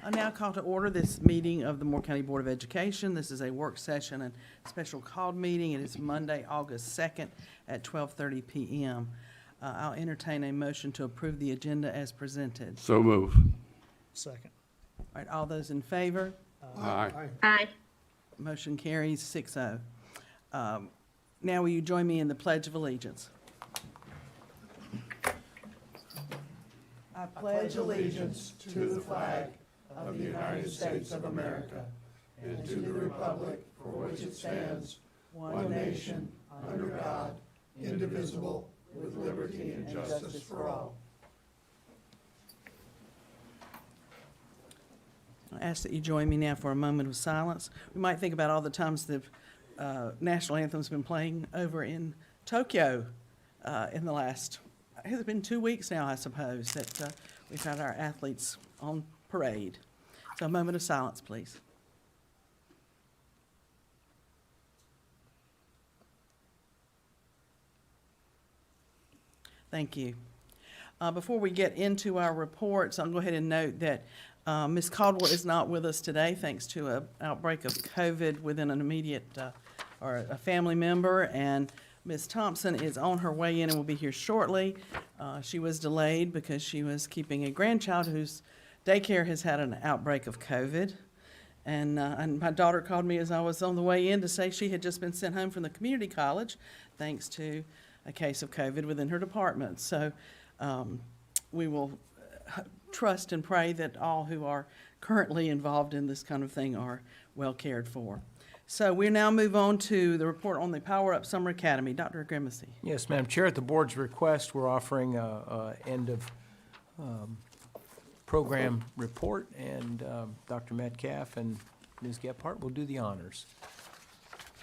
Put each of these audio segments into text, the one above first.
I now call to order this meeting of the Moore County Board of Education. This is a work session and special called meeting. It is Monday, August 2nd at 12:30 p.m. I'll entertain a motion to approve the agenda as presented. So move. Second. All right, all those in favor? Aye. Aye. Motion carries 6-0. Now will you join me in the Pledge of Allegiance? I pledge allegiance to the flag of the United States of America and to the republic for which it stands, one nation, under God, indivisible, with liberty and justice for all. I ask that you join me now for a moment of silence. We might think about all the times the national anthem's been playing over in Tokyo in the last, it's been 2 weeks now, I suppose, that we've had our athletes on parade. So a moment of silence, please. Thank you. Before we get into our reports, I'll go ahead and note that Ms. Caldwell is not with us today thanks to an outbreak of COVID within an immediate or a family member, and Ms. Thompson is on her way in and will be here shortly. She was delayed because she was keeping a grandchild whose daycare has had an outbreak of COVID. And my daughter called me as I was on the way in to say she had just been sent home from the community college thanks to a case of COVID within her department. So we will trust and pray that all who are currently involved in this kind of thing are well cared for. So we now move on to the report on the PowerUp Summer Academy. Dr. Grimacy. Yes, Madam Chair, at the board's request, we're offering a end of program report, and Dr. Metcalf and Ms. Gephardt will do the honors.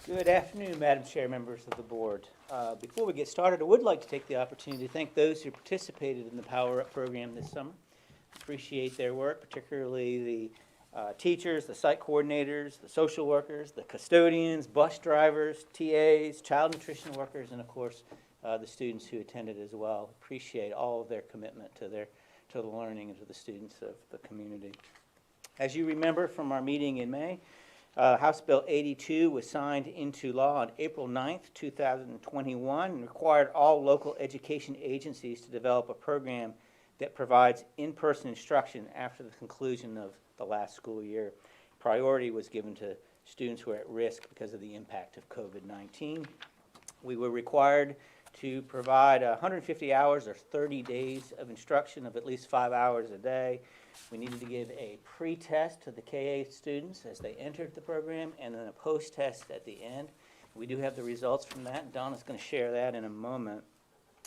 Good afternoon, Madam Chair, members of the board. Before we get started, I would like to take the opportunity to thank those who participated in the PowerUp program this summer. Appreciate their work, particularly the teachers, the site coordinators, the social workers, the custodians, bus drivers, TAs, child nutrition workers, and of course the students who attended as well. Appreciate all of their commitment to the learning and to the students of the community. As you remember from our meeting in May, House Bill 82 was signed into law on April 9th, 2021, and required all local education agencies to develop a program that provides in-person instruction after the conclusion of the last school year. Priority was given to students who are at risk because of the impact of COVID-19. We were required to provide 150 hours or 30 days of instruction of at least 5 hours a day. We needed to give a pre-test to the KA students as they entered the program, and then a post-test at the end. We do have the results from that, and Donna's going to share that in a moment.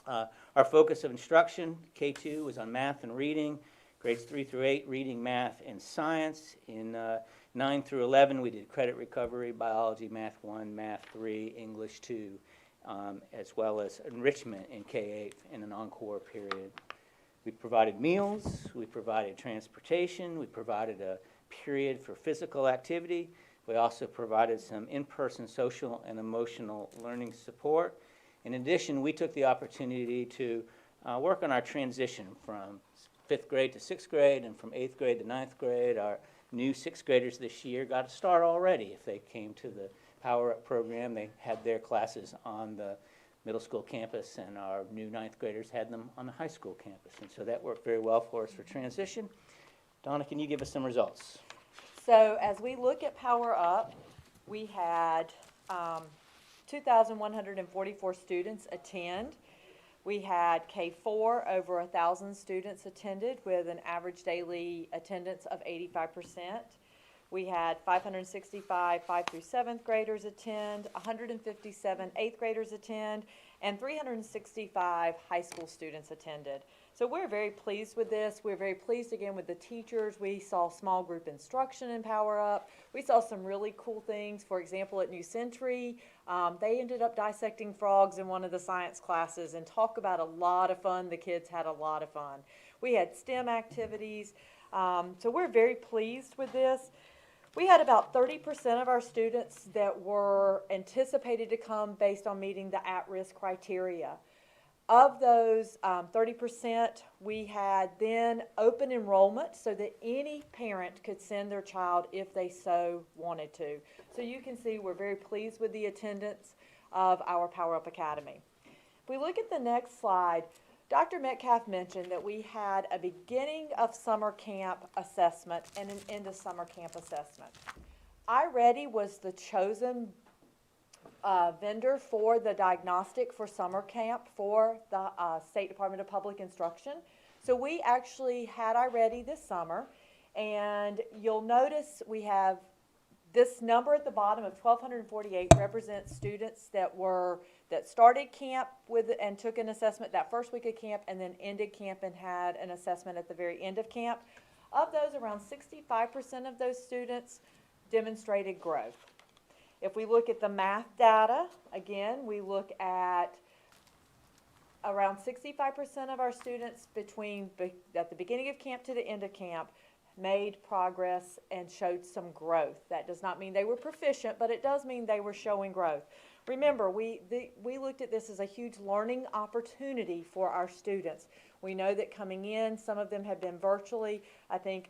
Our focus of instruction, K2, was on math and reading, grades 3 through 8, reading, math, and science. In 9 through 11, we did credit recovery, biology, math 1, math 3, English 2, as well as enrichment in K8 in an encore period. We provided meals, we provided transportation, we provided a period for physical activity. We also provided some in-person social and emotional learning support. In addition, we took the opportunity to work on our transition from 5th grade to 6th grade and from 8th grade to 9th grade. Our new 6th graders this year got a start already. If they came to the PowerUp program, they had their classes on the middle school campus, and our new 9th graders had them on the high school campus. And so that worked very well for us for transition. Donna, can you give us some results? So as we look at PowerUp, we had 2,144 students attend. We had K4, over 1,000 students attended with an average daily attendance of 85%. We had 565 5th through 7th graders attend, 157 8th graders attend, and 365 high school students attended. So we're very pleased with this. We're very pleased again with the teachers. We saw small group instruction in PowerUp. We saw some really cool things. For example, at New Century, they ended up dissecting frogs in one of the science classes and talk about a lot of fun. The kids had a lot of fun. We had STEM activities. So we're very pleased with this. We had about 30% of our students that were anticipated to come based on meeting the at-risk criteria. Of those 30%, we had then open enrollment so that any parent could send their child if they so wanted to. So you can see we're very pleased with the attendance of our PowerUp Academy. If we look at the next slide, Dr. Metcalf mentioned that we had a beginning of summer camp assessment and an end of summer camp assessment. iReady was the chosen vendor for the diagnostic for summer camp for the State Department of Public Instruction. So we actually had iReady this summer, and you'll notice we have this number at the bottom of 1,248 represents students that started camp with and took an assessment that first week of camp, and then ended camp and had an assessment at the very end of camp. Of those, around 65% of those students demonstrated growth. If we look at the math data, again, we look at around 65% of our students at the beginning of camp to the end of camp made progress and showed some growth. That does not mean they were proficient, but it does mean they were showing growth. Remember, we looked at this as a huge learning opportunity for our students. We know that coming in, some of them have been virtually. I think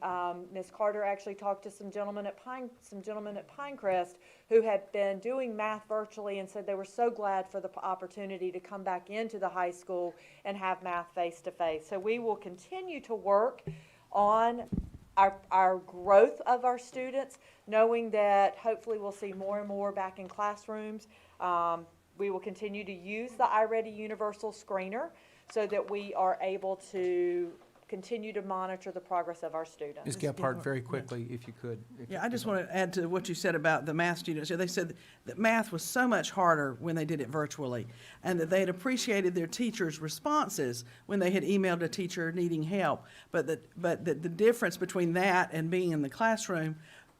Ms. Carter actually talked to some gentlemen at Pinecrest who had been doing math virtually and said they were so glad for the opportunity to come back into the high school and have math face to face. So we will continue to work on our growth of our students, knowing that hopefully we'll see more and more back in classrooms. We will continue to use the iReady Universal Screener so that we are able to continue to monitor the progress of our students. Ms. Gephardt, very quickly, if you could. Yeah, I just want to add to what you said about the math students. They said that math was so much harder when they did it virtually, and that they had appreciated their teachers' responses when they had emailed a teacher needing help. But the difference between that and being in the classroom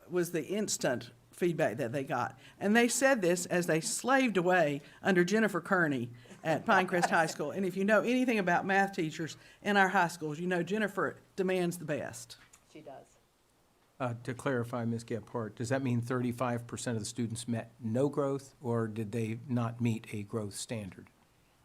was the instant feedback that they got. And they said this as they slaved away under Jennifer Kearney at Pinecrest High School. And if you know anything about math teachers in our high schools, you know Jennifer demands the best. She does. To clarify, Ms. Gephardt, does that mean 35% of the students met no growth, or did they not meet a growth standard?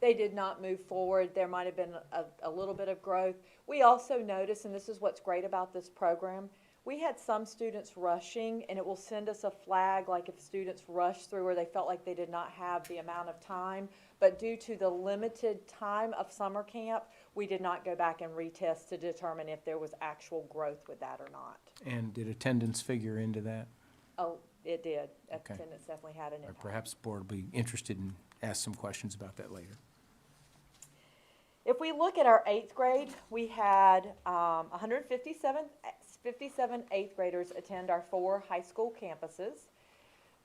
They did not move forward. There might have been a little bit of growth. We also noticed, and this is what's great about this program, we had some students rushing, and it will send us a flag like if students rushed through or they felt like they did not have the amount of time. But due to the limited time of summer camp, we did not go back and retest to determine if there was actual growth with that or not. And did attendance figure into that? Oh, it did. Okay. Attendance definitely had an Or impact. perhaps the board will be interested in ask some questions about that later. If we look at our 8th grade, we had 57 8th graders attend our 4 high school campuses.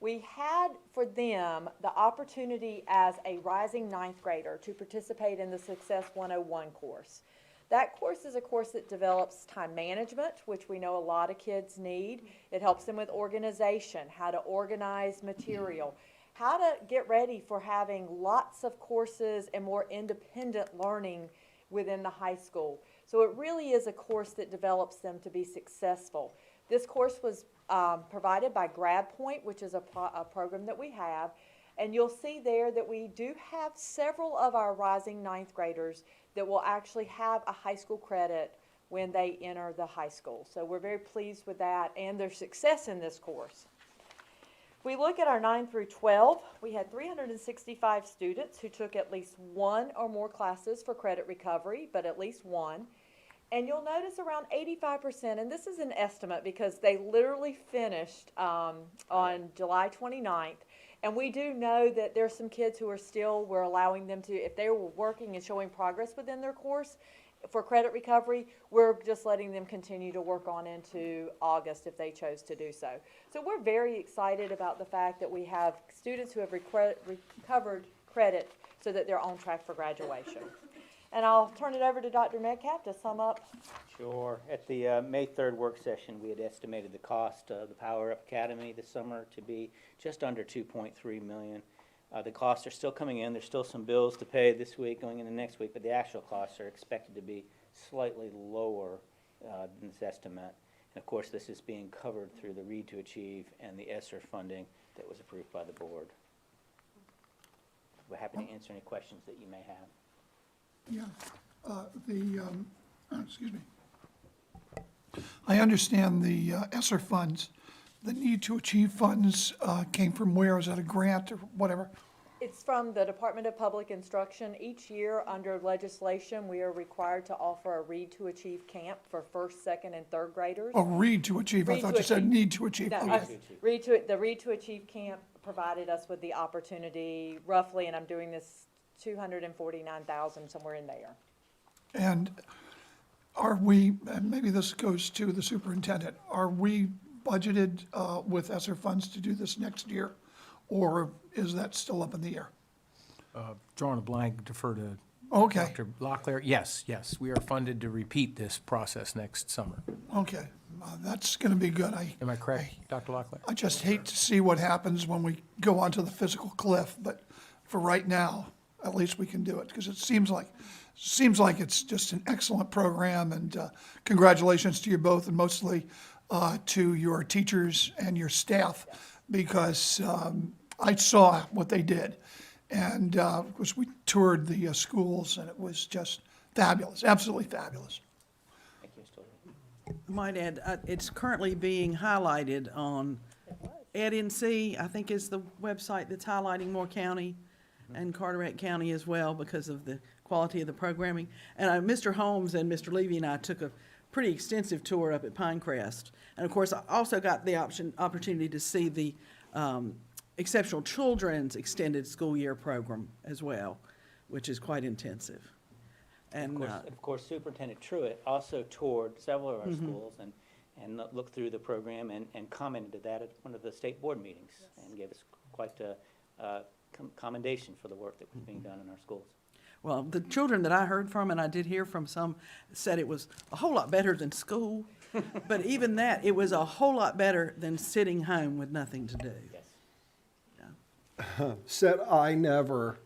We had for them the opportunity as a rising 9th grader to participate in the Success 101 course. That course is a course that develops time management, which we know a lot of kids need. It helps them with organization, how to organize material, how to get ready for having lots of courses and more independent learning within the high school. So it really is a course that develops them to be successful. This course was provided by GradPoint, which is a program that we have. And you'll see there that we do have several of our rising 9th graders that will actually have a high school credit when they enter the high school. So we're very pleased with that and their success in this course. We look at our 9 through 12, we had 365 students who took at least 1 or more classes for credit recovery, but at least 1. And you'll notice around 85%, and this is an estimate because they literally finished on July 29th. And we do know that there's some kids who are still, we're allowing them to, if they were working and showing progress within their course for credit recovery, we're just letting them continue to work on into August if they chose to do so. So we're very excited about the fact that we have students who have recovered credit so that they're on track for graduation. And I'll turn it over to Dr. Metcalf to sum up. Sure. At the May 3rd work session, we had estimated the cost of the PowerUp Academy this summer to be just under $2.3 million. The costs are still coming in. There's still some bills to pay this week, going into next week, but the actual costs are expected to be slightly lower than this estimate. And of course, this is being covered through the Read to Achieve and the ESSER funding that was approved by the board. We're happy to answer any questions that you may have. Yeah, excuse me. I understand the ESSER funds, the need to achieve funds came from where? Is that a grant or whatever? It's from the Department of Public Instruction. Each year, under legislation, we are required to offer a Read to Achieve camp for first, second, and third graders. Oh, read to achieve. I Read thought to you said achieve. need to achieve. No, Okay. the Read to Achieve camp provided us with the opportunity, roughly, and I'm doing this, 249,000, somewhere in there. And are we, and maybe this goes to the superintendent, are we budgeted with ESSER funds to do this next year? Or is that still up in the air? Drawing a blank, defer to Okay, Dr. Locklear. Yes, we are funded to repeat this process next summer. okay, that's gonna be good. Am I correct, Dr. Locklear? I just hate to see what happens when we go onto the physical cliff, but for right now, at least we can do it, because it seems like it's just an excellent program, and congratulations to you both, and mostly to your teachers and your staff, because I saw what they did. And of course, we toured the schools, and it was just fabulous, absolutely fabulous. Thank you, Mr. Lee. I might add, it's currently being highlighted on EdNC, I think is the website that's highlighting Moore County and Carteret County as well because of the quality of the programming. And Mr. Holmes and Mr. Levy and I took a pretty extensive tour up at Pinecrest. And of course, I also got the opportunity to see the Exceptional Children's Extended School Year Program as well, which is quite intensive. And Of course, Superintendent Truitt also toured several of our schools and looked through the program and commented to that at one of the state board meetings and gave us quite a commendation for the work that was being done in our schools. well, the children that I heard from, and I did hear from some, said it was a whole lot better than school. But even that, it was a whole lot better than sitting home with nothing to do. Yes. Said I never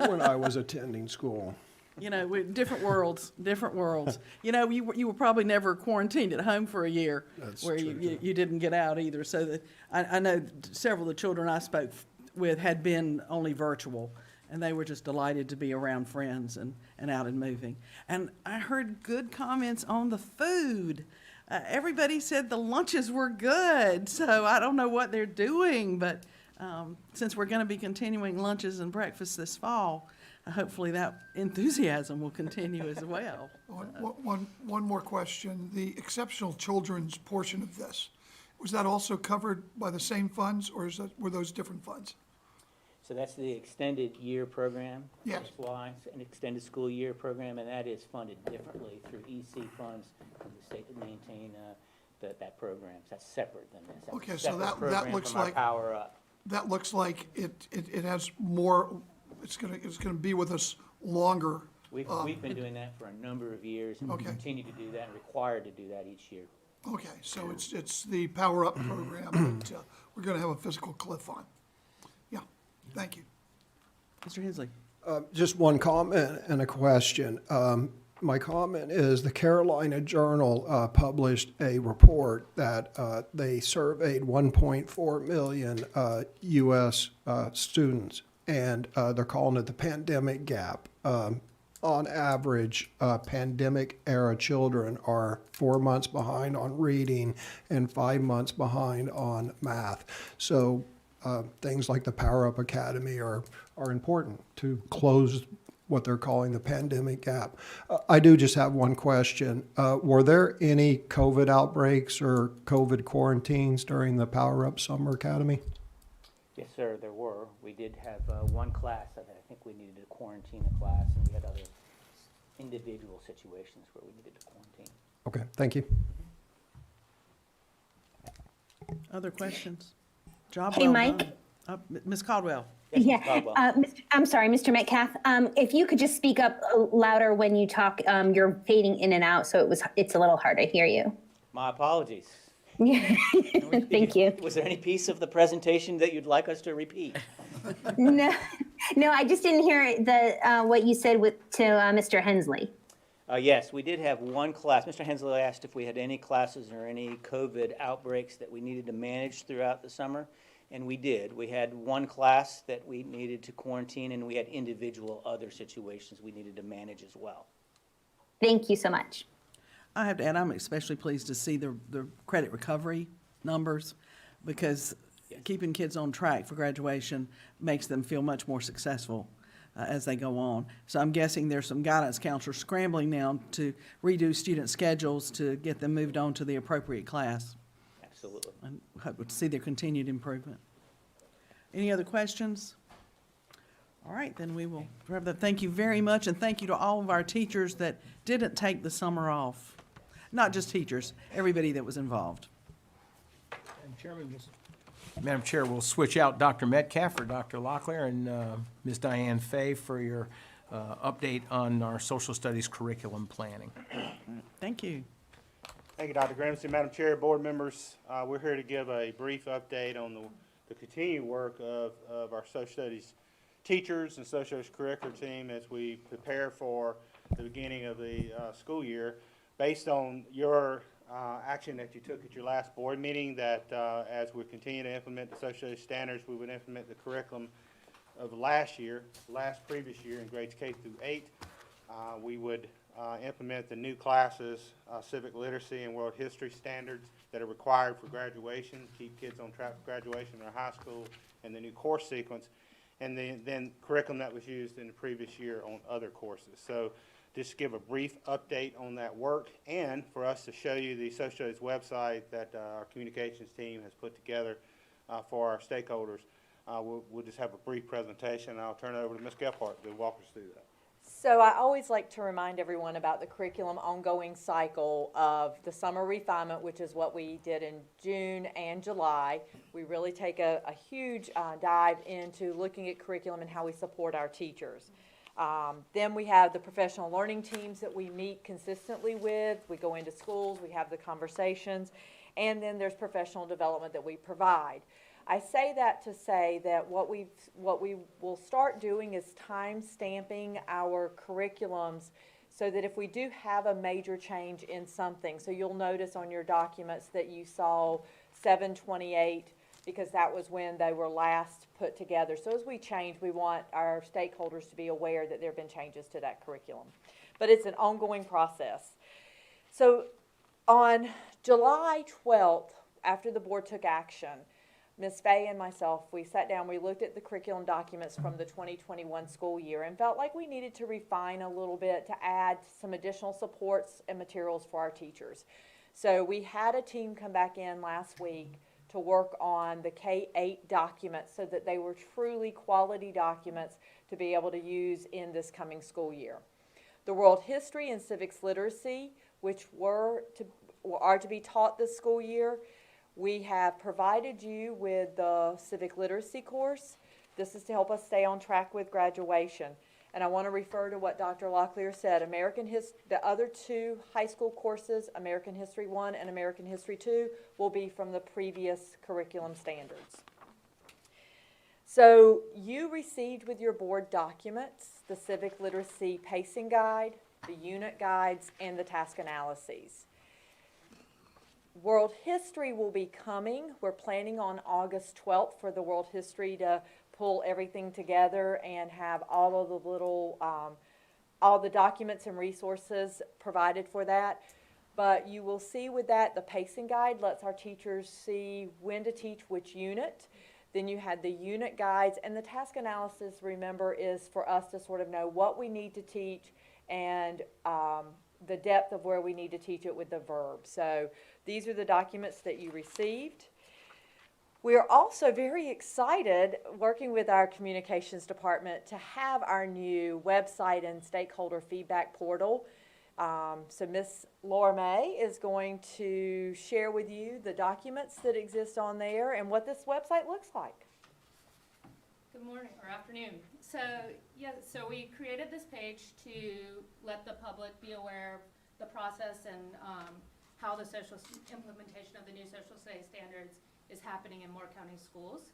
when I was attending school. You know, different worlds, different worlds. You know, you were probably never quarantined at home for a year That's where true, too. you didn't get out either. So that, I know several of the children I spoke with had been only virtual, and they were just delighted to be around friends and out and moving. And I heard good comments on the food. Everybody said the lunches were good, so I don't know what they're doing, but since we're going to be continuing lunches and breakfasts this fall, hopefully that enthusiasm will continue as well. One more question. The exceptional children's portion of this, was that also covered by the same funds, or were those different funds? So that's the extended year program. Yes. That's why it's an extended school year program, and that is funded differently through EC funds from the state that maintain that program. So that's separate than this. That's a Okay, so separate that program looks from our like- PowerUp. That looks like it has more, it's gonna be with us longer. We've been doing that for a number of years, and we Okay. continue to do that, and required to do that each year. Okay, so it's the PowerUp program that we're gonna have a physical cliff on. Yeah, thank you. Mr. Hensley? Just one comment and a question. My comment is the Carolina Journal published a report that they surveyed 1.4 million U.S. Students, and they're calling it the pandemic gap. On average, pandemic-era children are 4 months behind on reading and 5 months behind on math. So things like the PowerUp Academy are important to close what they're calling the pandemic gap. I do just have one question. Were there any COVID outbreaks or COVID quarantines during the PowerUp Summer Academy? Yes, sir, there were. We did have one class that I think we needed to quarantine a class, and we had other individual situations where we needed to quarantine. Okay, thank you. Other questions? Job Hey, well Mike. done. Ms. Caldwell? Yes, Ms. Yeah, Caldwell. I'm sorry, Mr. Metcalf. If you could just speak up louder when you talk, you're fading in and out, so it's a little hard to hear you. My apologies. Thank you. Was there any piece of the presentation that you'd like us to repeat? No, I just didn't hear what you said to Mr. Hensley. Yes, we did have one class. Mr. Hensley asked if we had any classes or any COVID outbreaks that we needed to manage throughout the summer. And we did. We had one class that we needed to quarantine, and we had individual other situations we needed to manage as well. Thank you so much. I have to add, I'm especially pleased to see the credit recovery numbers, because keeping kids on track for graduation makes them feel much more successful as they go on. So I'm guessing there's some guidance counselors scrambling now to redo student schedules to get them moved on to the appropriate class. Absolutely. And hope to see their continued improvement. Any other questions? All right, then we will wrap that. Thank you very much, and thank you to all of our teachers that didn't take the summer off. Not just teachers, everybody that was involved. Madam Chair, we'll switch out Dr. Metcalf for Dr. Locklear and Ms. Diane Fay for your update on our social studies curriculum planning. Thank you. Thank you, Dr. Grimsey. Madam Chair, board members, we're here to give a brief update on the continued work of our social studies teachers and social studies curricular team as we prepare for the beginning of the school year. Based on your action that you took at your last board meeting, that as we continue to implement the social studies standards, we would implement the curriculum of last previous year in grades K through 8. We would implement the new classes, civic literacy and world history standards that are required for graduation, keep kids on track for graduation in our high school, and the new course sequence, and then curriculum that was used in the previous year on other courses. So just give a brief update on that work, and for us to show you the social studies website that our communications team has put together for our stakeholders. We'll just have a brief presentation, and I'll turn it over to Ms. Gephardt to walk us through that. So I always like to remind everyone about the curriculum ongoing cycle of the summer refinement, which is what we did in June and July. We really take a huge dive into looking at curriculum and how we support our teachers. Then we have the professional learning teams that we meet consistently with. We go into schools, we have the conversations, and then there's professional development that we provide. I say that to say that what we will start doing is time stamping our curriculums so that if we do have a major change in something, so you'll notice on your documents that you saw 728 because that was when they were last put together. So as we change, we want our stakeholders to be aware that there have been changes to that curriculum. But it's an ongoing process. So on July 12th, after the board took action, Ms. Fay and myself, we sat down, we looked at the curriculum documents from the 2021 school year and felt like we needed to refine a little bit to add some additional supports and materials for our teachers. So we had a team come back in last week to work on the K-8 documents so that they were truly quality documents to be able to use in this coming school year. The world history and civics literacy, which are to be taught this school year, we have provided you with the civic literacy course. This is to help us stay on track with graduation. And I want to refer to what Dr. Locklear said. The other two high school courses, American History 1 and American History 2, will be from the previous curriculum standards. So you received with your board documents the civic literacy pacing guide, the unit guides, and the task analyses. World history will be coming. We're planning on August 12th for the world history to pull everything together and have all of the little, all the documents and resources provided for that. But you will see with that, the pacing guide lets our teachers see when to teach which unit. Then you had the unit guides, and the task analysis, remember, is for us to sort of know what we need to teach and the depth of where we need to teach it with the verb. So these are the documents that you received. We are also very excited, working with our communications department, to have our new website and stakeholder feedback portal. So Ms. Laura May is going to share with you the documents that exist on there and what this website looks like. Good morning or afternoon. So we created this page to let the public be aware of the process and how the implementation of the new social studies standards is happening in Moore County schools.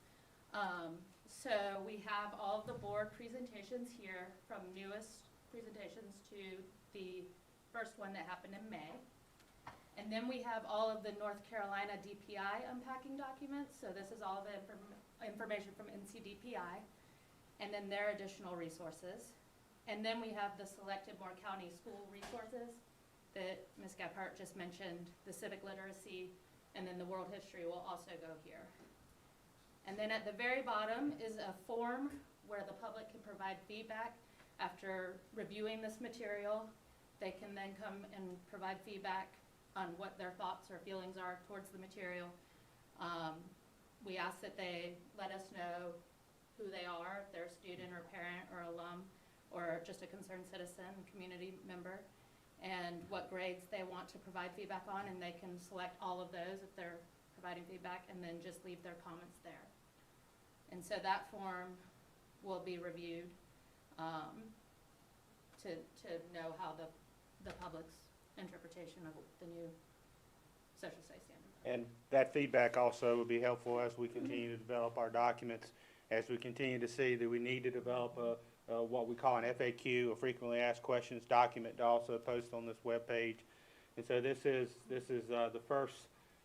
So we have all of the board presentations here, from newest presentations to the first one that happened in May. And then we have all of the North Carolina DPI unpacking documents, so this is all the information from NCDPI, and then their additional resources. And then we have the selected Moore County school resources that Ms. Gephardt just mentioned, the civic literacy, and then the world history will also go here. And then at the very bottom is a form where the public can provide feedback after reviewing this material. They can then come and provide feedback on what their thoughts or feelings are towards the material. We ask that they let us know who they are, if they're a student or parent or alum or just a concerned citizen, community member, and what grades they want to provide feedback on, and they can select all of those if they're providing feedback, and then just leave their comments there. And so that form will be reviewed to know how the public's interpretation of the new social studies standard. And that feedback also would be helpful as we continue to develop our documents, as we continue to see that we need to develop what we call an FAQ, a frequently asked questions document, to also post on this webpage. And so this is the first,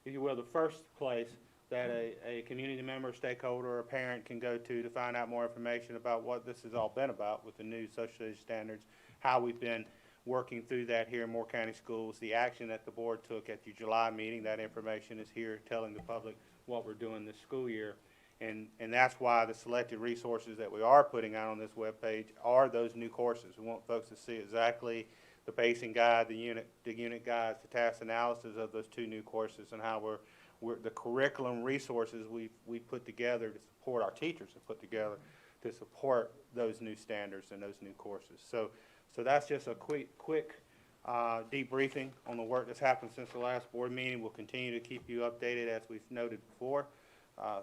if you will, the first place that a community member, stakeholder, or a parent can go to find out more information about what this has all been about with the new social studies standards, how we've been working through that here in Moore County Schools, the action that the board took at the July meeting. That information is here telling the public what we're doing this school year. And that's why the selected resources that we are putting out on this webpage are those new courses. We want folks to see exactly the pacing guide, the unit guides, the task analysis of those two new courses, and how we're the curriculum resources we put together to support our teachers have put together to support those new standards and those new courses. So that's just a quick debriefing on the work that's happened since the last board meeting. We'll continue to keep you updated, as we've noted before,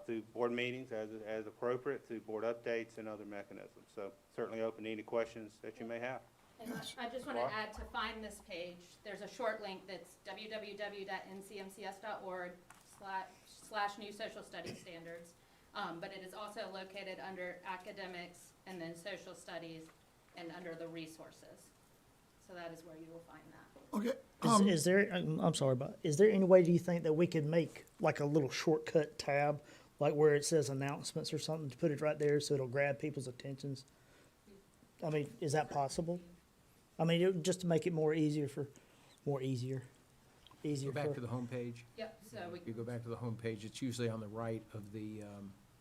through board meetings as appropriate, through board updates and other mechanisms. So certainly open to any questions that you may have. And I just want to add, to find this page, there's a short link that's www.ncmcs.org/new social studies standards. But it is also located under academics and then social studies and under the resources. So that is where you will find that. Okay, Is there, I'm sorry, but is there any way, do you think, that we could make like a little shortcut tab, like where it says announcements or something, to put it right there so it'll grab people's attentions? I mean, is that possible? I mean, just to make it easier Go back to the homepage. Yep, so You go back to the homepage, it's usually on the right of the,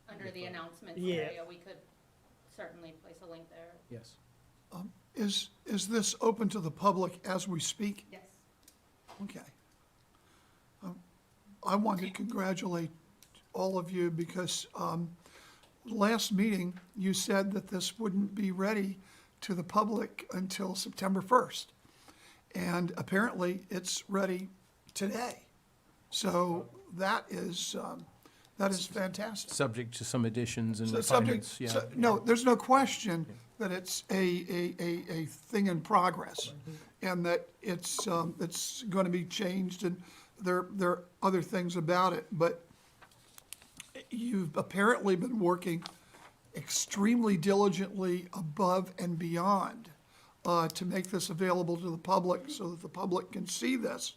under the announcements Yeah. area, we could certainly place a link there. yes. is this open to the public as we speak? Yes. Okay. I want to congratulate all of you because last meeting, you said that this wouldn't be ready to the public until September 1st. And apparently, it's ready today. So that is fantastic. Subject to some additions and So subject- refinements, yeah. so- No, there's no question that it's a thing in progress, and that it's going to be changed, and there are other things about it, but you've apparently been working extremely diligently above and beyond to make this available to the public so that the public can see this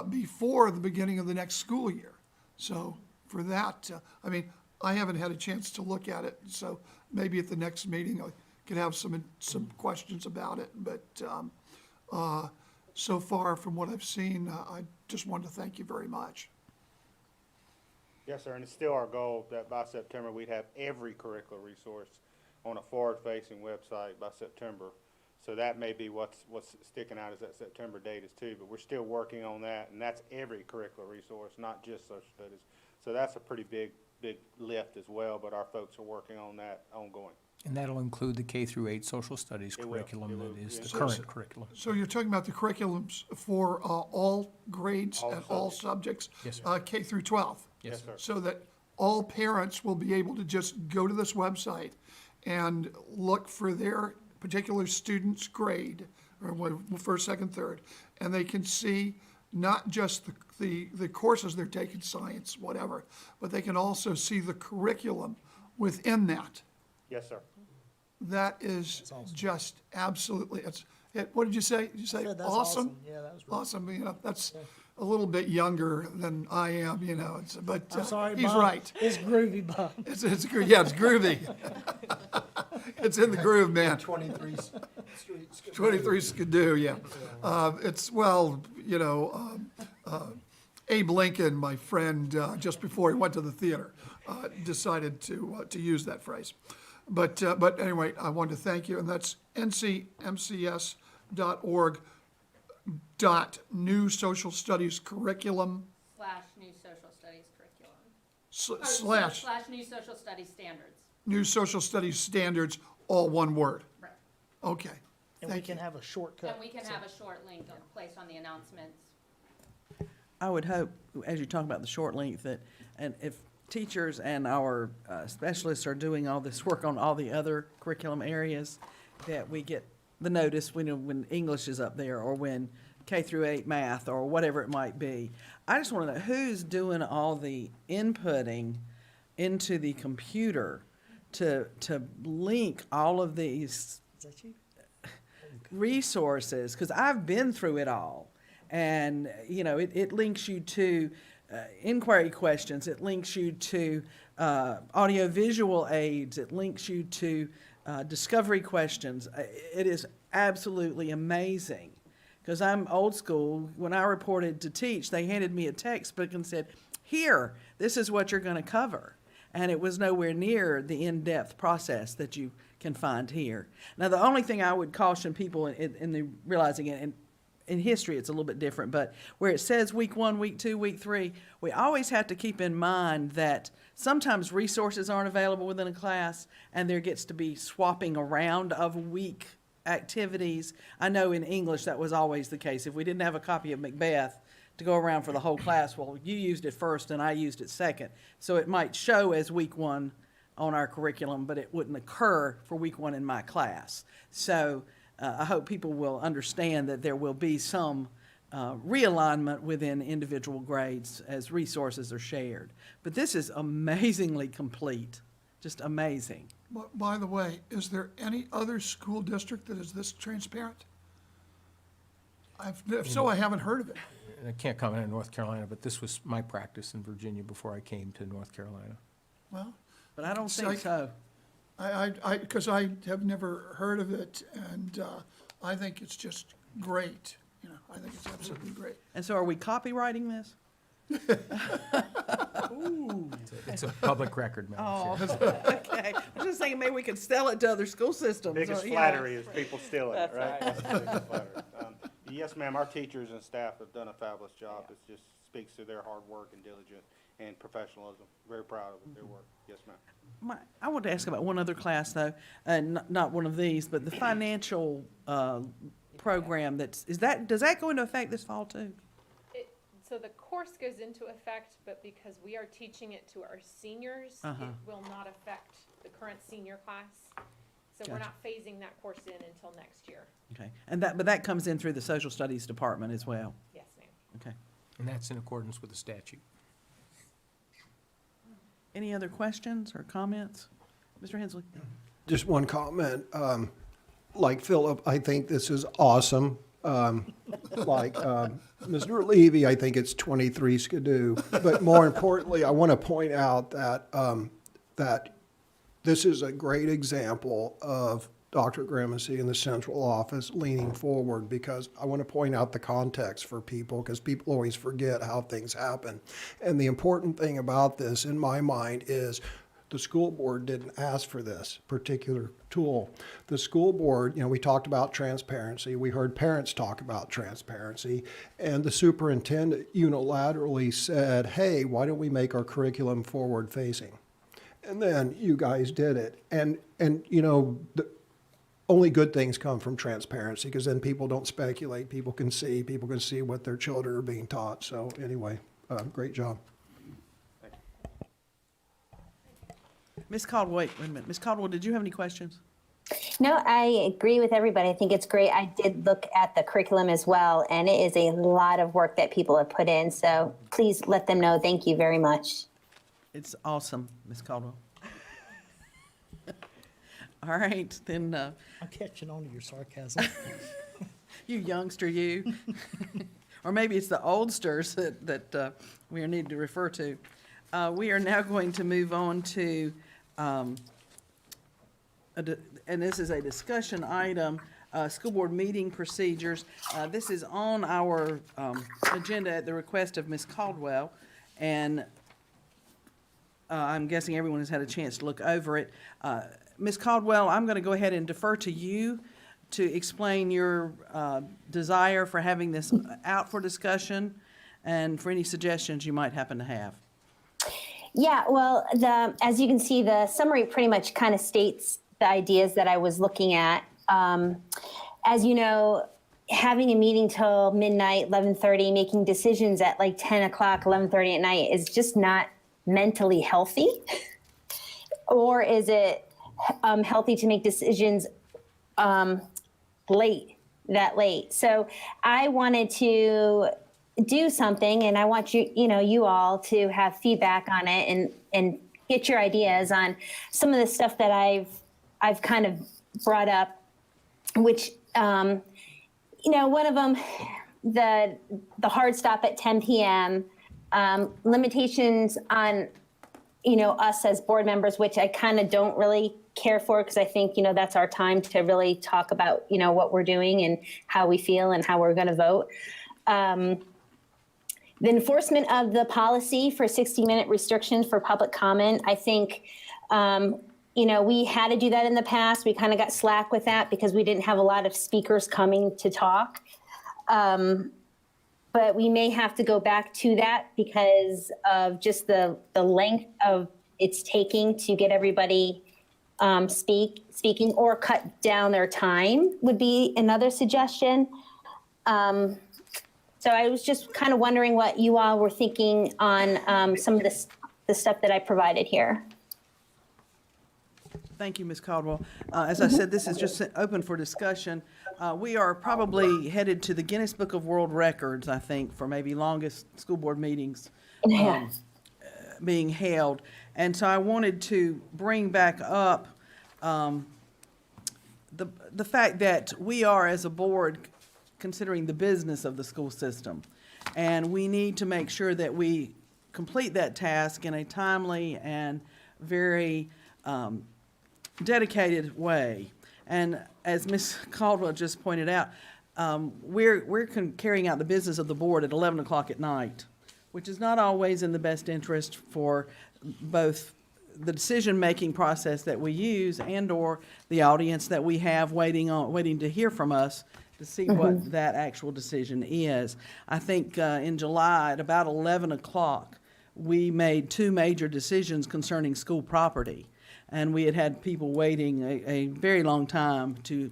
before the beginning of the next school year. So for that, I mean, I haven't had a chance to look at it, so maybe at the next meeting I could have some questions about it. But so far from what I've seen, I just wanted to thank you very much. Yes, sir, and it's still our goal that by September, we'd have every curricular resource on a forward-facing website by September. So that may be what's sticking out, is that September date is too, but we're still working on that, and that's every curricular resource, not just social studies. So that's a pretty big lift as well, but our folks are working on that ongoing. And that'll include the K through 8 social studies It will. curriculum It will, that is yeah. the current curriculum. So you're talking about the curriculums for all grades All and all subjects? Yes, sir. K through 12? Yes, sir. So that all parents will be able to just go to this website and look for their particular student's grade, or first, second, third, and they can see not just the courses they're taking, science, whatever, but they can also see the curriculum within that. Yes, sir. That is just absolutely, what did you say? Did you say Said that's awesome? Yeah, that was really Awesome, you know, a little bit younger than I am, you know, but I'm sorry, he's Bob. right. It's groovy, Bob. It's yeah, it's groovy. It's in the groove, man. 23 streets. 23 Skidoo, yeah. It's, well, you know, Abe Lincoln, my friend, just before he went to the theater, decided to use that phrase. But anyway, I wanted to thank you, and that's ncmcs.org.new social studies curriculum / new social studies curriculum. slash / new social studies standards. new social studies standards, all one word. Right. Okay. And we Thank can you. have a shortcut. And we can have a short link placed on the announcements. I would hope, as you talk about the short length, that, and if teachers and our specialists are doing all this work on all the other curriculum areas, that we get the notice when English is up there, or when K-8 math, or whatever it might be. I just want to know who's doing all the inputting into the computer to link all of these Is that you? resources, because I've been through it all. And, you know, it links you to inquiry questions, it links you to audiovisual aids, it links you to discovery questions. It is absolutely amazing. Because I'm old school. When I reported to teach, they handed me a textbook and said, here, this is what you're going to cover. And it was nowhere near the in-depth process that you can find here. Now, the only thing I would caution people in the realizing it, and in history it's a little bit different, but where it says week 1, week 2, week 3, we always have to keep in mind that sometimes resources aren't available within a class, and there gets to be swapping around of week activities. I know in English that was always the case. If we didn't have a copy of Macbeth to go around for the whole class, well, you used it first and I used it second. So it might show as week 1 on our curriculum, but it wouldn't occur for week 1 in my class. So I hope people will understand that there will be some realignment within individual grades as resources are shared. But this is amazingly complete, just amazing. By the way, is there any other school district that is this transparent? If so, I haven't heard of it. And I can't comment on North Carolina, but this was my practice in Virginia before I came to North Carolina. Well, But I don't think so. because I have never heard of it, and I think it's just great. You know, I think it's absolutely great. And so are we copywriting this? It's a public record, Madam Chair. Oh, okay. I'm just thinking maybe we could sell it to other school systems. Biggest or, you know. flattery is people stealing it, That's right? That's the biggest flattery. Yes, ma'am, our teachers and staff have done a fabulous job. It just speaks to their hard work and diligence and professionalism. Very proud of their work. Yes, ma'am. I want to ask about one other class, though, not one of these, but the financial program does that go into effect this fall, too? So the course goes into effect, but because we are teaching it to our seniors, it will not affect the current senior class. So we're Gotcha. not phasing that course in until next year. Okay. But that comes in through the social studies department as well? Yes, ma'am. Okay. And that's in accordance with the statute. Any other questions or comments? Mr. Hensley? Just one comment. Like Philip, I think this is awesome. Like Mr. Levy, I think it's 23 Skidoo. But more importantly, I want to point out that that this is a great example of Dr. Grimacy in the central office leaning forward, because I want to point out the context for people, because people always forget how things happen. And the important thing about this, in my mind, is the school board didn't ask for this particular tool. The school board, we talked about transparency. We heard parents talk about transparency. And the superintendent unilaterally said, hey, why don't we make our curriculum forward-facing? And then you guys did it. And only good things come from transparency, because then people don't speculate. People can see what their children are being taught. So anyway, great job. Ms. Caldwell, wait a minute. Ms. Caldwell, did you have any questions? No, I agree with everybody. I think it's great. I did look at the curriculum as well, and it is a lot of work that people have put in. So please let them know. Thank you very much. It's awesome, Ms. Caldwell. All right, then, I'm catching on to your sarcasm. you youngster, you. or maybe it's the oldsters that we need to refer to. We are now going to move on to, and this is a discussion item, school board meeting procedures. This is on our agenda at the request of Ms. Caldwell, and I'm guessing everyone has had a chance to look over it. Ms. Caldwell, I'm going to go ahead and defer to you to explain your desire for having this out for discussion and for any suggestions you might happen to have. Yeah, well, as you can see, the summary pretty much kind of states the ideas that I was looking at. As you know, having a meeting till midnight, 11:30, making decisions at like 10 o'clock, 11:30 at night is just not mentally healthy. Or is it healthy to make decisions that late? So I wanted to do something, and I want you all to have feedback on it and get your ideas on some of the stuff that I've kind of brought up, which one of them, the hard stop at 10 p.m., limitations on us as board members, which I kind of don't really care for, because I think that's our time to really talk about what we're doing and how we feel and how we're going to vote. The enforcement of the policy for 60-minute restrictions for public comment, I think, we had to do that in the past. We kind of got slack with that because we didn't have a lot of speakers coming to talk. But we may have to go back to that because of just the length of it's taking to get everybody speaking, or cut down their time would be another suggestion. So I was just kind of wondering what you all were thinking on some of the stuff that I provided here. Thank you, Ms. Caldwell. As I said, this is just open for discussion. We are probably headed to the Guinness Book of World Records, I think, for maybe longest school board meetings being held. And so I wanted to bring back up the fact that we are, as a board, considering the business of the school system. And we need to make sure that we complete that task in a timely and very dedicated way. And as Ms. Caldwell just pointed out, we're carrying out the business of the board at 11 o'clock at night, which is not always in the best interest for both the decision-making process that we use and/or the audience that we have waiting to hear from us to see what that actual decision is. I think in July at about 11 o'clock, we made two major decisions concerning school property. And we had people waiting a very long time to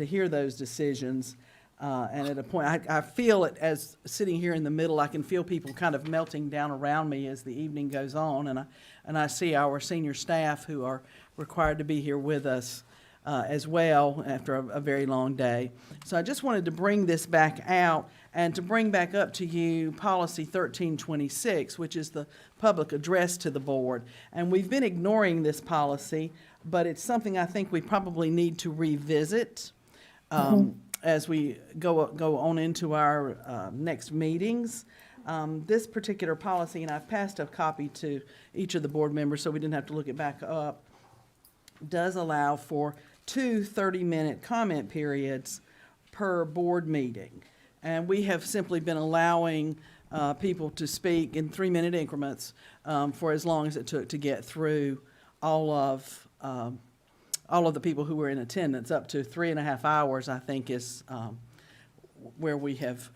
hear those decisions. And at a point, I feel it as sitting here in the middle, I can feel people kind of melting down around me as the evening goes on. And I see our senior staff who are required to be here with us as well after a very long day. So I just wanted to bring this back out and to bring back up to you Policy 1326, which is the public address to the board. And we've been ignoring this policy, but it's something I think we probably need to revisit as we go on into our next meetings. This particular policy, and I've passed a copy to each of the board members so we didn't have to look it back up, does allow for 2 30-minute comment periods per board meeting. And we have simply been allowing people to speak in 3-minute increments for as long as it took to get through all of the people who were in attendance. Up to 3.5 hours, I think, is where we have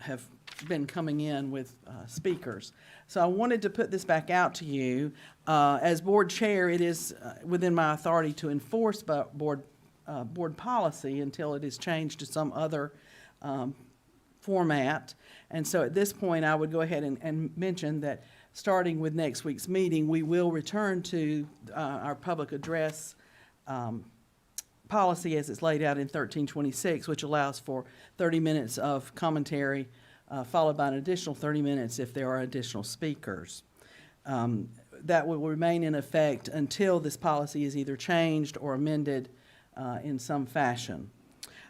been coming in with speakers. So I wanted to put this back out to you. As board chair, it is within my authority to enforce board policy until it is changed to some other format. And so at this point, I would go ahead and mention that starting with next week's meeting, we will return to our public address policy as it's laid out in 1326, which allows for 30 minutes of commentary, followed by an additional 30 minutes if there are additional speakers. That will remain in effect until this policy is either changed or amended in some fashion.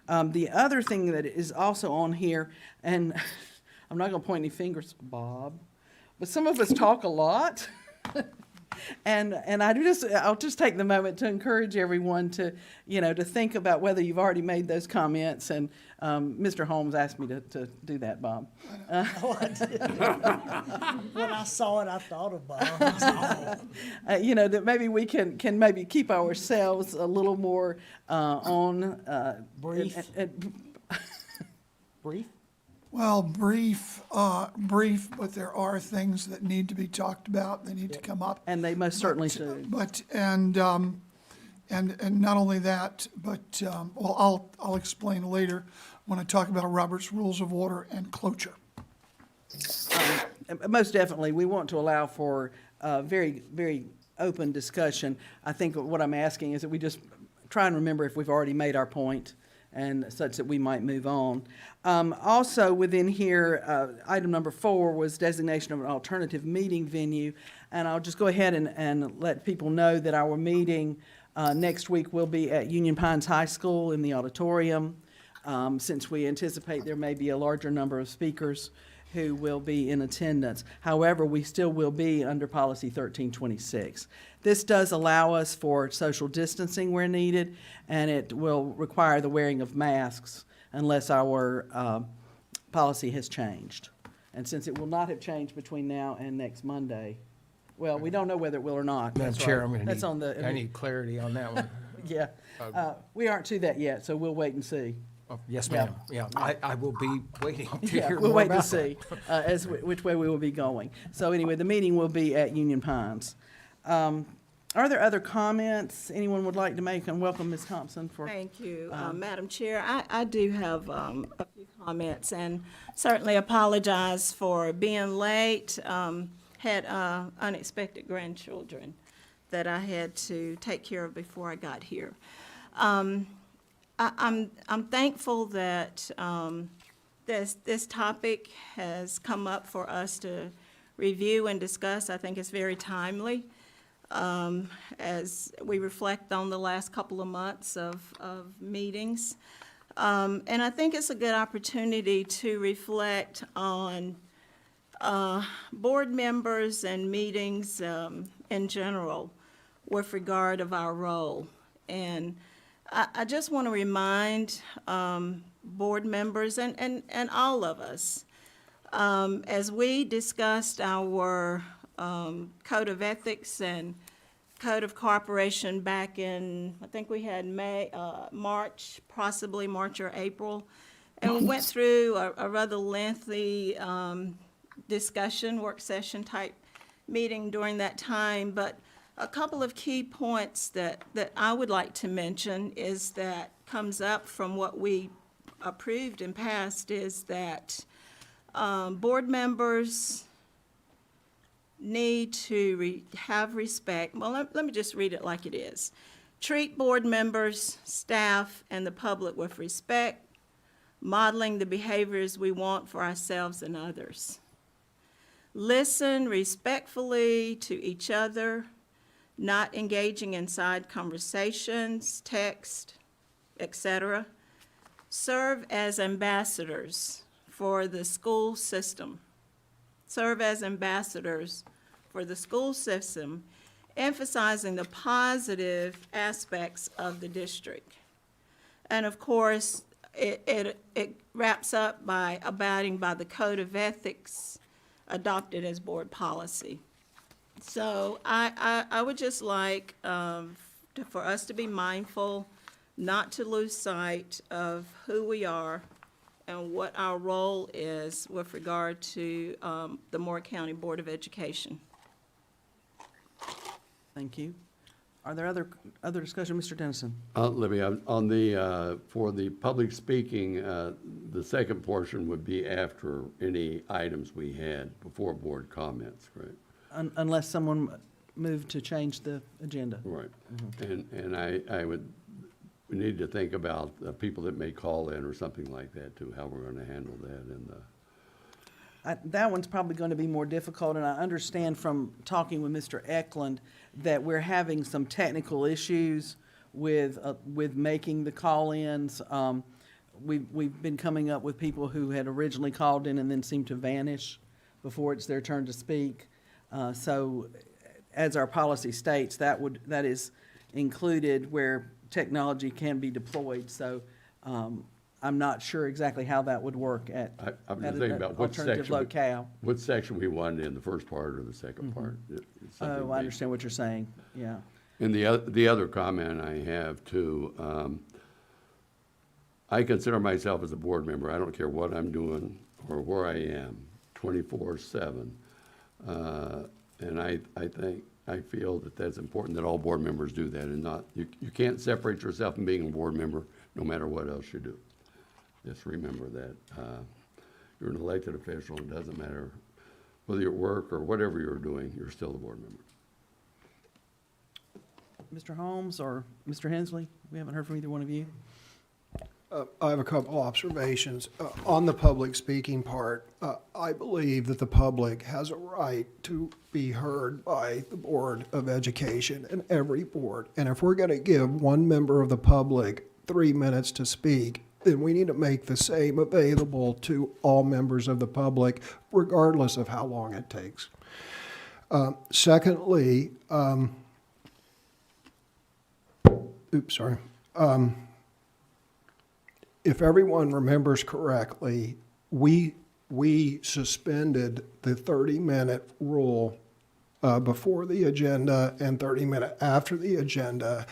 The other thing that is also on here, and I'm not gonna point any fingers, Bob, but some of us talk a lot. And I'll just take the moment to encourage everyone to, to think about whether you've already made those comments. And Mr. Holmes asked me to do that, Bob. Oh, I did. When I saw it, I thought of Bob. I said, "Oh." That maybe we can maybe keep ourselves a little more on. Brief. Brief? Well, brief, but there are things that need to be talked about, they need to come up. And they most certainly should. But, and not only that, but, well, I'll explain later when I talk about Robert's Rules of Order and cloture. Most definitely, we want to allow for very, very open discussion. I think what I'm asking is that we just try and remember if we've already made our point and such that we might move on. Also within here, item number 4 was designation of an alternative meeting venue. And I'll just go ahead and let people know that our meeting next week will be at Union Pines High School in the auditorium, since we anticipate there may be a larger number of speakers who will be in attendance. However, we still will be under policy 1326. This does allow us for social distancing where needed, and it will require the wearing of masks unless our policy has changed. And since it will not have changed between now and next Monday, well, we don't know whether it will or not. Madam That's Chair, right. I'm gonna That's on the, I need clarity on that one. yeah. We aren't to that yet, so we'll wait and see. Oh, yes, ma'am. Yeah, I will be waiting to Yeah, hear we'll more wait to about that. see which way we will be going. So anyway, the meeting will be at Union Pines. Are there other comments anyone would like to make? And welcome, Ms. Thompson, for. Thank you, Madam Chair. I do have a few comments and certainly apologize for being late. Had unexpected grandchildren that I had to take care of before I got here. I'm thankful that this topic has come up for us to review and discuss. I think it's very timely as we reflect on the last couple of months of meetings. And I think it's a good opportunity to reflect on board members and meetings in general with regard of our role. And I just want to remind board members and all of us, as we discussed our Code of Ethics and Code of Cooperation back in, I think we had March, possibly March or April, and we went through a rather lengthy discussion, work session type meeting during that time. But a couple of key points that I would like to mention is that comes up from what we approved and passed is that board members need to have respect. Well, let me just read it like it is. Treat board members, staff, and the public with respect, modeling the behaviors we want for ourselves and others. Listen respectfully to each other, not engaging in side conversations, text, etc. Serve as ambassadors for the school system. Serve as ambassadors for the school system, emphasizing the positive aspects of the district. And of course, it wraps up by abiding by the Code of Ethics adopted as board policy. So I would just like for us to be mindful, not to lose sight of who we are and what our role is with regard to the Moore County Board of Education. Thank you. Are there other discussion? Mr. Dennison? Libby, on the, for the public speaking, the second portion would be after any items we had before board comments, right? Unless someone moved to change the agenda. Right. And I would, we need to think about people that may call in or something like that too, how we're going to handle that and That one's probably going to be more difficult, and I understand from talking with Mr. Eklund that we're having some technical issues with making the call-ins. we've been coming up with people who had originally called in and then seemed to vanish before it's their turn to speak. So as our policy states, that is included where technology can be deployed. So I'm not sure exactly how that would work at I'm at just thinking an about what alternative section, locale. what section we wanted in the first part or the second part. It's something Oh, I understand what you're saying, yeah. And the other comment I have too, I consider myself as a board member, I don't care what I'm doing or where I am, 24/7. And I feel that that's important that all board members do that and not, you can't separate yourself from being a board member no matter what else you do. Just remember that. You're an elected official, it doesn't matter whether you're at work or whatever you're doing, you're still a board member. Mr. Holmes or Mr. Hensley? We haven't heard from either one of you. I have a couple observations. On the public speaking part, I believe that the public has a right to be heard by the Board of Education and every board. And if we're going to give one member of the public 3 minutes to speak, then we need to make the same available to all members of the public, regardless of how long it takes. Secondly, if everyone remembers correctly, we suspended the 30-minute rule before the agenda and 30-minute after the agenda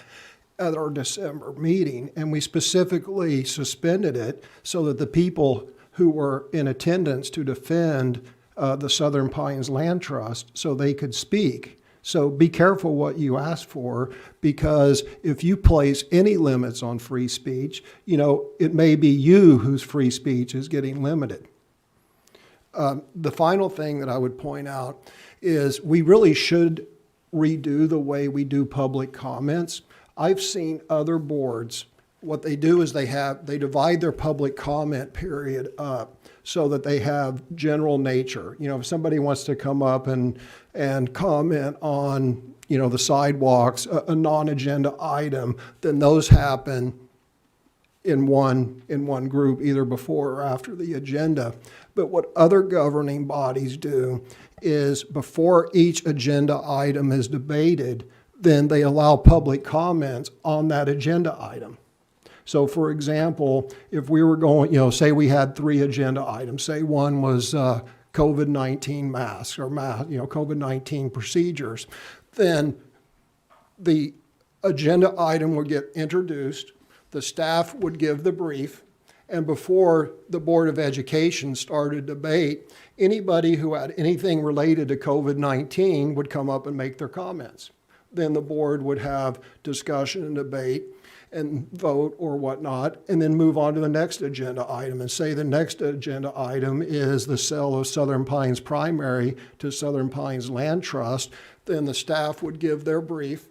at our December meeting, and we specifically suspended it so that the people who were in attendance to defend the Southern Pines Land Trust, so they could speak. So be careful what you ask for, because if you place any limits on free speech, it may be you whose free speech is getting limited. The final thing that I would point out is we really should redo the way we do public comments. I've seen other boards, what they do is they divide their public comment period up so that they have general nature. If somebody wants to come up and comment on, the sidewalks, a non-agenda item, then those happen in one group, either before or after the agenda. But what other governing bodies do is before each agenda item is debated, then they allow public comments on that agenda item. So for example, if we were going, say we had 3 agenda items, say one was COVID-19 masks or COVID-19 procedures, then the agenda item would get introduced, the staff would give the brief, and before the Board of Education started debate, anybody who had anything related to COVID-19 would come up and make their comments. Then the board would have discussion and debate and vote or whatnot, and then move on to the next agenda item and say the next agenda item is the sale of Southern Pines Primary to Southern Pines Land Trust. Then the staff would give their brief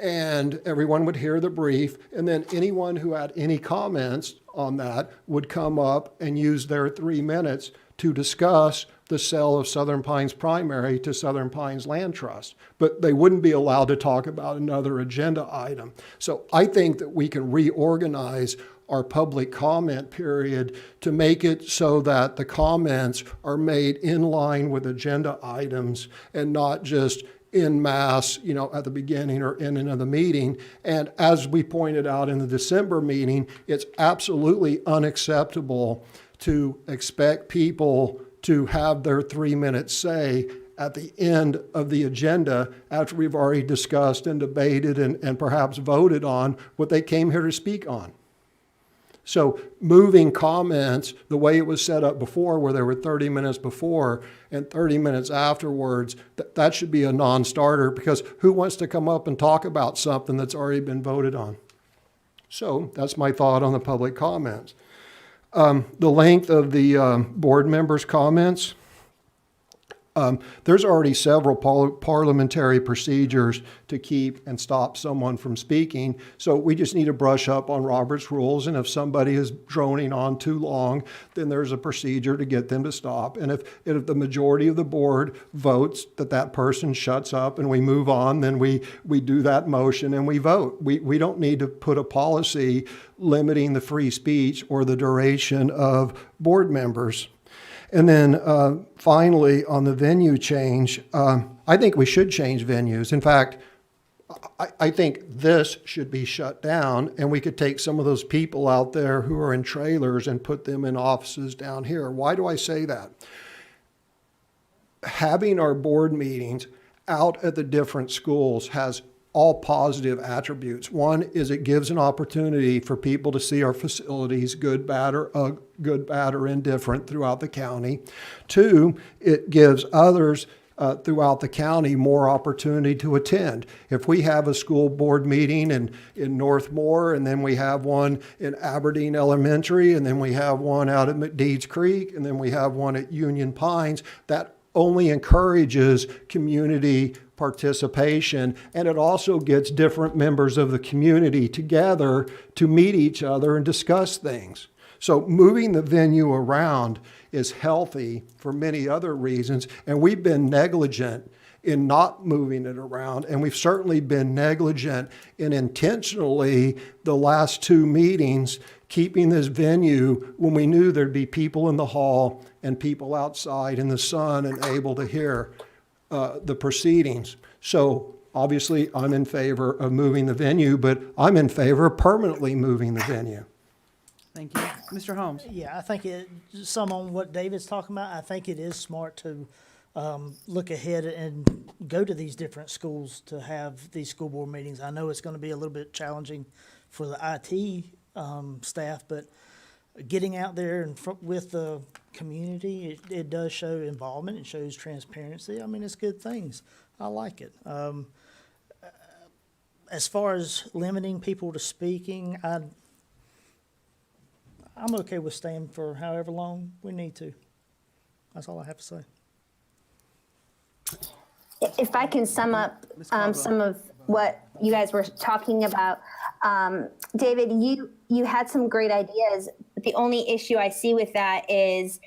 and everyone would hear the brief, and then anyone who had any comments on that would come up and use their 3 minutes to discuss the sale of Southern Pines Primary to Southern Pines Land Trust. But they wouldn't be allowed to talk about another agenda item. So I think that we can reorganize our public comment period to make it so that the comments are made in line with agenda items and not just en masse, at the beginning or ending of the meeting. And as we pointed out in the December meeting, it's absolutely unacceptable to expect people to have their 3 minutes say at the end of the agenda after we've already discussed and debated and perhaps voted on what they came here to speak on. So moving comments the way it was set up before, where there were 30 minutes before and 30 minutes afterwards, that should be a non-starter, because who wants to come up and talk about something that's already been voted on? So that's my thought on the public comments. The length of the board members' comments, There's already several parliamentary procedures to keep and stop someone from speaking. So we just need to brush up on Robert's rules. And if somebody is droning on too long, then there's a procedure to get them to stop. And if the majority of the board votes that that person shuts up and we move on, then we do that motion and we vote. We don't need to put a policy limiting the free speech or the duration of board members. And then finally, on the venue change, I think we should change venues. In fact, I think this should be shut down, and we could take some of those people out there who are in trailers and put them in offices down here. Why do I say that? Having our board meetings out at the different schools has all positive attributes. One is it gives an opportunity for people to see our facilities, good, bad, or indifferent throughout the county. Two, it gives others throughout the county more opportunity to attend. If we have a school board meeting in Northmore, and then we have one in Aberdeen Elementary, and then we have one out at McDeeds Creek, and then we have one at Union Pines, that only encourages community participation, and it also gets different members of the community together to meet each other and discuss things. So moving the venue around is healthy for many other reasons, and we've been negligent in not moving it around, and we've certainly been negligent in intentionally the last two meetings keeping this venue when we knew there'd be people in the hall and people outside in the sun and able to hear the proceedings. So obviously I'm in favor of moving the venue, but I'm in favor of permanently moving the venue. Thank you. Mr. Holmes? Yeah, I think some on what David's talking about, I think it is smart to look ahead and go to these different schools to have these school board meetings. I know it's going to be a little bit challenging for the IT staff, but getting out there and with the community, it does show involvement. It shows transparency. I mean, it's good things. I like it. As far as limiting people to speaking, I'm okay with staying for however long we need to. That's all I have to say. If I can sum up some of what you guys were talking about, David, you had some great ideas. But the only issue I see with that is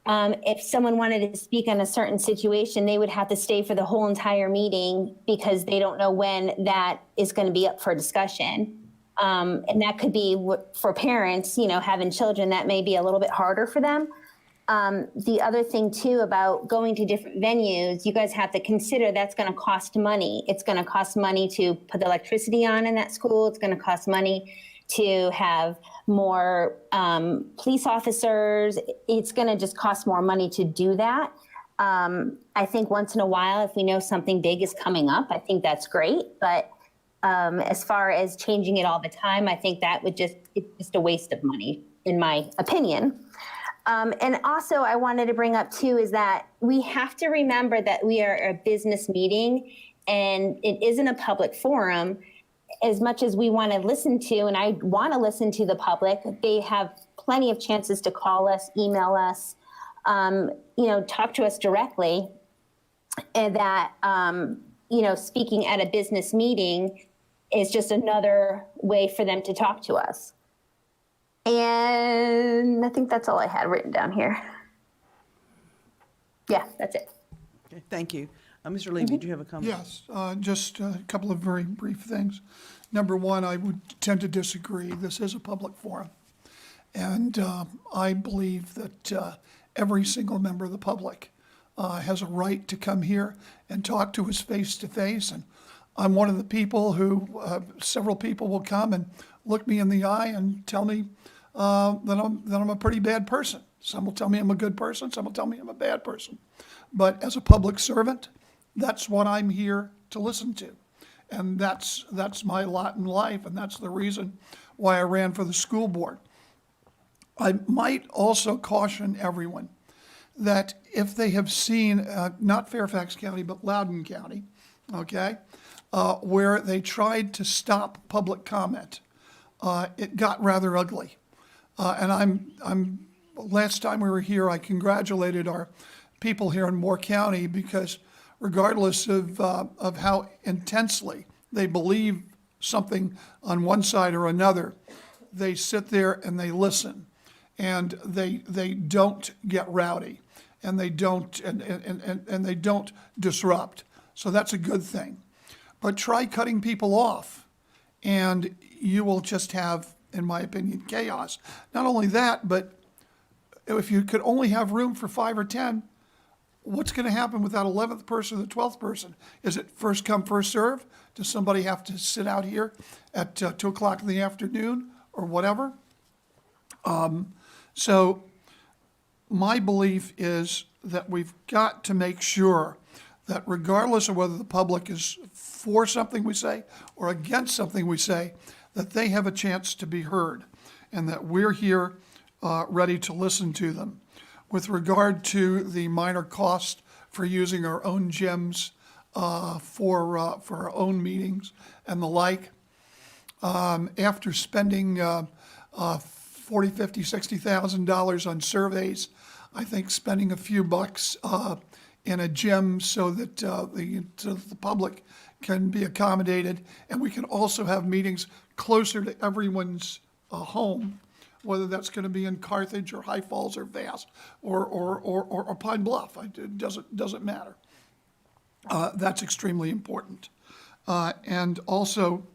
if someone wanted to speak on a certain situation, they would have to stay for the whole entire meeting because they don't know when that is going to be up for discussion. And that could be for parents, having children, that may be a little bit harder for them. The other thing too about going to different venues, you guys have to consider that's going to cost money. It's going to cost money to put the electricity on in that school. It's going to cost money to have more police officers. It's going to just cost more money to do that. I think once in a while, if we know something big is coming up, I think that's great. But as far as changing it all the time, I think that it's just a waste of money, in my opinion. And also I wanted to bring up too, is that we have to remember that we are a business meeting and it isn't a public forum. As much as we want to listen to, and I want to listen to the public, they have plenty of chances to call us, email us, talk to us directly. And that, speaking at a business meeting is just another way for them to talk to us. And I think that's all I had written down here. Yeah, that's it. Okay, thank you. Mr. Levy, do you have a comment? Yes, just a couple of very brief things. Number one, I would tend to disagree. This is a public forum. And I believe that every single member of the public has a right to come here and talk to us face to face. And I'm one of the people who, several people will come and look me in the eye and tell me that I'm a pretty bad person. Some will tell me I'm a good person. Some will tell me I'm a bad person. But as a public servant, that's what I'm here to listen to. And that's my lot in life, and that's the reason why I ran for the school board. I might also caution everyone that if they have seen, not Fairfax County, but Loudoun County, okay, where they tried to stop public comment, it got rather ugly. And last time we were here, I congratulated our people here in Moore County because regardless of how intensely they believe something on one side or another, they sit there and they listen, and they don't get rowdy, and they don't and they don't disrupt. So that's a good thing. But try cutting people off, and you will just have, in my opinion, chaos. Not only that, but if you could only have room for 5 or 10, what's going to happen with that 11th person or the 12th person? Is it first come, first serve? Does somebody have to sit out here at 2 o'clock in the afternoon or whatever? So my belief is that we've got to make sure that regardless of whether the public is for something we say or against something we say, that they have a chance to be heard and that we're here ready to listen to them. With regard to the minor cost for using our own gyms for our own meetings and the like, after spending $40,000, $50,000, $60,000 on surveys, I think spending a few bucks in a gym so that the public can be accommodated, and we can also have meetings closer to everyone's home, whether that's going to be in Carthage or High Falls or Vass or Pine Bluff. It doesn't matter. That's extremely important. And also,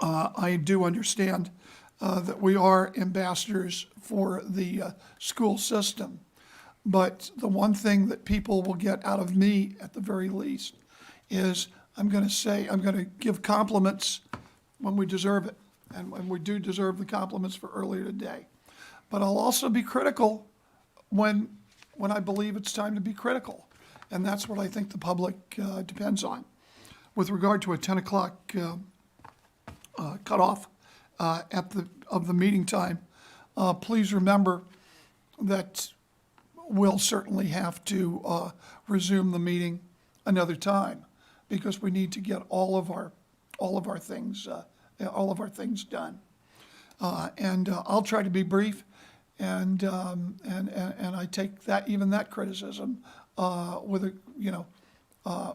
I do understand that we are ambassadors for the school system. But the one thing that people will get out of me, at the very least, is I'm going to give compliments when we deserve it. And we do deserve the compliments for earlier today. But I'll also be critical when I believe it's time to be critical. And that's what I think the public depends on. With regard to a 10 o'clock cutoff of the meeting time, please remember that we'll certainly have to resume the meeting another time because we need to get all of our things done. And I'll try to be brief, and I take that criticism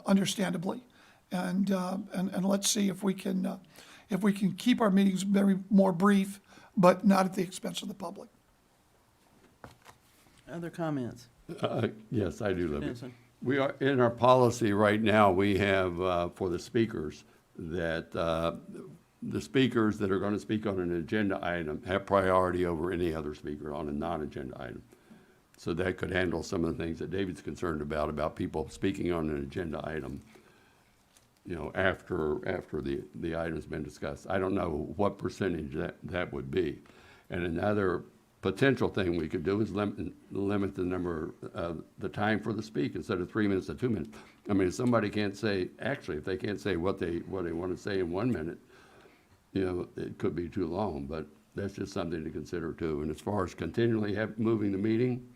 understandably, and let's see if we can keep our meetings very more brief, but not at the expense of the public. Other comments? Yes, I do, Libby. Benson? We are, in our policy right now, we have for the speakers that the speakers that are going to speak on an agenda item have priority over any other speaker on a non-agenda item. So that could handle some of the things that David's concerned about people speaking on an agenda item, after the item's been discussed. I don't know what percentage that would be. And another potential thing we could do is limit the number of the time for the speak instead of 3 minutes to 2 minutes. I mean, if somebody can't say, actually, if they can't say what they want to say in 1 minute, it could be too long, but that's just something to consider too. And as far as continually moving the meeting,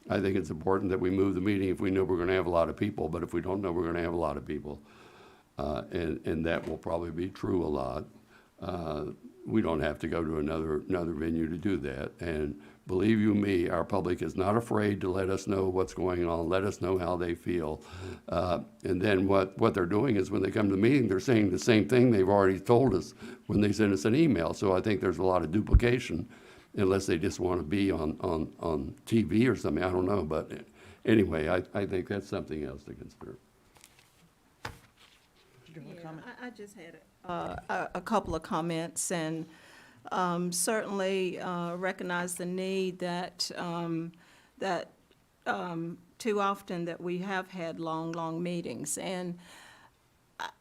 I think it's important that we move the meeting if we know we're going to have a lot of people, but if we don't know we're going to have a lot of people, and that will probably be true a lot, we don't have to go to another venue to do that. And believe you me, our public is not afraid to let us know what's going on, let us know how they feel. And then what they're doing is when they come to the meeting, they're saying the same thing they've already told us when they send us an email. So I think there's a lot of duplication, unless they just want to be on TV or something, I don't know. But anyway, I think that's something else to consider. I just had a couple of comments, and certainly recognize the need that too often that we have had long meetings. And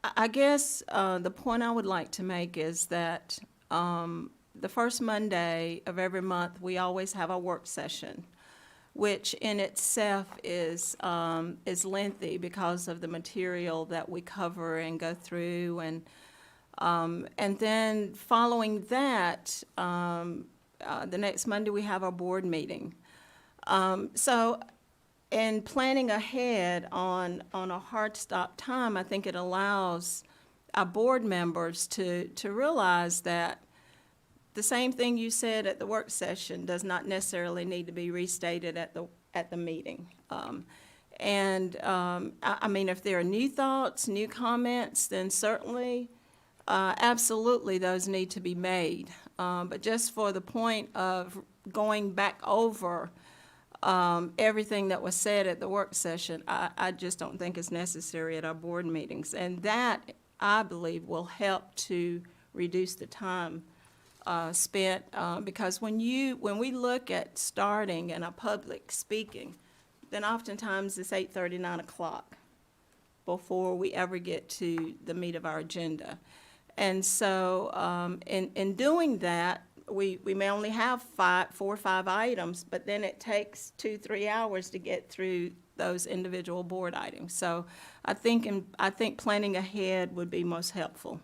I guess the point I would like to make is that the first Monday of every month, we always have a work session, which in itself is lengthy because of the material that we cover and go through. And then following that, the next Monday, we have our board meeting. So in planning ahead on a hard stop time, I think it allows our board members to realize that the same thing you said at the work session does not necessarily need to be restated at at the meeting. I mean, if there are new thoughts, new comments, then certainly, absolutely, those need to be made. But just for the point of going back over everything that was said at the work session, I just don't think is necessary at our board meetings. And that, I believe, will help to reduce the time spent, because when we look at starting in a public speaking, then oftentimes it's 8:30, 9 o'clock before we ever get to the meat of our agenda. And so, in doing that, we may only have 4 or 5 items, but then it takes 2-3 hours to get through those individual board items. So I think planning ahead would be most helpful.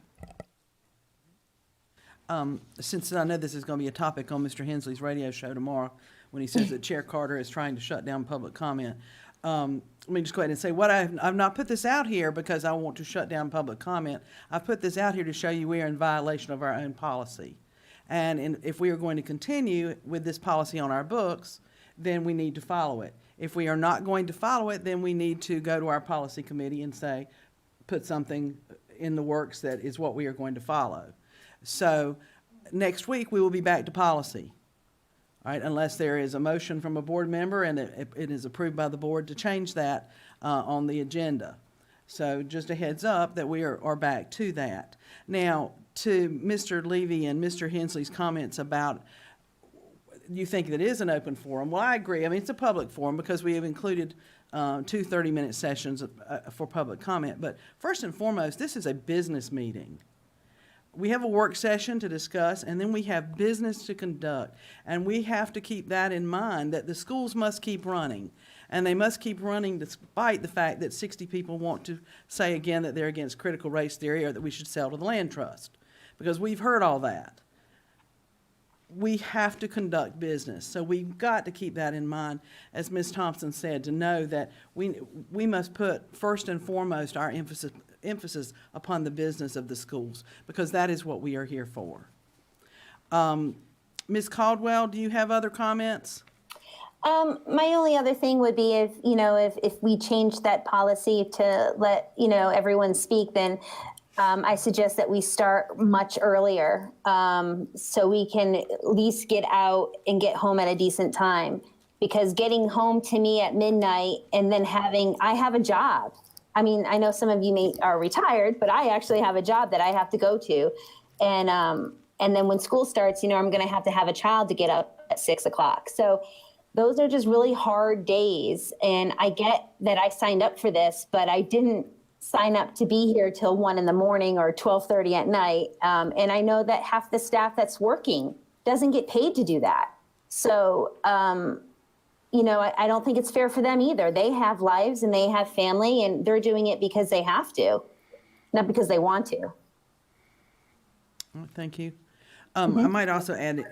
Since I know this is going to be a topic on Mr. Hensley's radio show tomorrow, when he says that Chair Carter is trying to shut down public comment, let me just go ahead and say I've not put this out here because I want to shut down public comment. I've put this out here to show you we are in violation of our own policy. And if we are going to continue with this policy on our books, then we need to follow it. If we are not going to follow it, then we need to go to our policy committee and say, put something in the works that is what we are going to follow. So next week, we will be back to policy, all right, unless there is a motion from a board member and it is approved by the board to change that on the agenda. So just a heads up that we are back to that. Now, to Mr. Levy and Mr. Hensley's comments about you think that it is an open forum. Well, I agree. I mean, it's a public forum because we have included 2 30-minute sessions for public comment. But first and foremost, this is a business meeting. We have a work session to discuss, and then we have business to conduct. And we have to keep that in mind, that the schools must keep running. And they must keep running despite the fact that 60 people want to say again that they're against critical race theory or that we should sell to the land trust. Because we've heard all that. We have to conduct business. So we've got to keep that in mind, as Ms. Thompson said, to know that we must put first and foremost our emphasis upon the business of the schools, because that is what we are here for. Ms. Caldwell, do you have other comments? My only other thing would be if we change that policy to let, everyone speak, then I suggest that we start much earlier, so we can at least get out and get home at a decent time. Because getting home to me at midnight and then I have a job. I mean, I know some of you are retired, but I actually have a job that I have to go to. And then when school starts, I'm going to have a child to get up at 6 o'clock. So those are just really hard days. And I get that I signed up for this, but I didn't sign up to be here till 1 in the morning or 12:30 at night. And I know that half the staff that's working doesn't get paid to do that. So, I don't think it's fair for them either. They have lives and they have family, and they're doing it because they have to, not because they want to. Thank you. I might also add,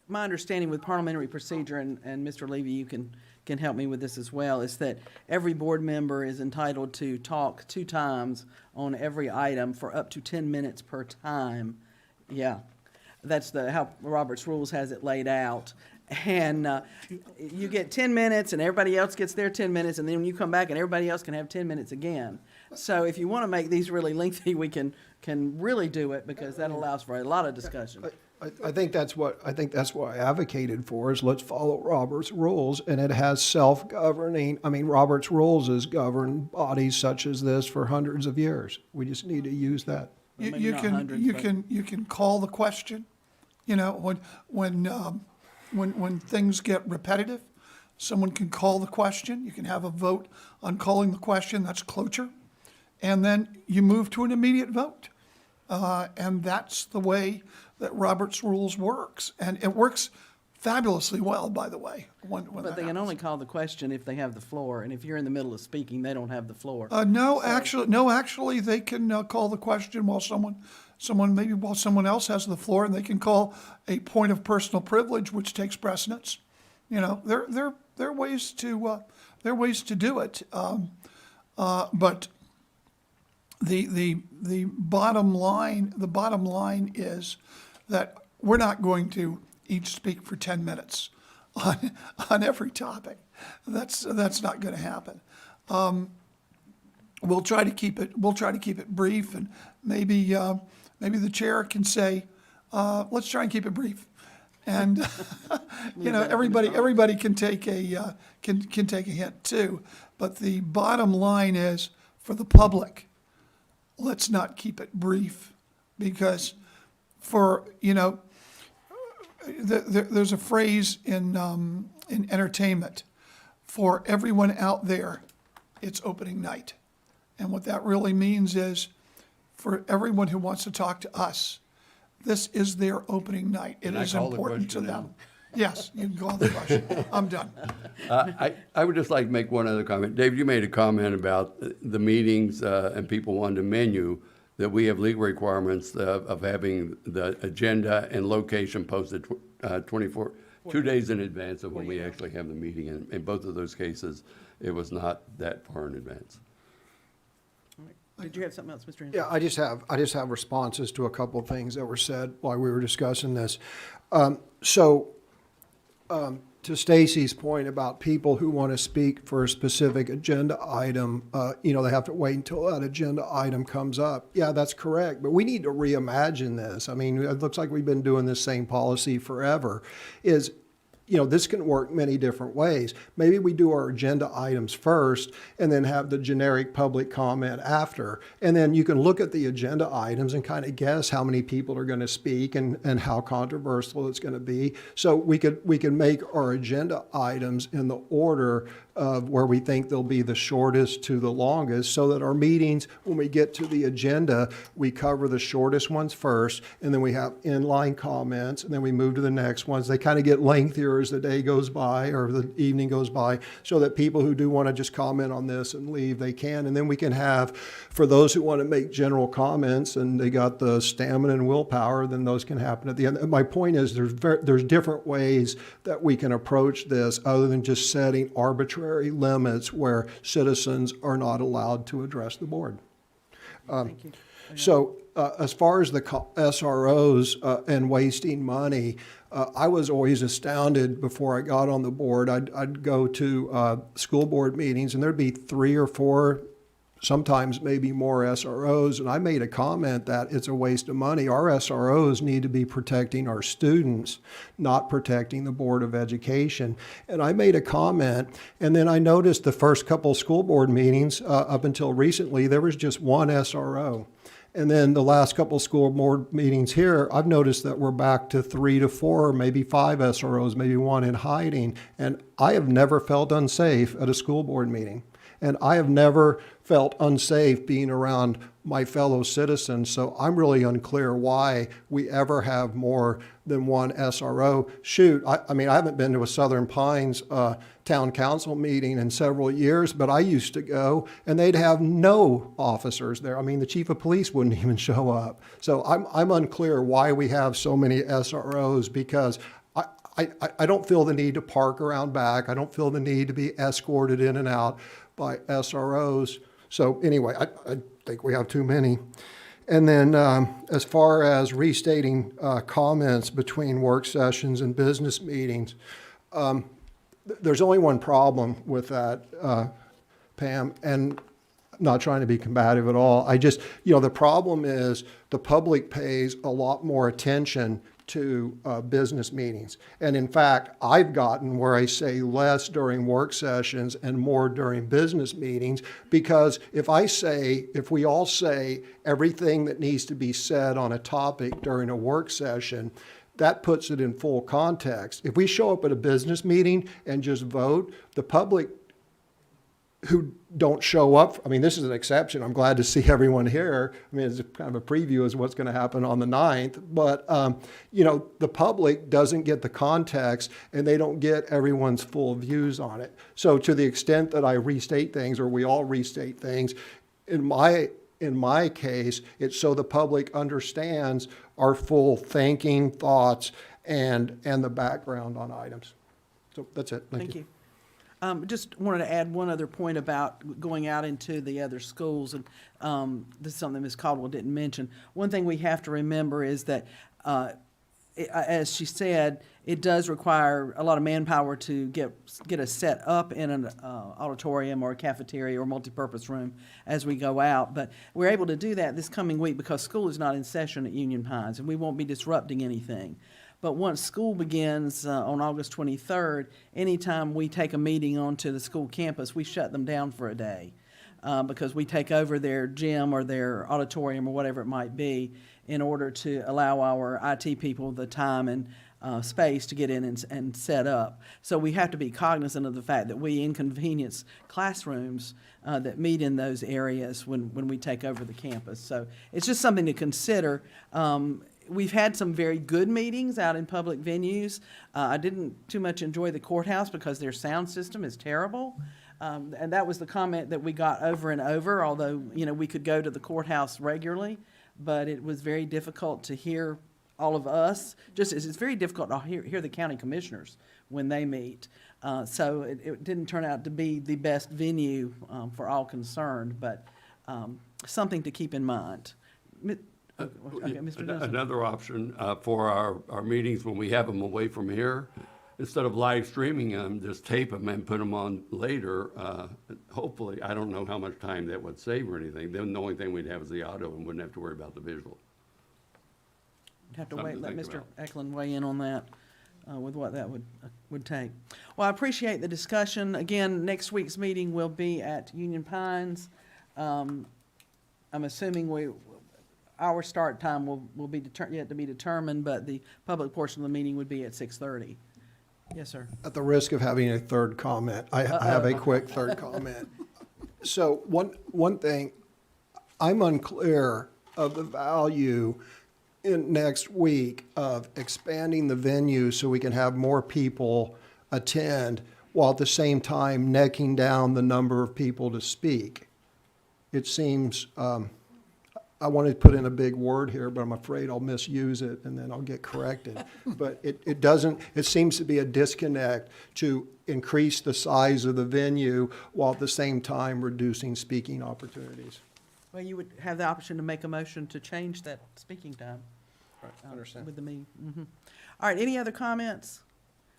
my understanding with parliamentary procedure, and Mr. Levy, you can help me with this as well, is that every board member is entitled to talk 2 times on every item for up to 10 minutes per time. Yeah, that's how Robert's Rules has it laid out. And you get 10 minutes and everybody else gets their 10 minutes, and then when you come back and everybody else can have 10 minutes again. So if you want to make these really lengthy, we can really do it, because that allows for a lot of discussion. I think that's what I advocated for, is let's follow Robert's Rules, and it has self-governing. I mean, Robert's Rules has governed bodies such as this for hundreds of years. We just need to use that. You can call the question, when things get repetitive, someone can call the question. You can have a vote on calling the question. That's cloture. And then you move to an immediate vote. And that's the way that Robert's Rules works. And it works fabulously well, by the way. But they can only call the question if they have the floor, and if you're in the middle of speaking, they don't have the floor. No, actually, they can call the question while someone else has the floor, and they can call a point of personal privilege, which takes precedence. There are ways to do it. But the bottom line is that we're not going to each speak for 10 minutes on every topic. That's not going to happen. We'll try to keep it brief, and maybe the chair can say, let's try and keep it brief. And, everybody can take a, can take a hint too. But the bottom line is, for the public, let's not keep it brief, because there's a phrase in entertainment, for everyone out there, it's opening night. And what that really means is, for everyone who wants to talk to us, this is their opening night. It Can I is call the important to question them. now? Yes, you can call the question. I'm done. I would just like to make one other comment. David, you made a comment about the meetings and people wanting a menu, that we have legal requirements of having the agenda and location posted 2 days in advance of when we actually have the meeting. And in both of those cases, it was not that far in advance. Did you have something else, Mr. Henson? Yeah, I just have responses to a couple of things that were said while we were discussing this. To Stacy's point about people who want to speak for a specific agenda item, they have to wait until that agenda item comes up. Yeah, that's correct, but we need to reimagine this. I mean, it looks like we've been doing this same policy forever. This can work many different ways. Maybe we do our agenda items first and then have the generic public comment after. And then you can look at the agenda items and kind of guess how many people are going to speak and how controversial it's going to be. So we could make our agenda items in the order of where we think they'll be the shortest to the longest, so that our meetings, when we get to the agenda, we cover the shortest ones first, and then we have inline comments, and then we move to the next ones. They kind of get lengthier as the day goes by or the evening goes by, so that people who do want to just comment on this and leave, they can. And then we can have, for those who want to make general comments and they got the stamina and willpower, then those can happen at the end. And my point is, there's different ways that we can approach this other than just setting arbitrary limits where citizens are not allowed to address the board. Thank you. So as far as the SROs and wasting money, I was always astounded before I got on the board. I'd go to school board meetings, and there'd be 3 or 4, sometimes maybe more SROs, and I made a comment that it's a waste of money. Our SROs need to be protecting our students, not protecting the Board of Education. And I made a comment, and then I noticed the first couple school board meetings up until recently, there was just one SRO. And then the last couple school board meetings here, I've noticed that we're back to 3 to 4, maybe 5 SROs, maybe 1 in hiding. And I have never felt unsafe at a school board meeting. And I have never felt unsafe being around my fellow citizens. So I'm really unclear why we ever have more than one SRO. Shoot, I mean, I haven't been to a Southern Pines town council meeting in several years, but I used to go, and they'd have no officers there. I mean, the chief of police wouldn't even show up. So I'm unclear why we have so many SROs, because I don't feel the need to park around back. I don't feel the need to be escorted in and out by SROs. So anyway, I think we have too many. And then as far as restating comments between work sessions and business meetings, there's only one problem with that, Pam, and not trying to be combative at all. The problem is the public pays a lot more attention to business meetings. And in fact, I've gotten where I say less during work sessions and more during business meetings, because if we all say everything that needs to be said on a topic during a work session, that puts it in full context. If we show up at a business meeting and just vote, the public who don't show up, I mean, this is an exception. I'm glad to see everyone here. I mean, it's kind of a preview as what's going to happen on the 9th. But, the public doesn't get the context, and they don't get everyone's full views on it. So to the extent that I restate things, or we all restate things, in my case, it's so the public understands our full thinking, thoughts, and the background on items. So that's it. Thank you. Just wanted to add one other point about going out into the other schools, and this is something Ms. Caldwell didn't mention. One thing we have to remember is that as she said, it does require a lot of manpower to get us set up in an auditorium or a cafeteria or multipurpose room as we go out. But we're able to do that this coming week because school is not in session at Union Pines, and we won't be disrupting anything. But once school begins on August 23rd, anytime we take a meeting onto the school campus, we shut them down for a day. Because we take over their gym or their auditorium or whatever it might be in order to allow our IT people the time and space to get in and set up. So we have to be cognizant of the fact that we inconvenience classrooms that meet in those areas when we take over the campus. So it's just something to consider. We've had some very good meetings out in public venues. I didn't too much enjoy the courthouse because their sound system is terrible. And that was the comment that we got over and over, although, you know, we could go to the courthouse regularly, but it was very difficult to hear all of us. Just as it's very difficult to hear the county commissioners when they meet. So it didn't turn out to be the best venue for all concerned, but something to keep in mind. Okay, Mr. Dustin. Another option for our meetings when we have them away from here, instead of live streaming them, just tape them and put them on later. Hopefully, I don't know how much time that would save or anything. Then the only thing we'd have is the audio and wouldn't have to worry about the visual. Have to Something wait, to let think Mr. about. Eklund weigh in on that, with what that would take. Well, I appreciate the discussion. Again, next week's meeting will be at Union Pines. I'm assuming our start time will be yet to be determined, but the public portion of the meeting would be at 6:30. Yes, sir. At the risk of having a third comment, I have a quick third comment. So one thing, I'm unclear of the value in next week of expanding the venue so we can have more people attend while at the same time necking down the number of people to speak. It seems, I want to put in a big word here, but I'm afraid I'll misuse it and then I'll get corrected. But it seems to be a disconnect to increase the size of the venue while at the same time reducing speaking opportunities. Well, you would have the option to make a motion to change that speaking time. I understand. With the meeting. Mhm. All right, any other comments?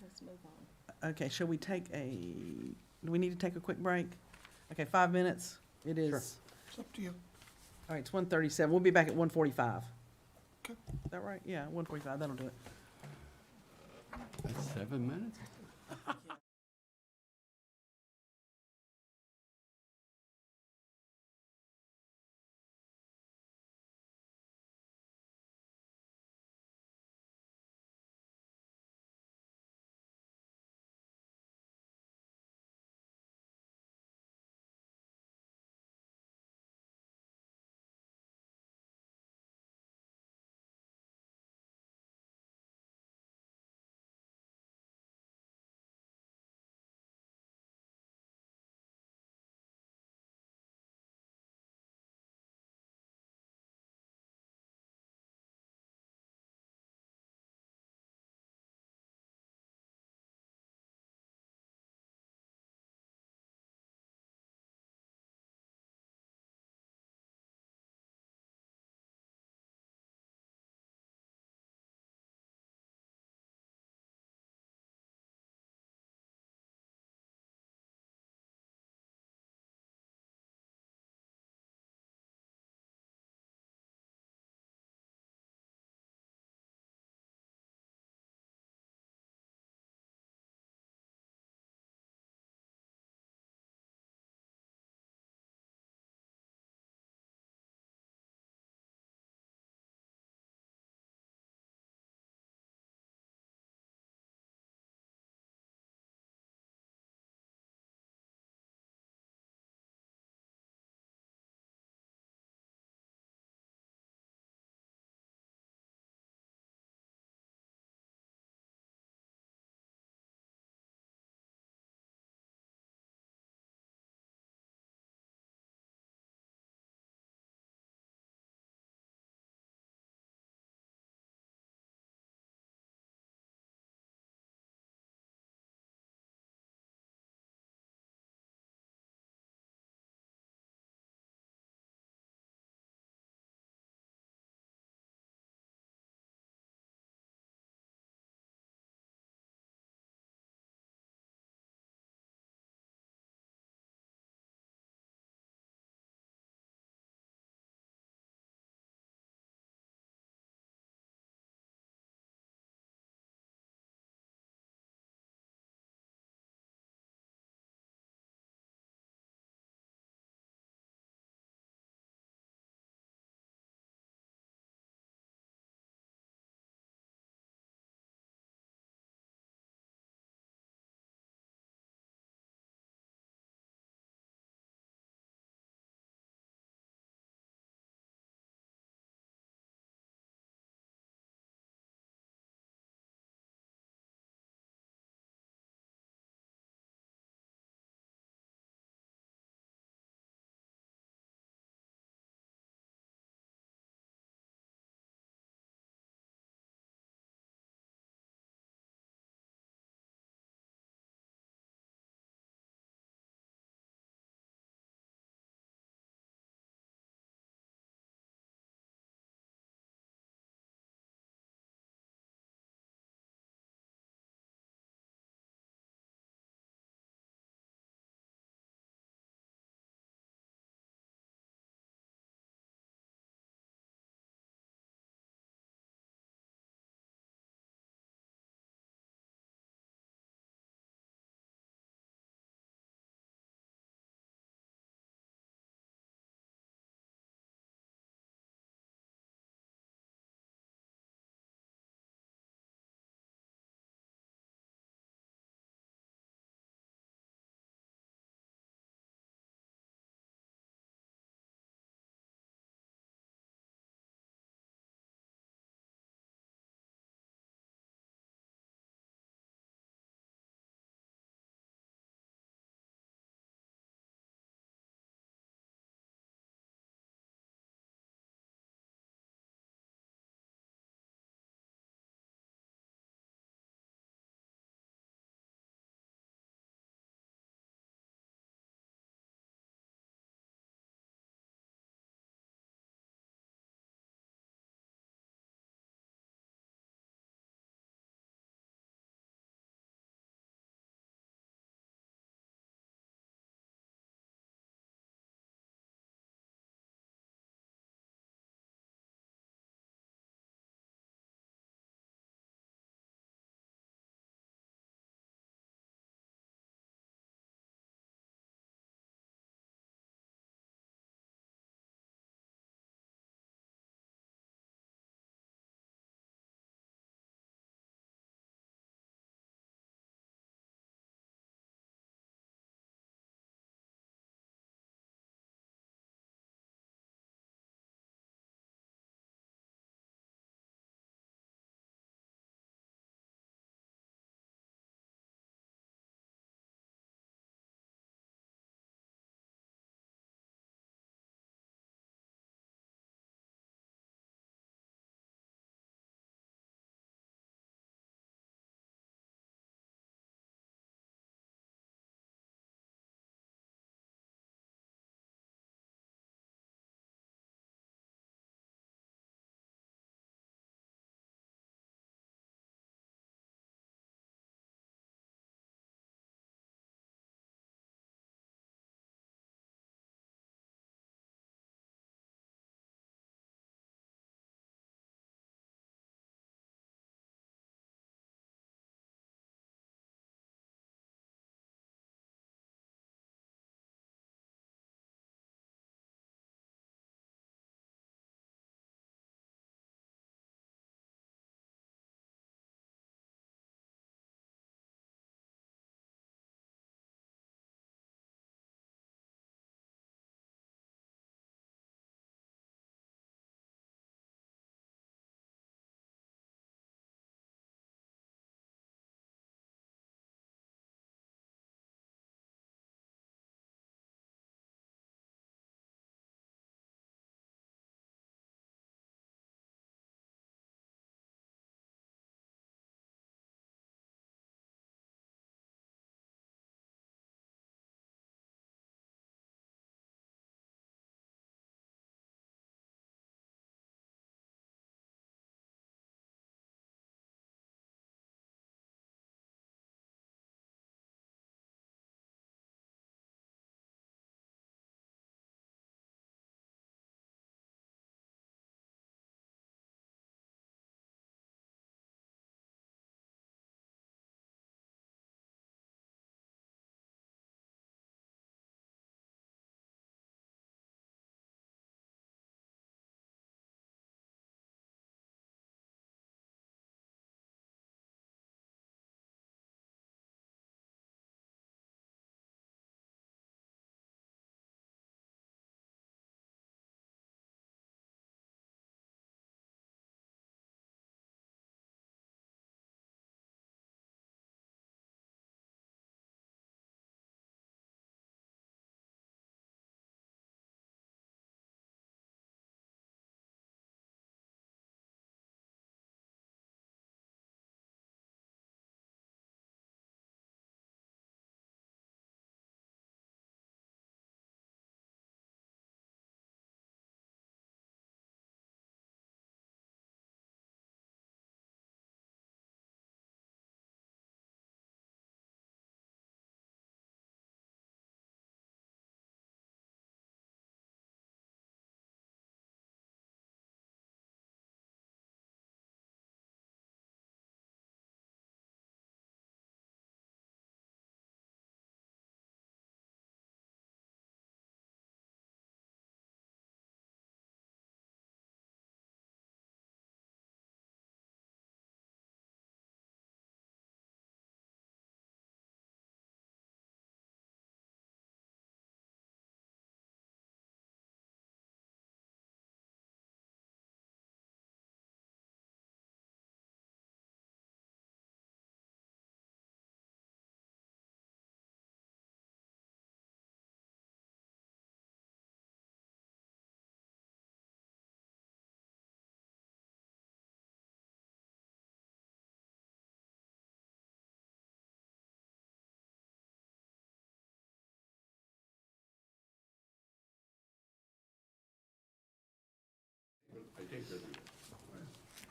Let's move on. Okay, shall we do we need to take a quick break? Okay, 5 minutes. It is. It's up to you. All right, it's 1:37. We'll be back at 1:45. Okay. Is that right? Yeah, 1:45. That'll do it. That's 7 minutes?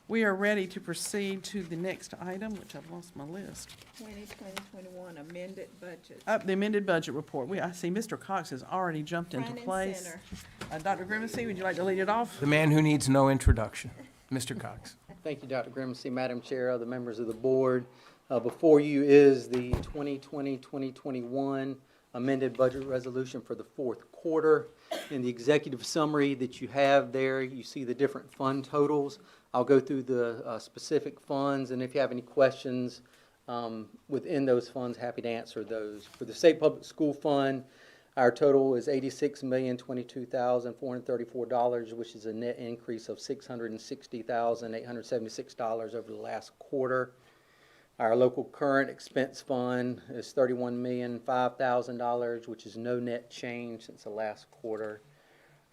We are ready to proceed to the next item, which I've lost my list. 2021 amended budget. The amended budget report. I see Mr. Cox has already jumped into Front and place. center. Dr. Grimacy, would you like to lead it off? The man who needs no introduction, Mr. Cox. Thank you, Dr. Grimacy, Madam Chair, other members of the board. Before you is the 2020-2021 amended budget resolution for the fourth quarter. In the executive summary that you have there, you see the different fund totals. I'll go through the specific funds, and if you have any questions within those funds, happy to answer those. For the State Public School Fund, our total is $86,022,434, which is a net increase of $660,876 over the last quarter. Our local current expense fund is $31,005,000, which is no net change since the last quarter.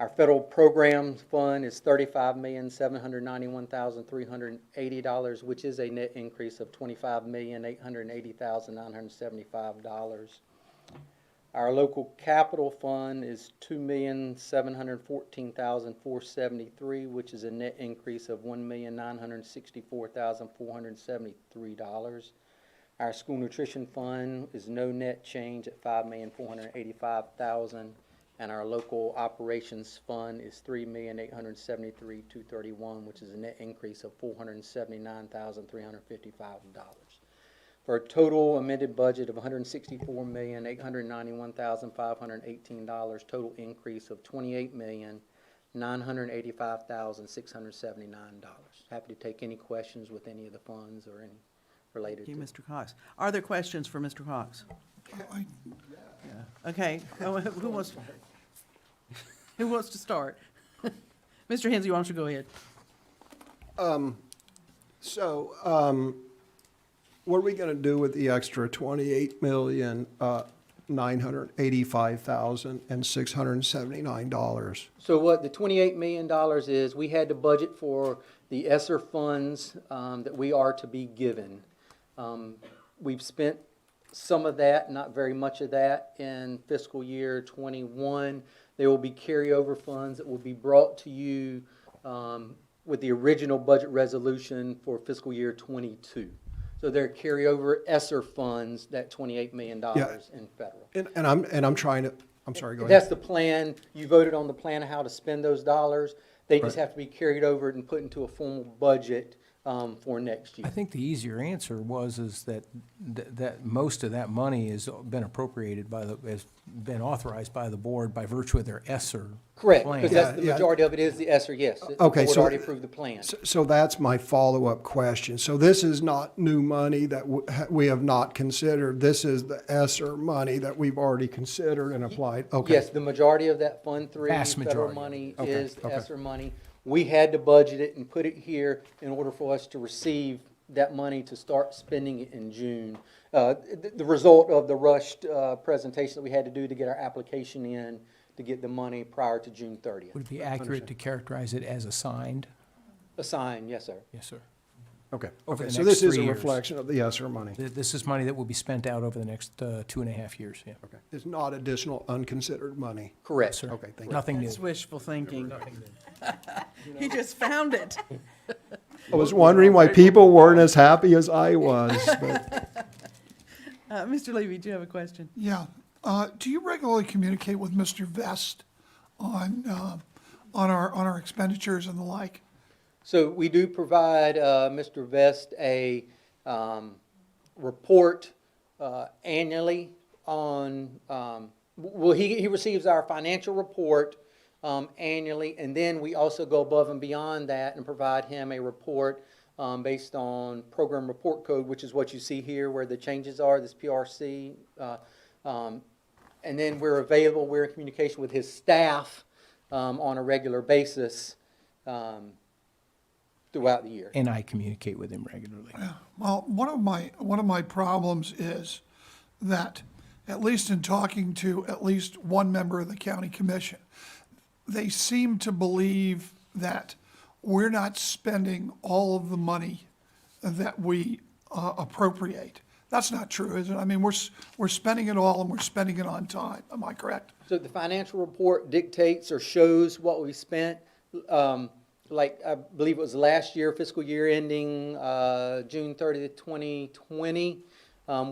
Our federal programs fund is $35,791,380, which is a net increase of $25,880,975. Our local capital fund is $2,714,473, which is a net increase of $1,964,473. Our school nutrition fund is no net change at $5,485,000, and our local operations fund is $3,873,231, which is a net increase of $479,355. For a total amended budget of $164,891,518, total increase of $28,985,679. Happy to take any questions with any of the funds or any related Thank you, to. Mr. Cox. Are there questions for Mr. Cox? Yeah. Okay, who wants to start? Mr. Hensy, why don't you go ahead? What are we going to do with the extra $28,985,679? So what the $28 million is, we had to budget for the ESSER funds that we are to be given. We've spent some of that, not very much of that, in fiscal year '21. There will be carryover funds that will be brought to you with the original budget resolution for fiscal year '22. So they're carryover ESSER funds, that $28 million in federal. And I'm trying to, I'm sorry, go ahead. That's the plan. You voted on the plan of how to spend those dollars. They just Right. have to be carried over and put into a formal budget for next year. I think the easier answer is that most of that money has been appropriated has been authorized by the board by virtue of their ESSER Correct, plan. because that's the Yeah. majority of it is the ESSER, yes. The Okay, board so- already approved the plan. So that's my follow-up question. So this is not new money that we have not considered. This is the ESSER money that we've already considered and applied? Okay. Yes, the majority of that Fund 3 Vast federal majority. money Okay, is the okay. ESSER money. We had to budget it and put it here in order for us to receive that money to start spending it in June. The result of the rushed presentation that we had to do to get our application in to get the money prior to June 30th. Would it be accurate to characterize it as assigned? Assigned, yes, sir. Yes, sir. Okay. Over Okay. the So next this is 3 a years. reflection of the ESSER money. This is money that will be spent out over the next 2.5 years, yeah. Okay. It's not additional unconsidered money. Correct. Sir. Okay, thank you. Nothing new. That's wishful thinking. He just found it. I was wondering why people weren't as happy as I was, but Mr. Levy, do you have a question? Yeah. Do you regularly communicate with Mr. Vest on our expenditures and the like? So we do provide Mr. Vest a report annually on, well, he receives our financial report annually, and then we also go above and beyond that and provide him a report based on program report code, which is what you see here where the changes are, this PRC. And then we're in communication with his staff on a regular basis throughout the year. And I communicate with him regularly. Well, one of my problems is that, at least in talking to at least one member of the county commission, they seem to believe that we're not spending all of the money that we appropriate. That's not true, is it? I mean, we're spending it all and we're spending it on time. Am I correct? So the financial report dictates or shows what we spent. like, I believe it was last year, fiscal year ending June 30th, 2020,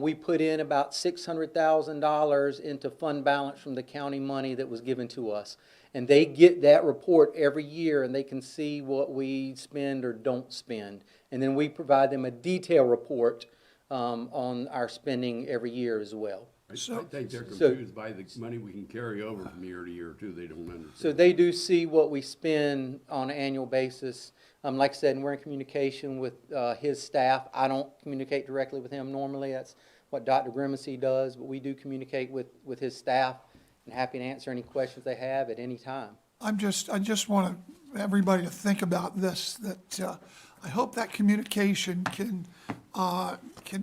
we put in about $600,000 into fund balance from the county money that was given to us. And they get that report every year, and they can see what we spend or don't spend. And then we provide them a detailed report on our spending every year as well. I think they're So- confused by the money we can carry over from year to year too. They don't understand. So they do see what we spend on an annual basis. Like I said, we're in communication with his staff. I don't communicate directly with him normally. That's what Dr. Grimacy does, but we do communicate with his staff, and happy to answer any questions they have at any time. I just want everybody to think about this, that I hope that communication can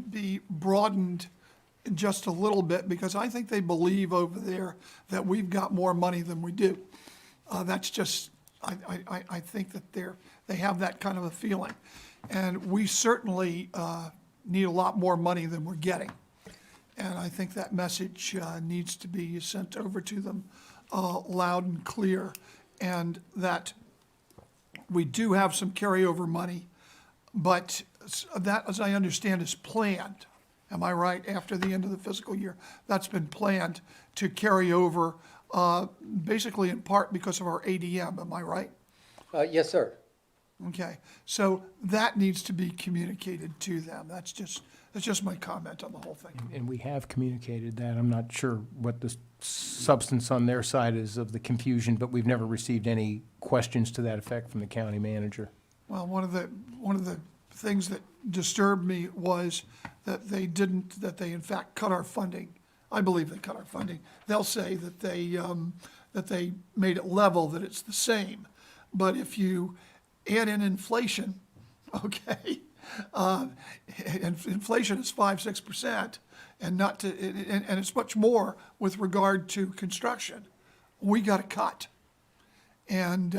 be broadened just a little bit, because I think they believe over there that we've got more money than we do. That's just, I think that they have that kind of a feeling. And we certainly need a lot more money than we're getting. And I think that message needs to be sent over to them loud and clear, and that we do have some carryover money, but that, as I understand, is planned. Am I right? After the end of the fiscal year, that's been planned to carry over, basically in part because of our ADM. Am I right? Yes, sir. Okay, so that needs to be communicated to them. That's just my comment on the whole thing. And we have communicated that. I'm not sure what the substance on their side is of the confusion, but we've never received any questions to that effect from the county manager. Well, one of the things that disturbed me was that they in fact cut our funding. I believe they cut our funding. They'll say that they made it level, that it's the same. But if you add in inflation, okay, and inflation is 5-6%, and it's much more with regard to construction. We got a cut, and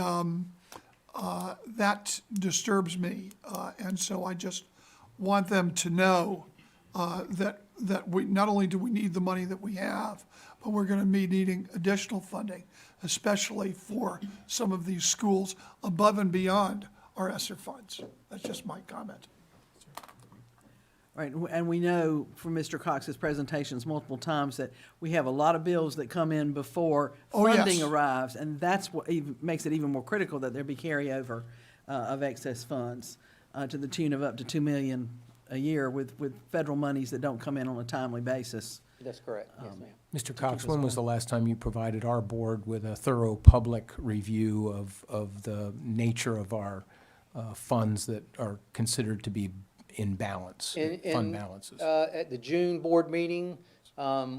that disturbs me, and so I just want them to know that we not only do we need the money that we have, but we're going to be needing additional funding, especially for some of these schools above and beyond our ESSER funds. That's just my comment. Right, and we know from Mr. Cox's presentations multiple times that we have a lot of bills that come in before Oh, yes. funding arrives, and that's what makes it even more critical that there be carryover of excess funds to the tune of up to $2 million a year with federal monies that don't come in on a timely basis. That's correct. Yes, ma'am. Mr. Cox, when was the last time you provided our board with a thorough public review of the nature of our funds that are considered to be in balance, fund balances? At the June board meeting,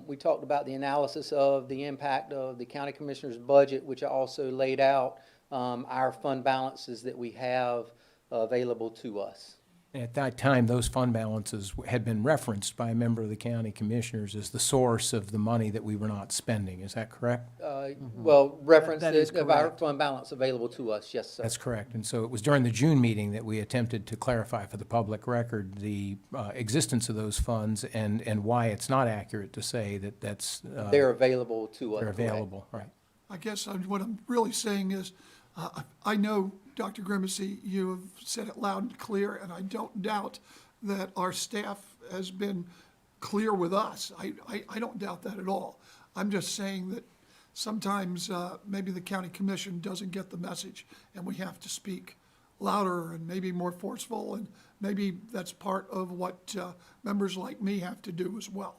we talked about the analysis of the impact of the county commissioner's budget, which I also laid out our fund balances that we have available to us. At that time, those fund balances had been referenced by a member of the county commissioners as the source of the money that we were not spending. Is that correct? Well, reference That is of our correct. fund balance available to us, yes, sir. That's correct. And so it was during the June meeting that we attempted to clarify for the public record the existence of those funds and why it's not accurate to say that that's, They're available to us. they're correct. available, right? I guess what I'm really saying is, I know, Dr. Grimacy, you have said it loud and clear, and I don't doubt that our staff has been clear with us. I don't doubt that at all. I'm just saying that sometimes maybe the county commission doesn't get the message, and we have to speak louder and maybe more forceful, and maybe that's part of what members like me have to do as well.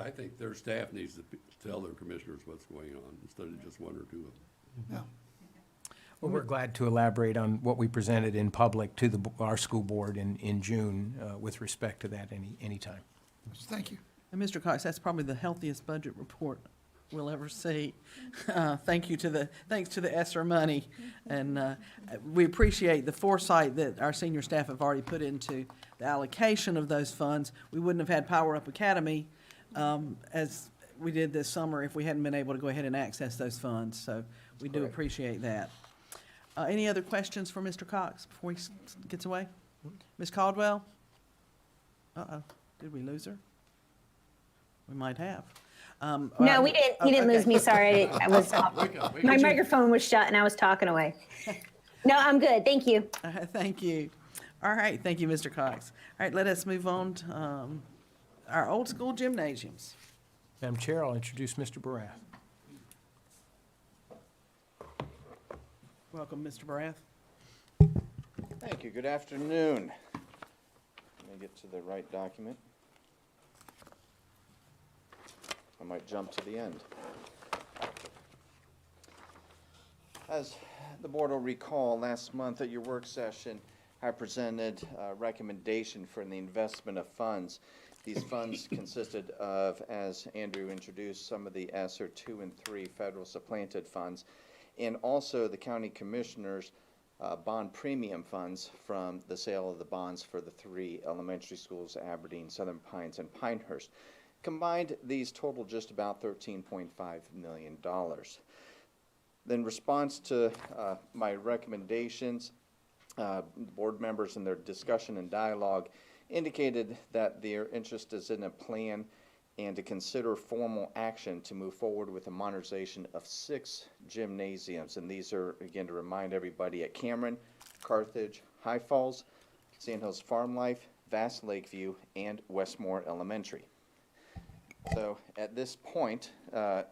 I think their staff needs to tell their commissioners what's going on instead of just one or two of them. Yeah. Well, we're glad to elaborate on what we presented in public to our school board in June with respect to that anytime. Thank you. And Mr. Cox, that's probably the healthiest budget report we'll ever see. Thanks to the ESSER money. And we appreciate the foresight that our senior staff have already put into the allocation of those funds. We wouldn't have had PowerUp Academy as we did this summer if we hadn't been able to go ahead and access those funds. So we do appreciate that. Any other questions for Mr. Cox before he gets away? Ms. Caldwell? Uh-oh, did we lose her? We might have. No, we didn't. He didn't lose me. Sorry, I was. My microphone was shut and I was talking away. No, I'm good. Thank you. Thank you. All right, thank you, Mr. Cox. All right, let us move on to our old school gymnasiums. Madam Chair, I'll introduce Mr. Barath. Welcome, Mr. Barath. Thank you. Good afternoon. Let me get to the right document. I might jump to the end. As the board will recall, last month at your work session, I presented a recommendation for the investment of funds. These funds consisted of, as Andrew introduced, some of the ESSER 2 and 3 federal supplanted funds, and also the county commissioners' bond premium funds from the sale of the bonds for the 3 elementary schools, Aberdeen, Southern Pines, and Pinehurst. Combined, these total just about $13.5 million. In response to my recommendations, board members in their discussion and dialogue indicated that their interest is in a plan and to consider formal action to move forward with the modernization of 6 gymnasiums. And these are, again, to remind everybody, at Cameron, Carthage, High Falls, Sandhills Farm Life, Vass Lakeview, and Westmore Elementary. So at this point,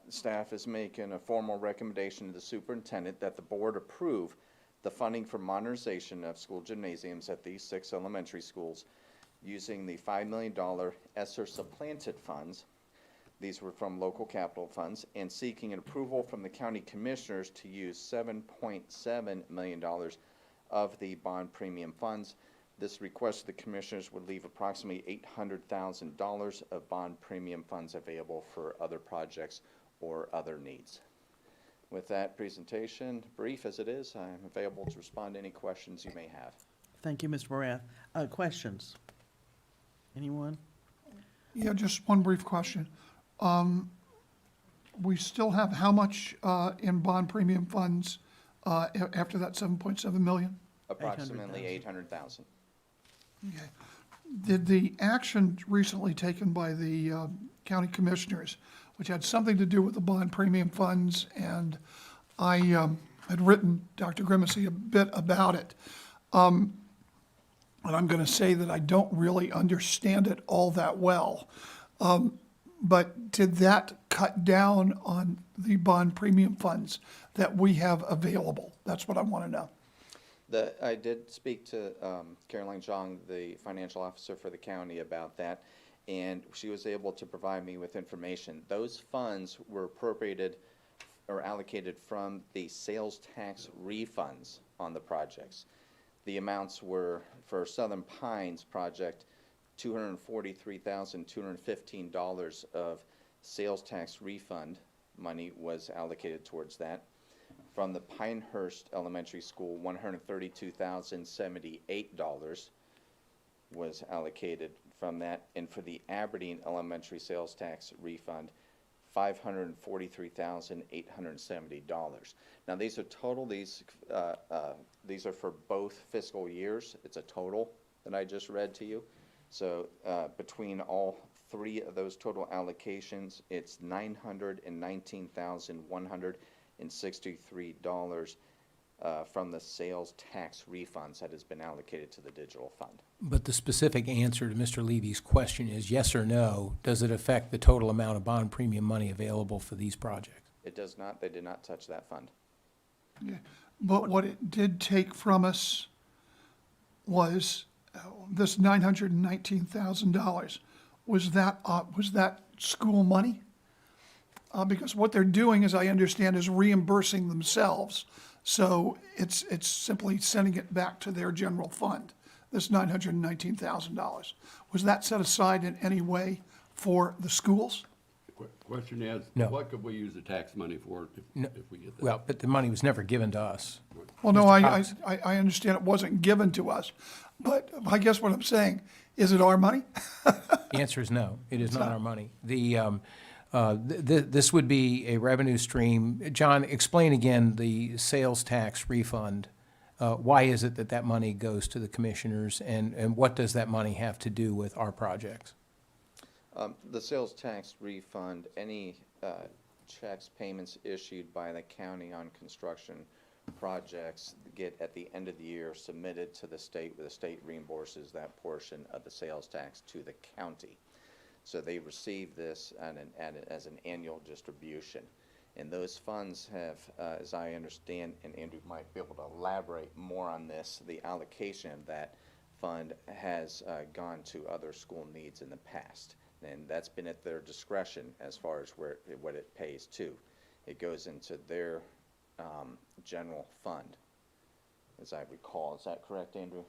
staff is making a formal recommendation to the superintendent that the board approve the funding for modernization of school gymnasiums at these 6 elementary schools using the $5 million ESSER supplanted funds. These were from local capital funds, and seeking an approval from the county commissioners to use $7.7 million of the bond premium funds. This request the commissioners would leave approximately $800,000 of bond premium funds available for other projects or other needs. With that presentation, brief as it is, I'm available to respond to any questions you may have. Thank you, Mr. Barath. Questions? Anyone? Yeah, just one brief question. We still have how much in bond premium funds after that 7.7 million? Approximately 800,000. Okay. Did the action recently taken by the county commissioners, which had something to do with the bond premium funds, and I had written Dr. Grimacy a bit about it, and I'm going to say that I don't really understand it all that well. But did that cut down on the bond premium funds that we have available? That's what I want to know. I did speak to Caroline Zhang, the financial officer for the county, about that, and she was able to provide me with information. Those funds were appropriated or allocated from the sales tax refunds on the projects. The amounts were, for Southern Pines project, $243,215 of sales tax refund money was allocated towards that. From the Pinehurst Elementary School, $132,078 was allocated from that. And for the Aberdeen Elementary sales tax refund, $543,870. Now these are total. These are for both fiscal years. It's a total that I just read to you. So between all 3 of those total allocations, it's $919,163 from the sales tax refunds that has been allocated to the digital fund. But the specific answer to Mr. Levy's question is yes or no. Does it affect the total amount of bond premium money available for these projects? It does not. They did not touch that fund. Okay. But what it did take from us was this $919,000. Was that school money? Because what they're doing, as I understand, is reimbursing themselves. So it's simply sending it back to their general fund, this $919,000. Was that set aside in any way for the schools? Question is, No. what could we use the tax money for if we get that? Well, but the money was never given to us. Well, no, Mr. I Cox. understand it wasn't given to us, but I guess what I'm saying, is it our money? The answer is no. It is not our money. This would be a revenue stream. John, explain again the sales tax refund. Why is it that that money goes to the commissioners, and what does that money have to do with our projects? The sales tax refund, any checks, payments issued by the county on construction projects get at the end of the year submitted to the state, where the state reimburses that portion of the sales tax to the county. So they receive this as an annual distribution. And those funds have, as I understand, and Andrew might be able to elaborate more on this, the allocation of that fund has gone to other school needs in the past. And that's been at their discretion as far as what it pays to. It goes into their general fund, as I recall. Is that correct, Andrew?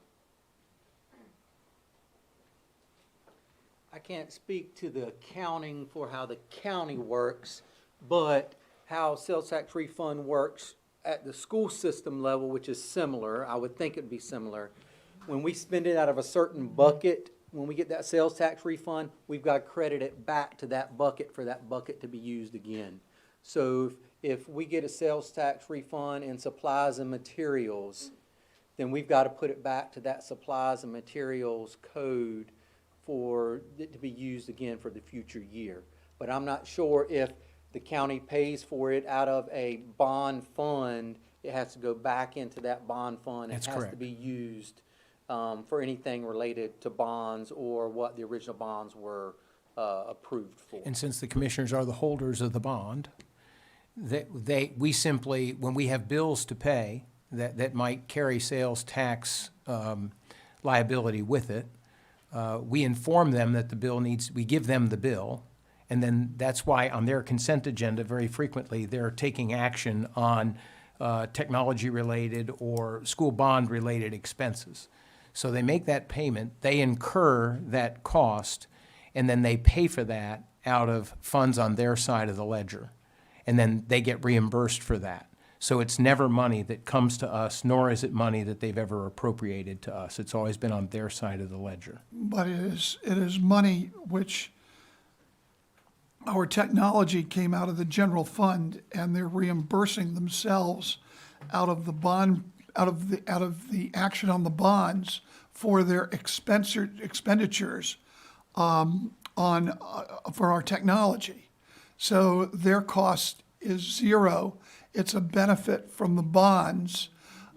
I can't speak to the accounting for how the county works, but how sales tax refund works at the school system level, which is similar, I would think it'd be similar. When we spend it out of a certain bucket, when we get that sales tax refund, we've got to credit it back to that bucket for that bucket to be used again. So if we get a sales tax refund in supplies and materials, then we've got to put it back to that supplies and materials code for it to be used again for the future year. But I'm not sure if the county pays for it out of a bond fund, it has to go back into that bond fund. That's It has to correct. be used for anything related to bonds or what the original bonds were approved for. And since the commissioners are the holders of the bond, we simply, when we have bills to pay that might carry sales tax liability with it, we inform them that the bill needs, we give them the bill, and then that's why on their consent agenda, very frequently, they're taking action on technology-related or school bond-related expenses. So they make that payment, they incur that cost, and then they pay for that out of funds on their side of the ledger. And then they get reimbursed for that. So it's never money that comes to us, nor is it money that they've ever appropriated to us. It's always been on their side of the ledger. But it is money which our technology came out of the general fund, and they're reimbursing themselves out of the bond, out of the action on the bonds for their expenditures for our technology. So their cost is zero. It's a benefit from the bonds.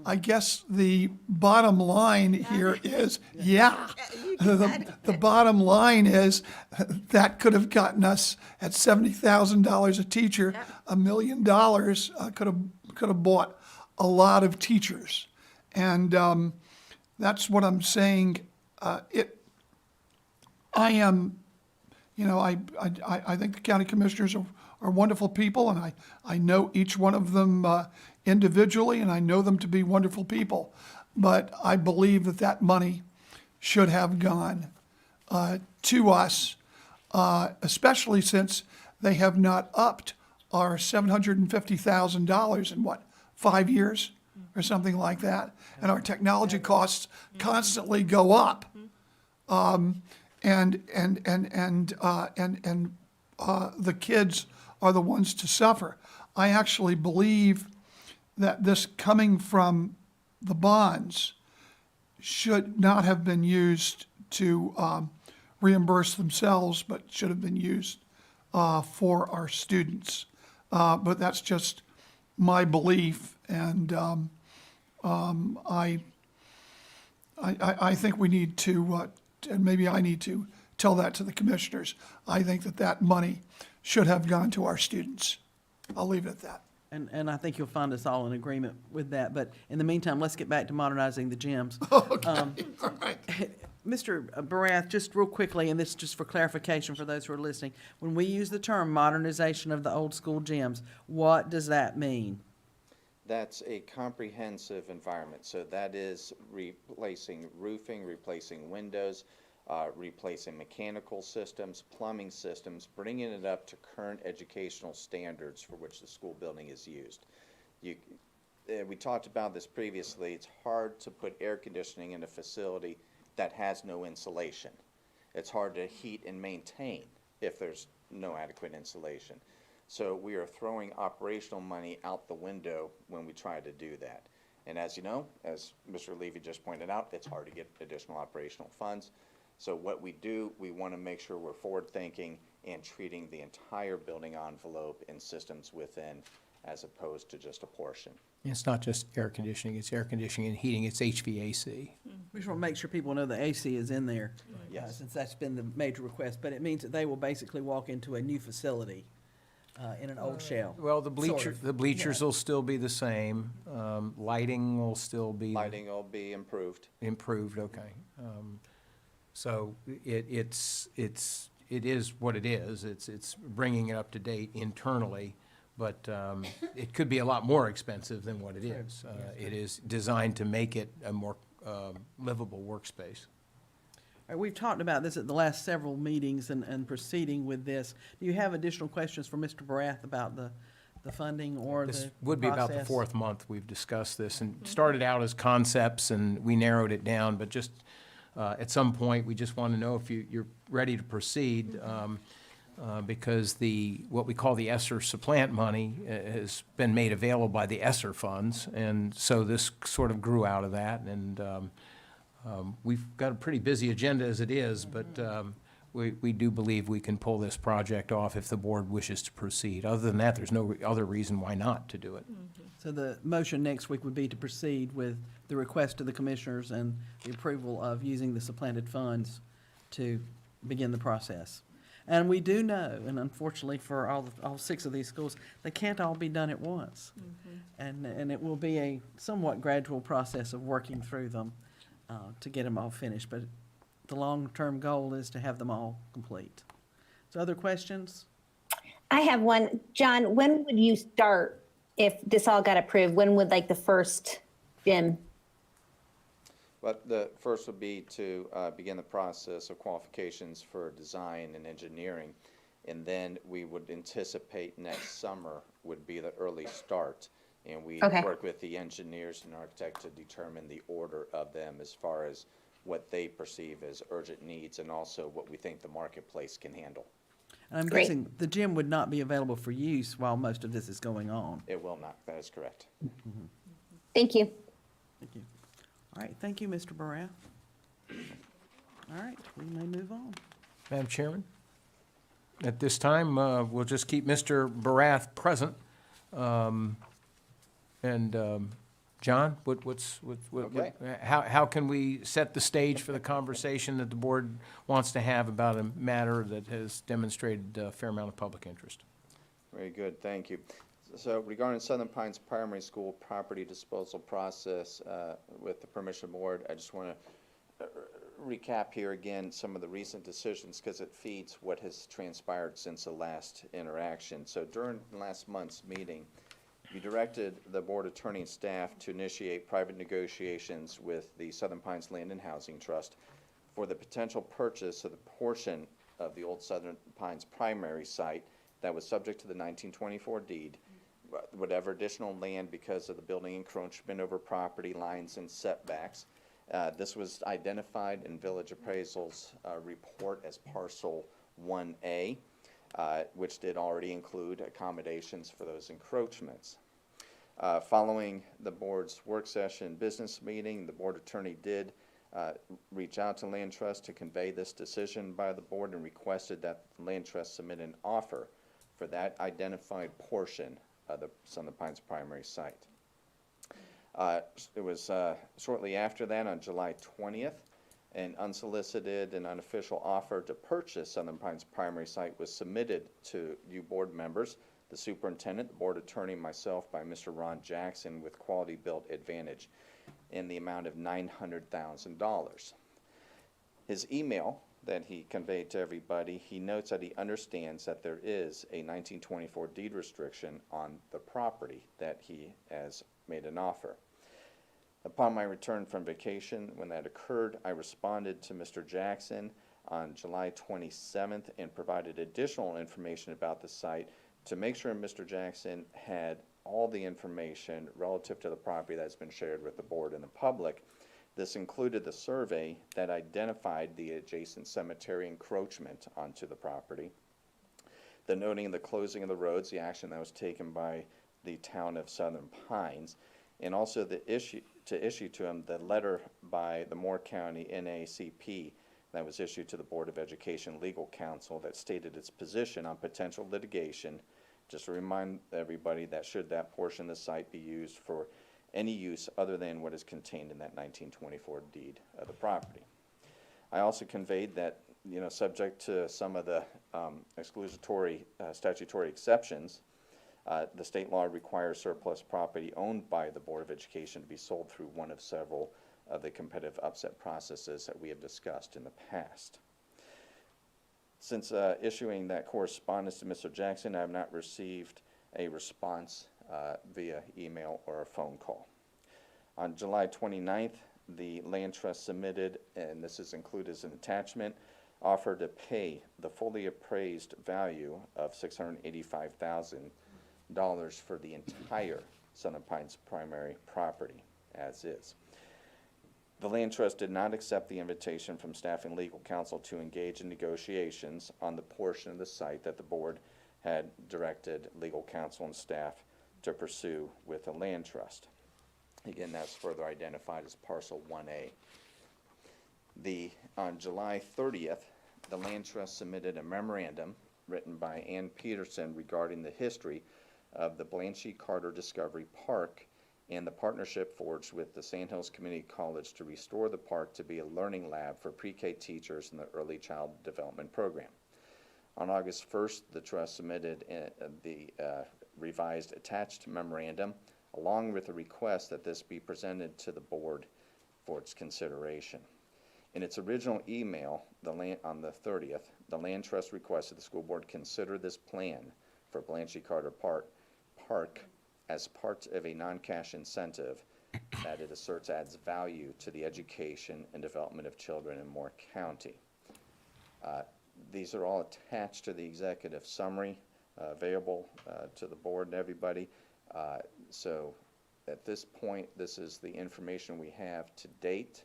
I guess the bottom line here is, the bottom line is that could have gotten us at $70,000 a teacher, $1 million, could have bought a lot of teachers. And that's what I'm saying. I think the county commissioners are wonderful people, and I know each one of them individually, and I know them to be wonderful people. But I believe that money should have gone to us, especially since they have not upped our $750,000 in 5 years or something like that, and our technology costs constantly go up. And the kids are the ones to suffer. I actually believe that this coming from the bonds should not have been used to reimburse themselves, but should have been used for our students. But that's just my belief, and I think we need to, and maybe I need to tell that to the commissioners. I think that money should have gone to our students. I'll leave it at that. And I think you'll find us all in agreement with that. But in the meantime, let's get back to modernizing the gyms. Okay, all right. Mr. Barath, just real quickly, and this is just for clarification for those who are listening, when we use the term modernization of the old school gyms, what does that mean? That's a comprehensive environment. So that is replacing roofing, replacing windows, replacing mechanical systems, plumbing systems, bringing it up to current educational standards for which the school building is used. We talked about this previously. It's hard to put air conditioning in a facility that has no insulation. It's hard to heat and maintain if there's no adequate insulation. So we are throwing operational money out the window when we try to do that. And as you know, as Mr. Levy just pointed out, it's hard to get additional operational funds. So what we do, we want to make sure we're forward-thinking and treating the entire building envelope and systems within as opposed to just a portion. It's not just air conditioning, it's air conditioning and heating, it's HVAC. We just want to make sure people know the AC is in there. Yes. Since that's been the major request, but it means that they will basically walk into a new facility, in an old shell. Well, the Sort of. bleachers will still be the same, lighting will still be Lighting will be improved. improved, okay. So it is what it is, it's bringing it up to date internally, but it could be a lot more expensive than what it is. It is designed to make it a more livable workspace. All right, we've talked about this at the last several meetings and proceeding with this. Do you have additional questions for Mr. Barath about the funding or the This would be about the process? fourth month we've discussed this, and started out as concepts, and we narrowed it down, but just at some point, we just want to know if you're ready to proceed, because what we call the ESSER supplant money has been made available by the ESSER funds, and so this sort of grew out of that, and we've got a pretty busy agenda as it is, but we do believe we can pull this project off if the board wishes to proceed. Other than that, there's no other reason why not to do it. So the motion next week would be to proceed with the request to the commissioners and the approval of using the supplanted funds to begin the process. And we do know, and unfortunately for all 6 of these schools, they can't all be done at once. And it will be a somewhat gradual process of working through them to get them all finished. But the long-term goal is to have them all complete. So other questions? I have one. John, when would you start if this all got approved? When would like the first gym? But the first would be to begin the process of qualifications for design and engineering. And then we would anticipate next summer would be the early start. And we Okay. work with the engineers and architect to determine the order of them as far as what they perceive as urgent needs and also what we think the marketplace can handle. And I'm Great. guessing the gym would not be available for use while most of this is going on. It will not, that is correct. Thank you. Thank you. All right, thank you, Mr. Barath. All right, we may move on. Madam Chairman, at this time, we'll just keep Mr. Barath present. John, Okay. how can we set the stage for the conversation that the board wants to have about a matter that has demonstrated a fair amount of public interest? Very good, thank you. So regarding Southern Pines Primary School property disposal process, with the permission board, I just want to recap here again some of the recent decisions because it feeds what has transpired since the last interaction. So during last month's meeting, you directed the board attorney and staff to initiate private negotiations with the Southern Pines Land and Housing Trust for the potential purchase of the portion of the old Southern Pines primary site that was subject to the 1924 deed, whatever additional land because of the building encroachment over property lines and setbacks. This was identified in Village Appraisal's report as parcel 1A. Which did already include accommodations for those encroachments. Following the board's work session business meeting, the board attorney did reach out to Land Trust to convey this decision by the board and requested that Land Trust submit an offer for that identified portion of the Southern Pines primary site. It was shortly after that, on July 20th, an unsolicited and unofficial offer to purchase Southern Pines primary site was submitted to you board members, the superintendent, the board attorney, myself, by Mr. Ron Jackson with Quality Built Advantage in the amount of $900,000. His email that he conveyed to everybody, he notes that he understands that there is a 1924 deed restriction on the property that he has made an offer. Upon my return from vacation, when that occurred, I responded to Mr. Jackson on July 27th and provided additional information about the site to make sure Mr. Jackson had all the information relative to the property that's been shared with the board and the public. This included the survey that identified the adjacent cemetery encroachment onto the property, the noting of the closing of the roads, the action that was taken by the town of Southern Pines, and also to issue to him the letter by the Moore County NAACP that was issued to the Board of Education Legal Counsel that stated its position on potential litigation Just to remind everybody that should that portion of the site be used for any use other than what is contained in that 1924 deed of the property. I also conveyed that, subject to some of the exclusatory statutory exceptions, the state law requires surplus property owned by the Board of Education to be sold through one of several of the competitive upset processes that we have discussed in the past. Since issuing that correspondence to Mr. Jackson, I have not received a response via email or a phone call. On July 29th, the Land Trust submitted, and this is included as an attachment, offer to pay the fully appraised value of $685,000 for the entire Southern Pines primary property, as is. The Land Trust did not accept the invitation from staff and legal counsel to engage in negotiations on the portion of the site that the board had directed legal counsel and staff to pursue with the Land Trust. Again, that's further identified as Parcel 1A. On July 30th, the Land Trust submitted a memorandum written by Ann Peterson regarding the history of the Blanchie Carter Discovery Park and the partnership forged with the Sandhills Community College to restore the park to be a learning lab for pre-K teachers in the early child development program. On August 1st, the trust submitted the revised attached memorandum along with a request that this be presented to the board for its consideration. In its original email on the 30th, the Land Trust requested the school board consider this plan for Blanchie Carter Park as part of a non-cash incentive that it asserts adds value to the education and development of children in Moore County. These are all attached to the executive summary available to the board and everybody. So at this point, this is the information we have to date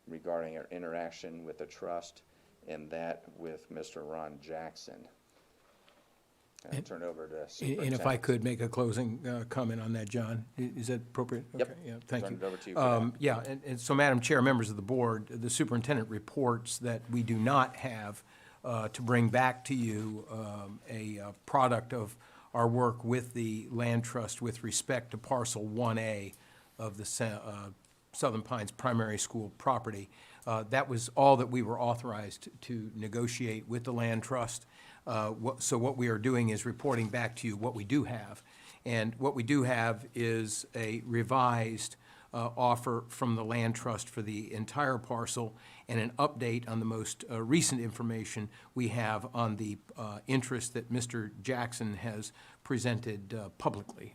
regarding our interaction with the trust and that with Mr. Ron Jackson. I'll turn over to Superintendent. And if I could make a closing comment on that, John, is that appropriate? Yep. Okay, yeah, thank Turn you. it over to you for that. Yeah, and so, Madam Chair, members of the board, the superintendent reports that we do not have to bring back to you a product of our work with the Land Trust with respect to Parcel 1A of the Southern Pines Primary School property. That was all that we were authorized to negotiate with the Land Trust. So what we are doing is reporting back to you what we do have. And what we do have is a revised offer from the Land Trust for the entire parcel and an update on the most recent information we have on the interest that Mr. Jackson has presented publicly,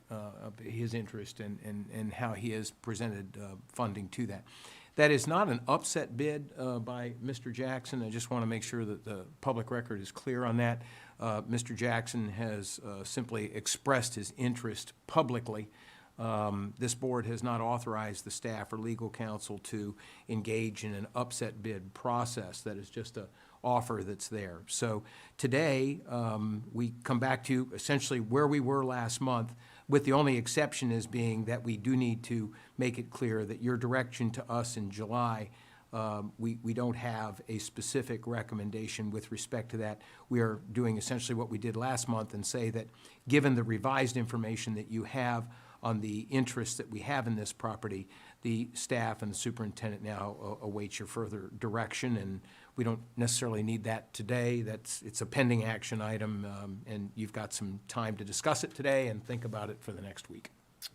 his interest and how he has presented funding to that. That is not an upset bid by Mr. Jackson. I just want to make sure that the public record is clear on that. Mr. Jackson has simply expressed his interest publicly. This board has not authorized the staff or legal counsel to engage in an upset bid process. That is just an offer that's there. So today, we come back to essentially where we were last month, with the only exception as being that we do need to make it clear that your direction to us in July, we don't have a specific recommendation with respect to that. We are doing essentially what we did last month and say that given the revised information that you have on the interest that we have in this property, the staff and the superintendent now await your further direction, and we don't necessarily need that today. It's a pending action item, and you've got some time to discuss it today and think about it for the next week.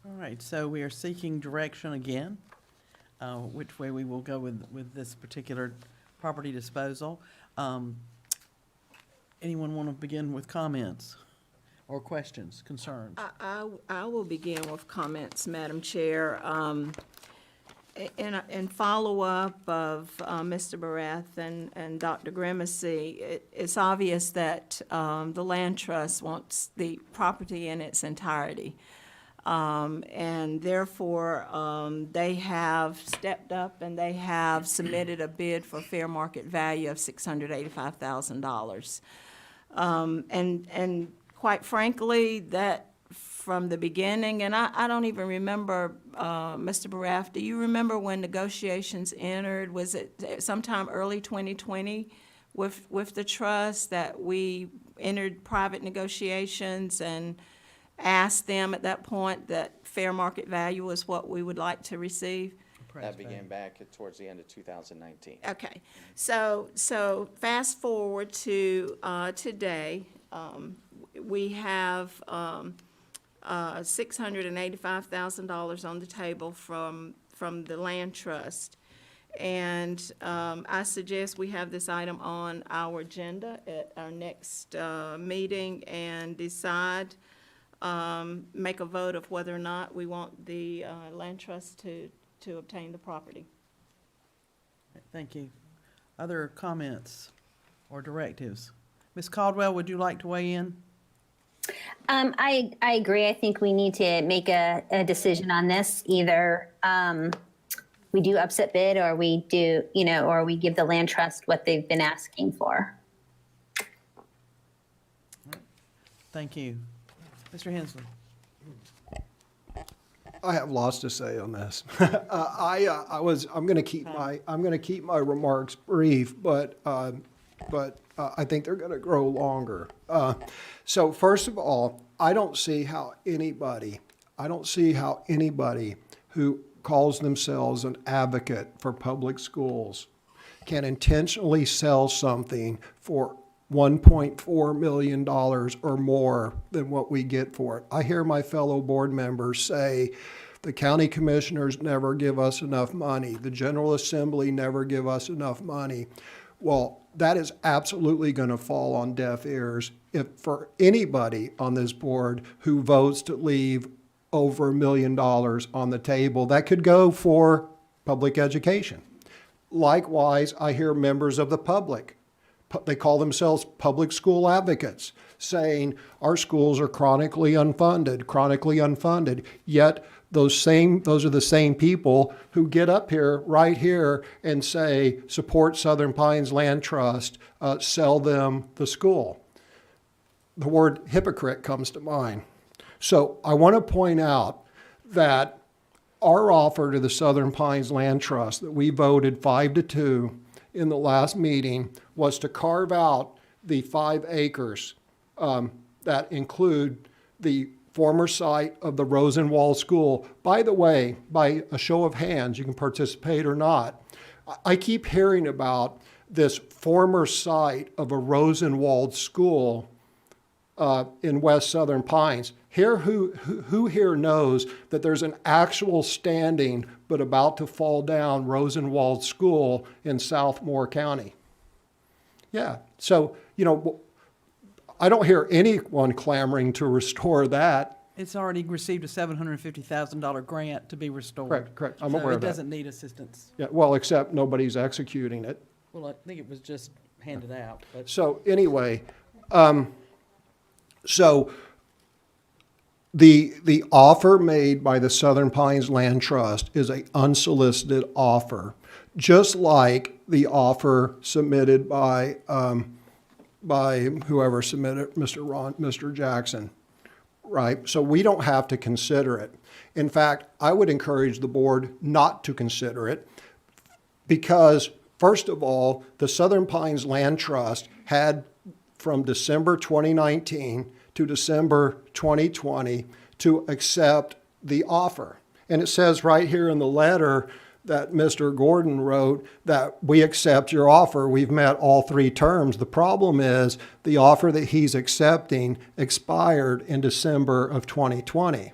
All right, so we are seeking direction again, which way we will go with this particular property disposal. Anyone want to begin with comments or questions, concerns? I will begin with comments, Madam Chair. In follow-up of Mr. Barath and Dr. Grimacy, it's obvious that the Land Trust wants the property in its entirety. And therefore, they have stepped up and they have submitted a bid for fair market value of $685,000. And quite frankly, that from the beginning, and I don't even remember, Mr. Barath, do you remember when negotiations entered? Was it sometime early 2020 with the trust that we entered private negotiations? And ask them at that point that fair market value is what we would like to receive? That began back towards the end of 2019. Okay, so fast forward to today, we have $685,000 on the table from the land trust. And I suggest we have this item on our agenda at our next meeting and decide, make a vote of whether or not we want the land trust to obtain the property. Thank you. Other comments or directives? Ms. Caldwell, would you like to weigh in? I agree. I think we need to make a decision on this. Either we do upset bid, or we do, or we give the land trust what they've been asking for. Thank you. Mr. Hensley? I have lots to say on this. I'm going to keep my remarks brief, but I think they're going to grow longer. So first of all, I don't see how anybody who calls themselves an advocate for public schools can intentionally sell something for $1.4 million or more than what we get for it. I hear my fellow board members say, the county commissioners never give us enough money. The General Assembly never give us enough money. Well, that is absolutely going to fall on deaf ears if for anybody on this board who votes to leave over $1 million on the table. That could go for public education. Likewise, I hear members of the public, they call themselves public school advocates, saying our schools are chronically unfunded, yet those are the same people who get up here, right here, and say, support Southern Pines Land Trust, sell them the school. The word hypocrite comes to mind. So I want to point out that our offer to the Southern Pines Land Trust that we voted 5-2 in the last meeting was to carve out the 5 acres that include the former site of the Rosenwald School. By the way, by a show of hands, you can participate or not. I keep hearing about this former site of a Rosenwald School in West Southern Pines. Who here knows that there's an actual standing but about to fall down Rosenwald School in Southmore County? Yeah, so, I don't hear anyone clamoring to restore that. It's already received a $750,000 grant to be restored. Correct. I'm aware of that. So it doesn't need assistance. Yeah, well, except nobody's executing it. Well, I think it was just handed out, but. So anyway, so the offer made by the Southern Pines Land Trust is an unsolicited offer, just like the offer submitted by whoever submitted, Mr. Jackson, right? So we don't have to consider it. In fact, I would encourage the board not to consider it because, first of all, the Southern Pines Land Trust had from December 2019 to December 2020 to accept the offer. And it says right here in the letter that Mr. Gordon wrote that we accept your offer. We've met all 3 terms. The problem is the offer that he's accepting expired in December of 2020.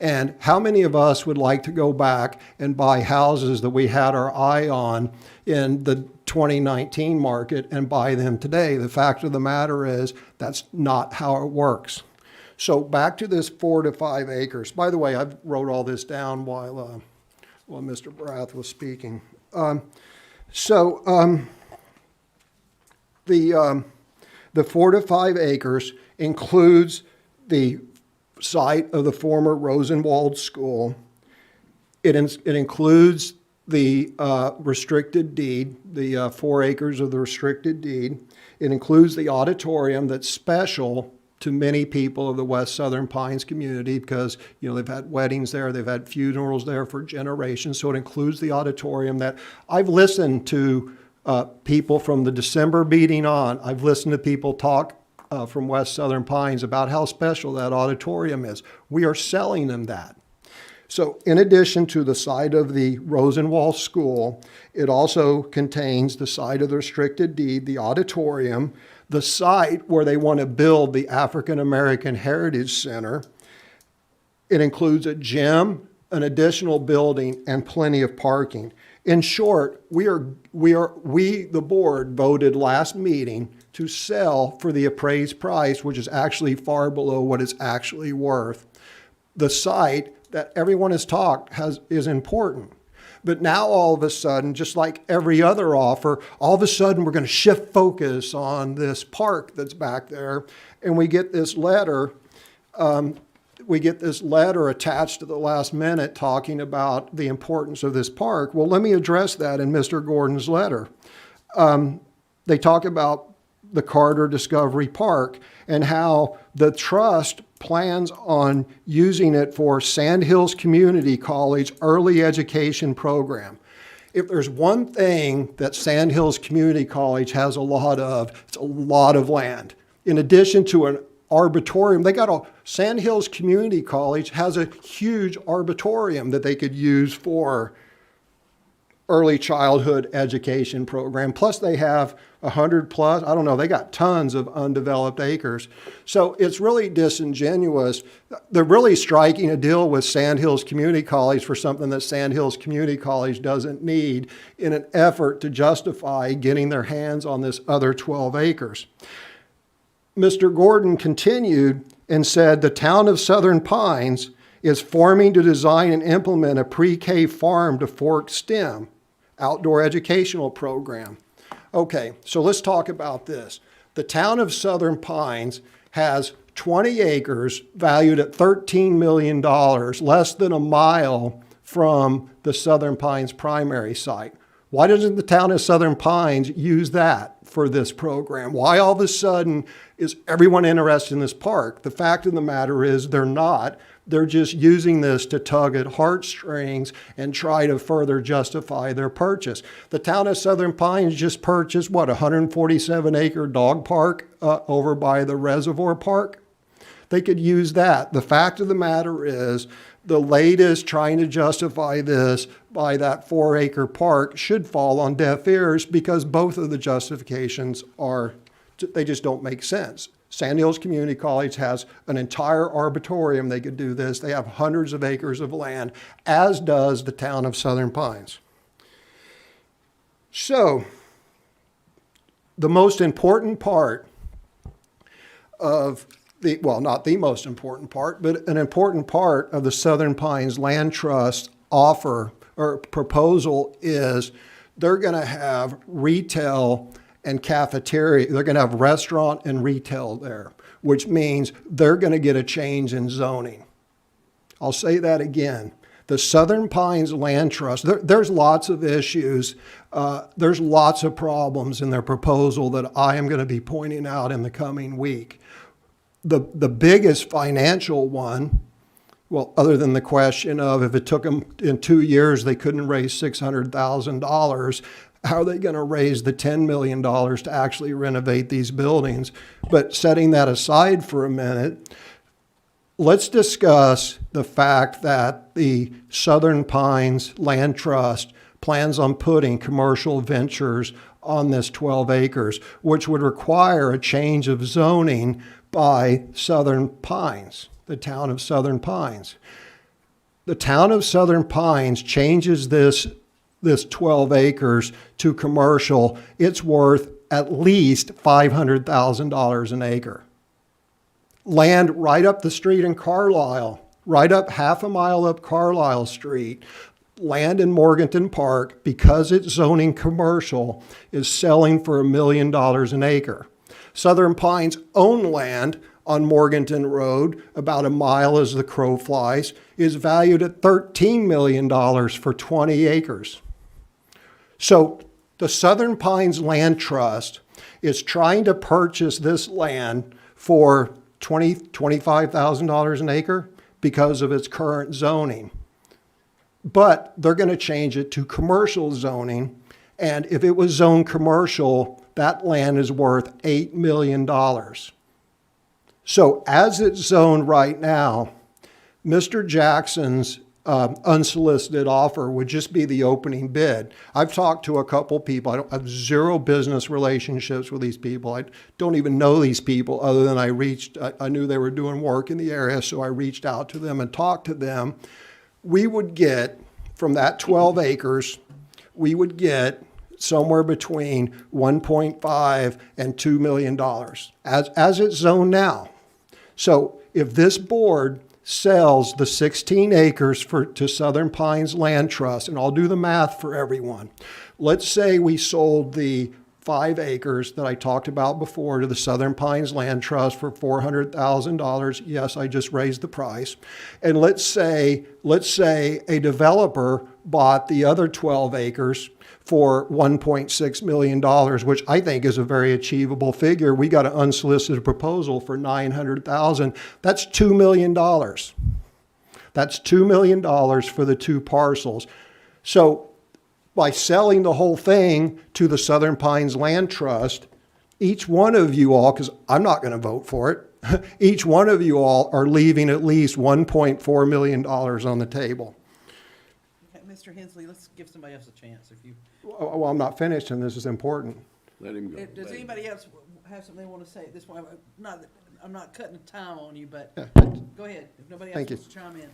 And how many of us would like to go back and buy houses that we had our eye on in the 2019 market and buy them today? The fact of the matter is that's not how it works. So back to this 4 to 5 acres. By the way, I wrote all this down while Mr. Brath was speaking. The 4 to 5 acres includes the site of the former Rosenwald School. It includes the restricted deed, the 4 acres of the restricted deed. It includes the auditorium that's special to many people of the West Southern Pines community because, they've had weddings there, they've had funerals there for generations. So it includes the auditorium that I've listened to people from the December meeting on. I've listened to people talk from West Southern Pines about how special that auditorium is. We are selling them that. So in addition to the site of the Rosenwald School, it also contains the site of the restricted deed, the auditorium, the site where they want to build the African American Heritage Center. It includes a gym, an additional building, and plenty of parking. In short, we, the board, voted last meeting to sell for the appraised price, which is actually far below what it's actually worth. The site that everyone has talked is important. But now all of a sudden, just like every other offer, all of a sudden we're going to shift focus on this park that's back there, and we get this letter. We get this letter attached to the last minute talking about the importance of this park. Well, let me address that in Mr. Gordon's letter. They talk about the Carter Discovery Park and how the trust plans on using it for Sandhills Community College early education program. If there's one thing that Sandhills Community College has a lot of, it's a lot of land. In addition to an arboretum, Sandhills Community College has a huge arboretum that they could use for early childhood education program. Plus they have 100 plus, I don't know, they got tons of undeveloped acres. So it's really disingenuous. They're really striking a deal with Sandhills Community College for something that Sandhills Community College doesn't need in an effort to justify getting their hands on this other 12 acres. Mr. Gordon continued and said the town of Southern Pines is forming to design and implement a pre-K farm to fork STEM, outdoor educational program. Okay, so let's talk about this. The town of Southern Pines has 20 acres valued at $13 million, less than a mile from the Southern Pines primary site. Why doesn't the town of Southern Pines use that for this program? Why all of a sudden is everyone interested in this park? The fact of the matter is they're not. They're just using this to tug at heartstrings and try to further justify their purchase. The town of Southern Pines just purchased, what, a 147-acre dog park over by the Reservoir Park? They could use that. The fact of the matter is the latest trying to justify this by that 4-acre park should fall on deaf ears because both of the justifications they just don't make sense. Sandhills Community College has an entire arboretum. They could do this. They have hundreds of acres of land, as does the town of Southern Pines. So, the most important part of not the most important part, but an important part of the Southern Pines Land Trust offer or proposal is they're going to have retail and cafeteria. They're going to have restaurant and retail there, which means they're going to get a change in zoning. I'll say that again. The Southern Pines Land Trust, there's lots of issues. There's lots of problems in their proposal that I am going to be pointing out in the coming week. The biggest financial one, well, other than the question of if it took them in 2 years, they couldn't raise $600,000, how are they going to raise the $10 million to actually renovate these buildings? But setting that aside for a minute, let's discuss the fact that the Southern Pines Land Trust plans on putting commercial ventures on this 12 acres, which would require a change of zoning by Southern Pines, the town of Southern Pines. The town of Southern Pines changes this 12 acres to commercial, it's worth at least $500,000 an acre. Land right up the street in Carlisle, right up half a mile up Carlisle Street, land in Morganton Park, because it's zoning commercial, is selling for $1 million an acre. Southern Pines' own land on Morganton Road, about a mile as the crow flies, is valued at $13 million for 20 acres. So the Southern Pines Land Trust is trying to purchase this land for $25,000 an acre because of its current zoning. But they're going to change it to commercial zoning. And if it was zoned commercial, that land is worth $8 million. So as it's zoned right now, Mr. Jackson's unsolicited offer would just be the opening bid. I've talked to a couple people. I have zero business relationships with these people. I don't even know these people other than I knew they were doing work in the area, so I reached out to them and talked to them. We would get, from that 12 acres, we would get somewhere between 1.5 and $2 million as it's zoned now. So if this board sells the 16 acres to Southern Pines Land Trust, and I'll do the math for everyone. Let's say we sold the 5 acres that I talked about before to the Southern Pines Land Trust for $400,000. Yes, I just raised the price. And let's say a developer bought the other 12 acres for $1.6 million, which I think is a very achievable figure. We got an unsolicited proposal for $900,000. That's $2 million. That's $2 million for the 2 parcels. So by selling the whole thing to the Southern Pines Land Trust, each one of you all, because I'm not going to vote for it, each one of you all are leaving at least $1.4 million on the table. Okay, Mr. Hensley, let's give somebody else a chance if you. Well, I'm not finished, and this is important. Let him go. Does anybody else have something they want to say at this point? I'm not cutting the time on you, but go ahead. If nobody else Thank you. wants to chime in.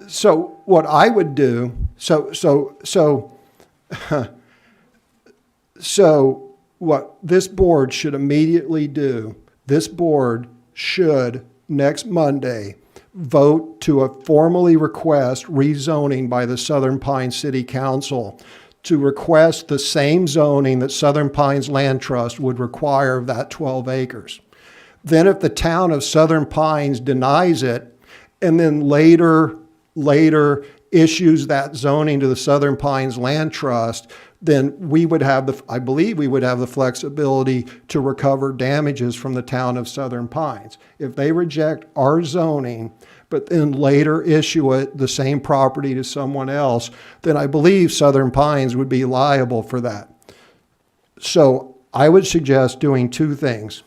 So what I would do, so what this board should immediately do, this board should next Monday vote to formally request rezoning by the Southern Pines City Council to request the same zoning that Southern Pines Land Trust would require of that 12 acres. Then if the town of Southern Pines denies it, and then later issues that zoning to the Southern Pines Land Trust, then we would have I believe we would have the flexibility to recover damages from the town of Southern Pines. If they reject our zoning, but then later issue it, the same property to someone else, then I believe Southern Pines would be liable for that. So I would suggest doing 2 things.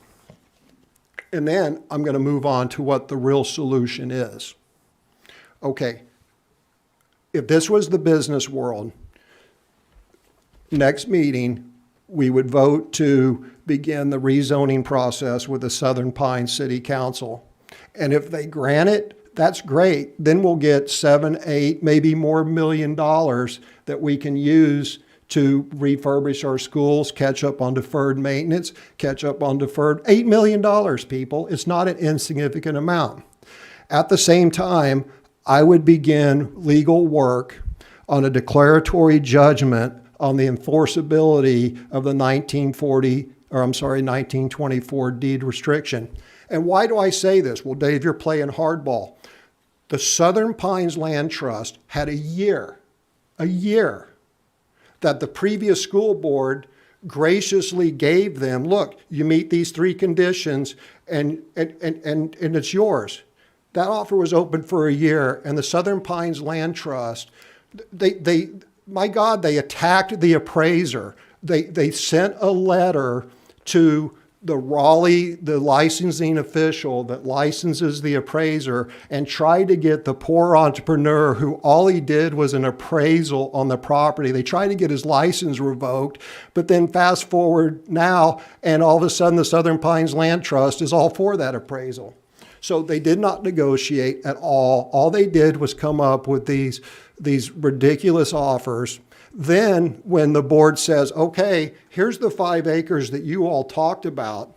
And then I'm going to move on to what the real solution is. Okay, if this was the business world, next meeting, we would vote to begin the rezoning process with the Southern Pines City Council. And if they grant it, that's great. Then we'll get 7, 8, maybe more $1 million that we can use to refurbish our schools, catch up on deferred maintenance, catch up on deferred $8 million, people. It's not an insignificant amount. At the same time, I would begin legal work on a declaratory judgment on the enforceability of the 1924 deed restriction. And why do I say this? Well, Dave, you're playing hardball. The Southern Pines Land Trust had a year that the previous school board graciously gave them, look, you meet these 3 conditions and it's yours. That offer was open for a year, and the Southern Pines Land Trust, my God, they attacked the appraiser. They sent a letter to the Raleigh, the licensing official that licenses the appraiser, and tried to get the poor entrepreneur who all he did was an appraisal on the property. They tried to get his license revoked, but then fast forward now, and all of a sudden the Southern Pines Land Trust is all for that appraisal. So they did not negotiate at all. All they did was come up with these ridiculous offers. Then when the board says, okay, here's the 5 acres that you all talked about,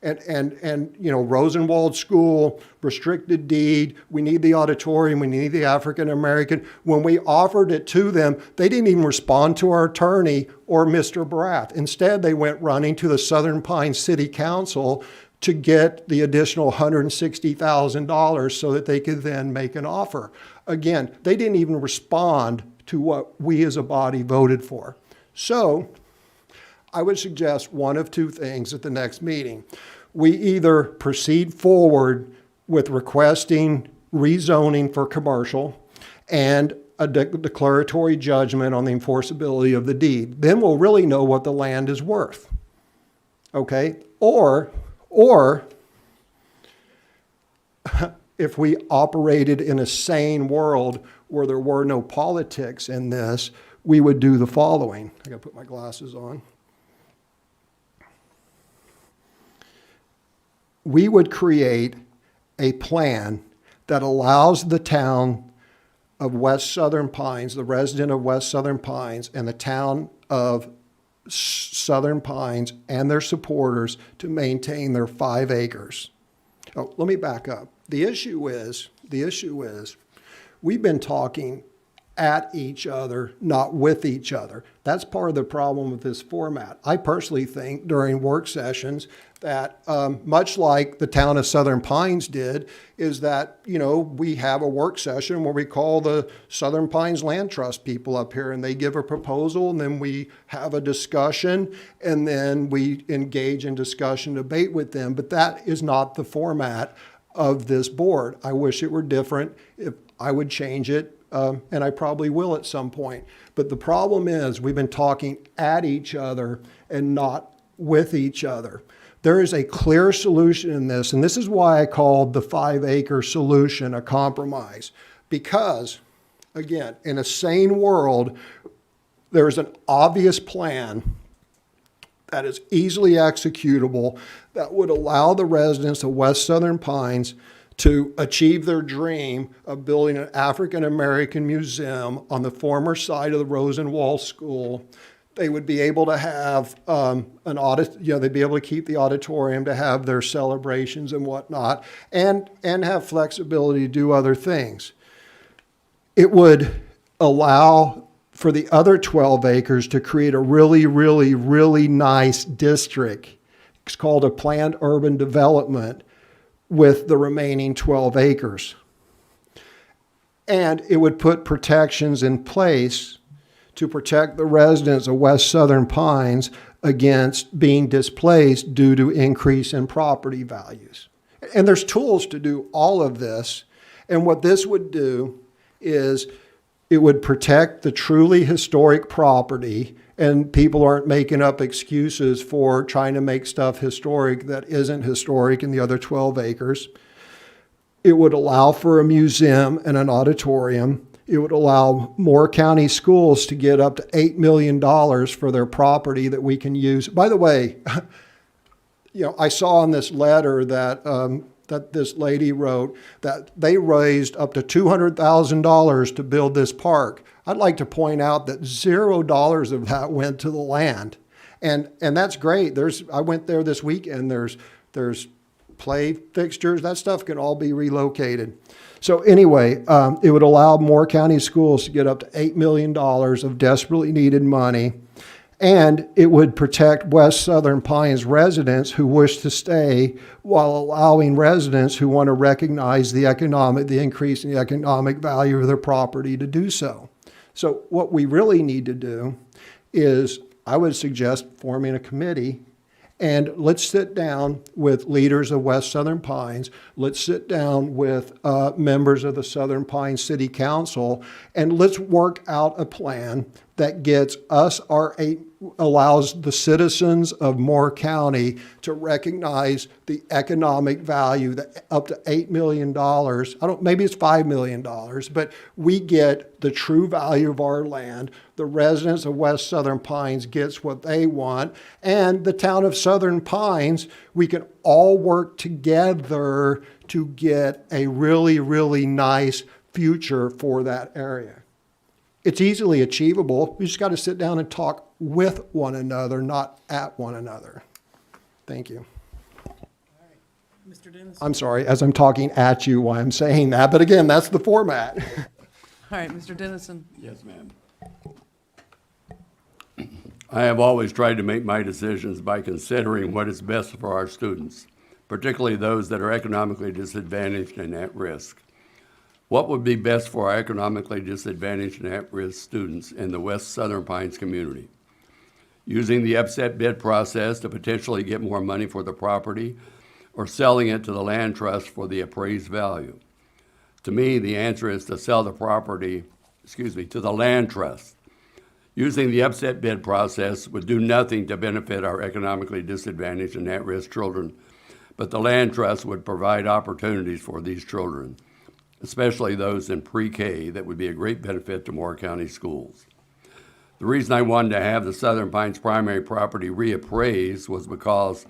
and you know, Rosenwald School, restricted deed, we need the auditorium, we need the African American. When we offered it to them, they didn't even respond to our attorney or Mr. Brath. Instead, they went running to the Southern Pines City Council to get the additional $160,000 so that they could then make an offer. Again, they didn't even respond to what we as a body voted for. So I would suggest one of 2 things at the next meeting. We either proceed forward with requesting rezoning for commercial and a declaratory judgment on the enforceability of the deed. Then we'll really know what the land is worth. Okay? Or if we operated in a sane world where there were no politics in this, we would do the following. I gotta put my glasses on. We would create a plan that allows the town of West Southern Pines, the resident of West Southern Pines, and the town of Southern Pines and their supporters to maintain their 5 acres. Oh, let me back up. The issue is, we've been talking at each other, not with each other. That's part of the problem with this format. I personally think during work sessions that, much like the town of Southern Pines did, is that, we have a work session where we call the Southern Pines Land Trust people up here and they give a proposal and then we have a discussion and then we engage in discussion, debate with them. But that is not the format of this board. I wish it were different. If I would change it, and I probably will at some point. But the problem is we've been talking at each other and not with each other. There is a clear solution in this, and this is why I called the 5-acre solution a compromise. Because, again, in a sane world, there's an obvious plan that is easily executable that would allow the residents of West Southern Pines to achieve their dream of building an African-American museum on the former site of the Rosenwald School. They would be able to have they'd be able to keep the auditorium to have their celebrations and whatnot, and have flexibility to do other things. It would allow for the other 12 acres to create a really, really, really nice district. It's called a planned urban development with the remaining 12 acres. And it would put protections in place to protect the residents of West Southern Pines against being displaced due to increase in property values. And there's tools to do all of this. And what this would do is it would protect the truly historic property, and people aren't making up excuses for trying to make stuff historic that isn't historic in the other 12 acres. It would allow for a museum and an auditorium. It would allow Moore County schools to get up to $8 million for their property that we can use. By the way, I saw in this letter that that this lady wrote that they raised up to $200,000 to build this park. I'd like to point out that $0 of that went to the land. And that's great. I went there this weekend. There's play fixtures. That stuff can all be relocated. So anyway, it would allow Moore County schools to get up to $8 million of desperately needed money. And it would protect West Southern Pines residents who wish to stay, while allowing residents who want to recognize the increase in the economic value of their property to do so. So what we really need to do is, I would suggest forming a committee, and let's sit down with leaders of West Southern Pines. Let's sit down with members of the Southern Pines City Council, and let's work out a plan that gets us allows the citizens of Moore County to recognize the economic value, that up to $8 million. Maybe it's $5 million, but we get the true value of our land. The residents of West Southern Pines gets what they want, and the town of Southern Pines, we can all work together to get a really, really nice future for that area. It's easily achievable. We just got to sit down and talk with one another, not at one another. Thank you. Mr. Dennis? I'm sorry, as I'm talking at you while I'm saying that, but again, that's the format. All right, Mr. Dennison. Yes, ma'am. I have always tried to make my decisions by considering what is best for our students, particularly those that are economically disadvantaged and at risk. What would be best for our economically disadvantaged and at-risk students in the West Southern Pines community? Using the upset bid process to potentially get more money for the property, or selling it to the land trust for the appraised value? To me, the answer is to sell the property, to the land trust. Using the upset bid process would do nothing to benefit our economically disadvantaged and at-risk children, but the land trust would provide opportunities for these children, especially those in pre-K, that would be a great benefit to Moore County schools. The reason I wanted to have the Southern Pines primary property reappraised was because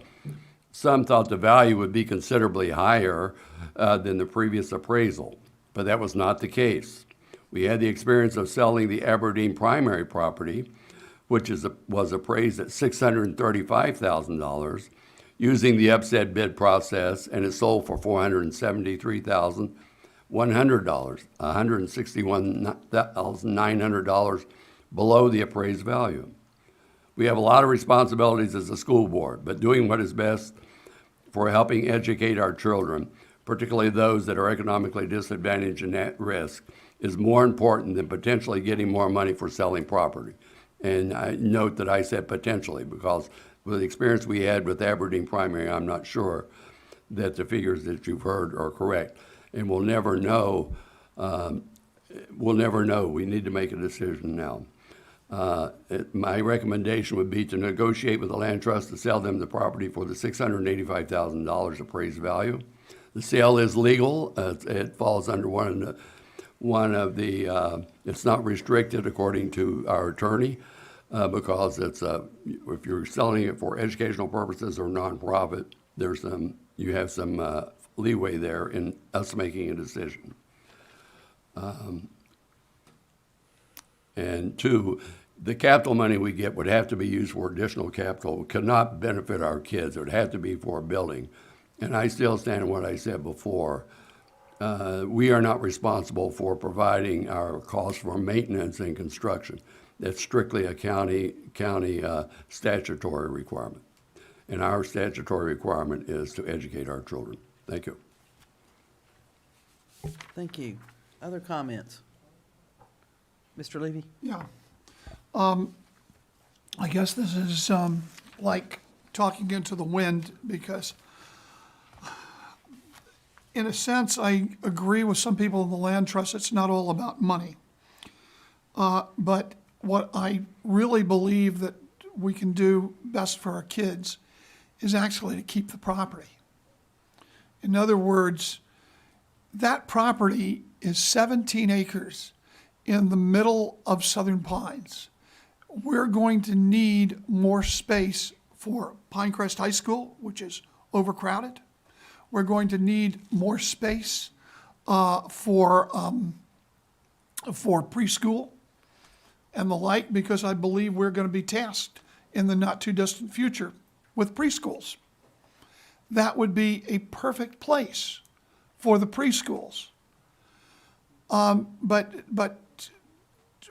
some thought the value would be considerably higher than the previous appraisal, but that was not the case. We had the experience of selling the Aberdeen primary property, which was appraised at $635,000, using the upset bid process, and it sold for $473,100, $161,900 below the appraised value. We have a lot of responsibilities as a school board, but doing what is best for helping educate our children, particularly those that are economically disadvantaged and at risk, is more important than potentially getting more money for selling property. And I note that I said potentially, because with the experience we had with Aberdeen Primary, I'm not sure that the figures that you've heard are correct. And we'll never know. We need to make a decision now. My recommendation would be to negotiate with the land trust to sell them the property for the $685,000 appraised value. The sale is legal. It falls under one of the it's not restricted according to our attorney, because it's if you're selling it for educational purposes or nonprofit, you have some leeway there in us making a decision. And two, the capital money we get would have to be used for additional capital. It could not benefit our kids. It would have to be for a building. And I still stand on what I said before. We are not responsible for providing our costs for maintenance and construction. That's strictly a county statutory requirement. And our statutory requirement is to educate our children. Thank you. Thank you. Other comments? Mr. Levy? Yeah. I guess this is like talking into the wind, because in a sense, I agree with some people in the land trust. It's not all about money. But what I really believe that we can do best for our kids is actually to keep the property. In other words, that property is 17 acres in the middle of Southern Pines. We're going to need more space for Pinecrest High School, which is overcrowded. We're going to need more space for preschool and the like, because I believe we're going to be tasked in the not too distant future with preschools. That would be a perfect place for the preschools. But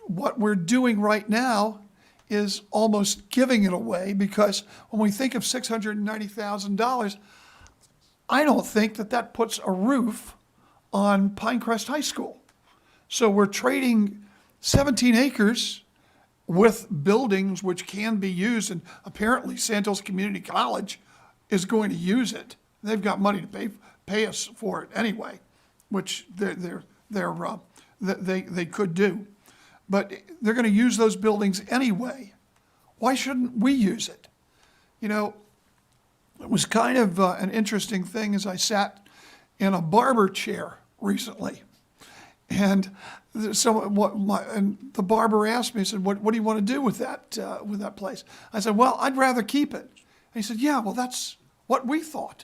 what we're doing right now is almost giving it away, because when we think of $690,000, I don't think that puts a roof on Pinecrest High School. So we're trading 17 acres with buildings which can be used, and apparently Santos Community College is going to use it. They've got money to pay us for it anyway, which they could do. But they're going to use those buildings anyway. Why shouldn't we use it? You know, it was kind of an interesting thing as I sat in a barber chair recently. And and the barber asked me, he said, what do you want to do with that place? I said, well, I'd rather keep it. And he said, yeah, well, that's what we thought.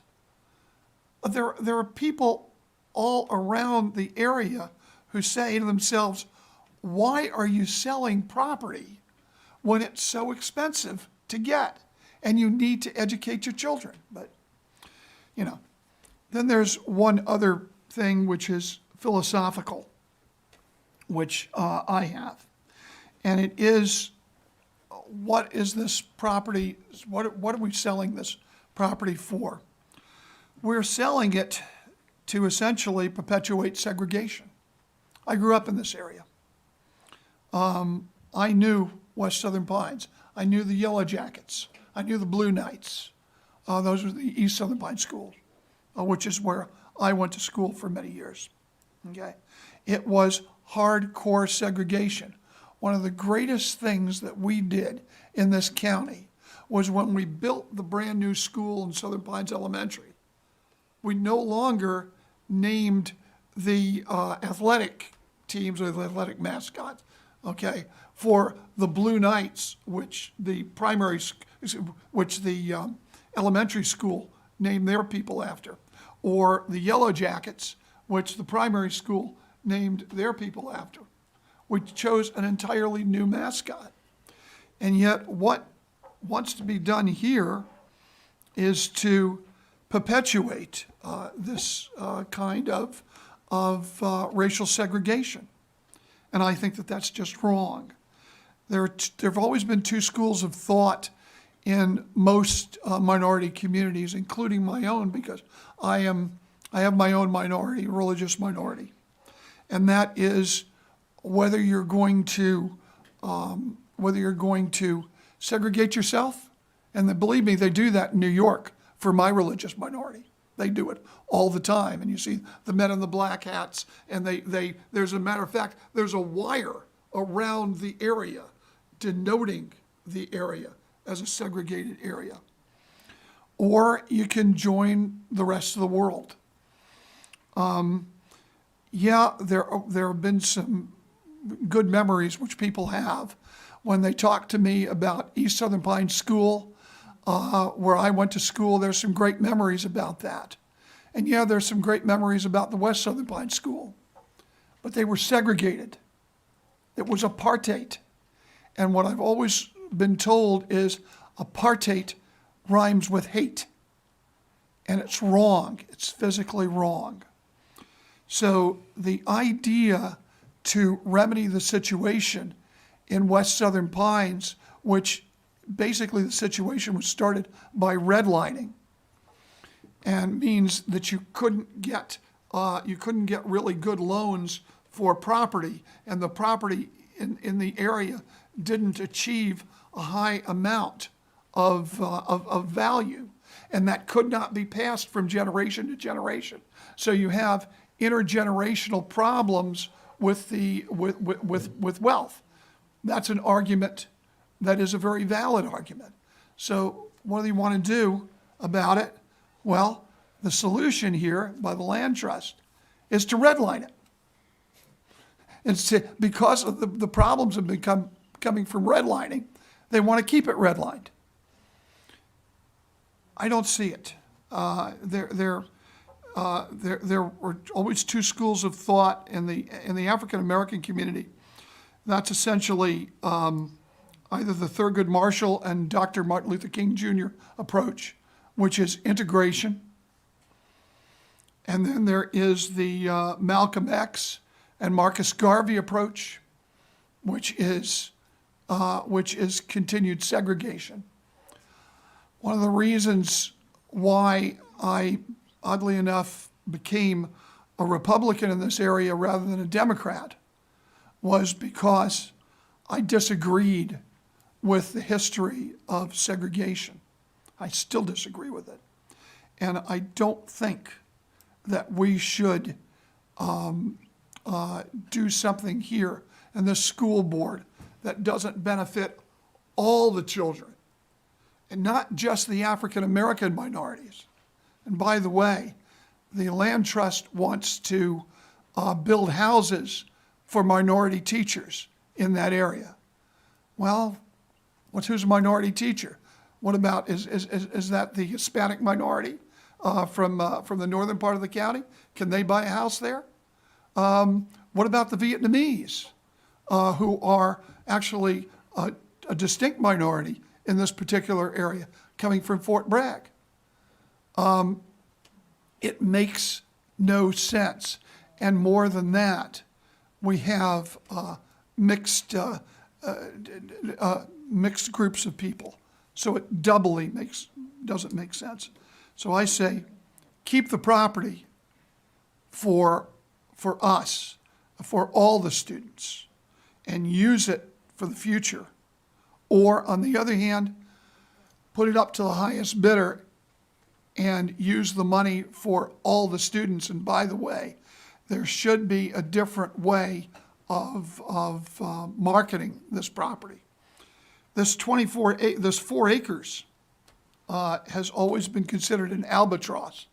There are people all around the area who say to themselves, why are you selling property when it's so expensive to get and you need to educate your children? But, you know, then there's one other thing which is philosophical, which I have. And it is, what is this property, what are we selling this property for? We're selling it to essentially perpetuate segregation. I grew up in this area. I knew West Southern Pines. I knew the Yellow Jackets. I knew the Blue Knights. Those were the East Southern Pines schools, which is where I went to school for many years. Okay, it was hardcore segregation. One of the greatest things that we did in this county was when we built the brand new school in Southern Pines Elementary. we no longer named the athletic teams or the athletic mascots, okay, for the Blue Knights, which the elementary school named their people after, or the Yellow Jackets, which the primary school named their people after. We chose an entirely new mascot. And yet what wants to be done here is to perpetuate this kind of racial segregation. And I think that that's just wrong. There have always been two schools of thought in most minority communities, including my own, because I have my own minority, religious minority. And that is whether you're going to segregate yourself, and then, believe me, they do that in New York for my religious minority. They do it all the time, and you see the men in the black hats, and there's a matter of fact, there's a wire around the area denoting the area as a segregated area. Or you can join the rest of the world. Yeah, there have been some good memories which people have when they talk to me about East Southern Pines School, where I went to school. There's some great memories about that. And yeah, there's some great memories about the West Southern Pines School, but they were segregated. It was apartheid. And what I've always been told is apartheid rhymes with hate. And it's wrong. It's physically wrong. So the idea to remedy the situation in West Southern Pines, which basically the situation was started by redlining, and means that you couldn't get really good loans for property, and the property in the area didn't achieve a high amount of value, and that could not be passed from generation to generation. So you have intergenerational problems with wealth. That's an argument that is a very valid argument. So what do you want to do about it? Well, the solution here by the land trust is to redline it. It's because of the problems have been coming from redlining, they want to keep it redlined. I don't see it. There were always two schools of thought in the African American community. That's essentially either the Thurgood Marshall and Dr. Martin Luther King Jr. approach, which is integration. And then there is the Malcolm X and Marcus Garvey approach, which is continued segregation. One of the reasons why I, oddly enough, became a Republican in this area rather than a Democrat was because I disagreed with the history of segregation. I still disagree with it. And I don't think that we should do something here in this school board that doesn't benefit all the children, and not just the African American minorities. And by the way, the land trust wants to build houses for minority teachers in that area. Well, who's a minority teacher? What about, is that the Hispanic minority from the northern part of the county? Can they buy a house there? What about the Vietnamese, who are actually a distinct minority in this particular area, coming from Fort Bragg? It makes no sense. And more than that, we have mixed groups of people. So it doubly doesn't make sense. So I say, keep the property for us, for all the students, and use it for the future. Or on the other hand, put it up to the highest bidder and use the money for all the students. And by the way, there should be a different way of marketing this property. This 4 acres has always been considered an albatross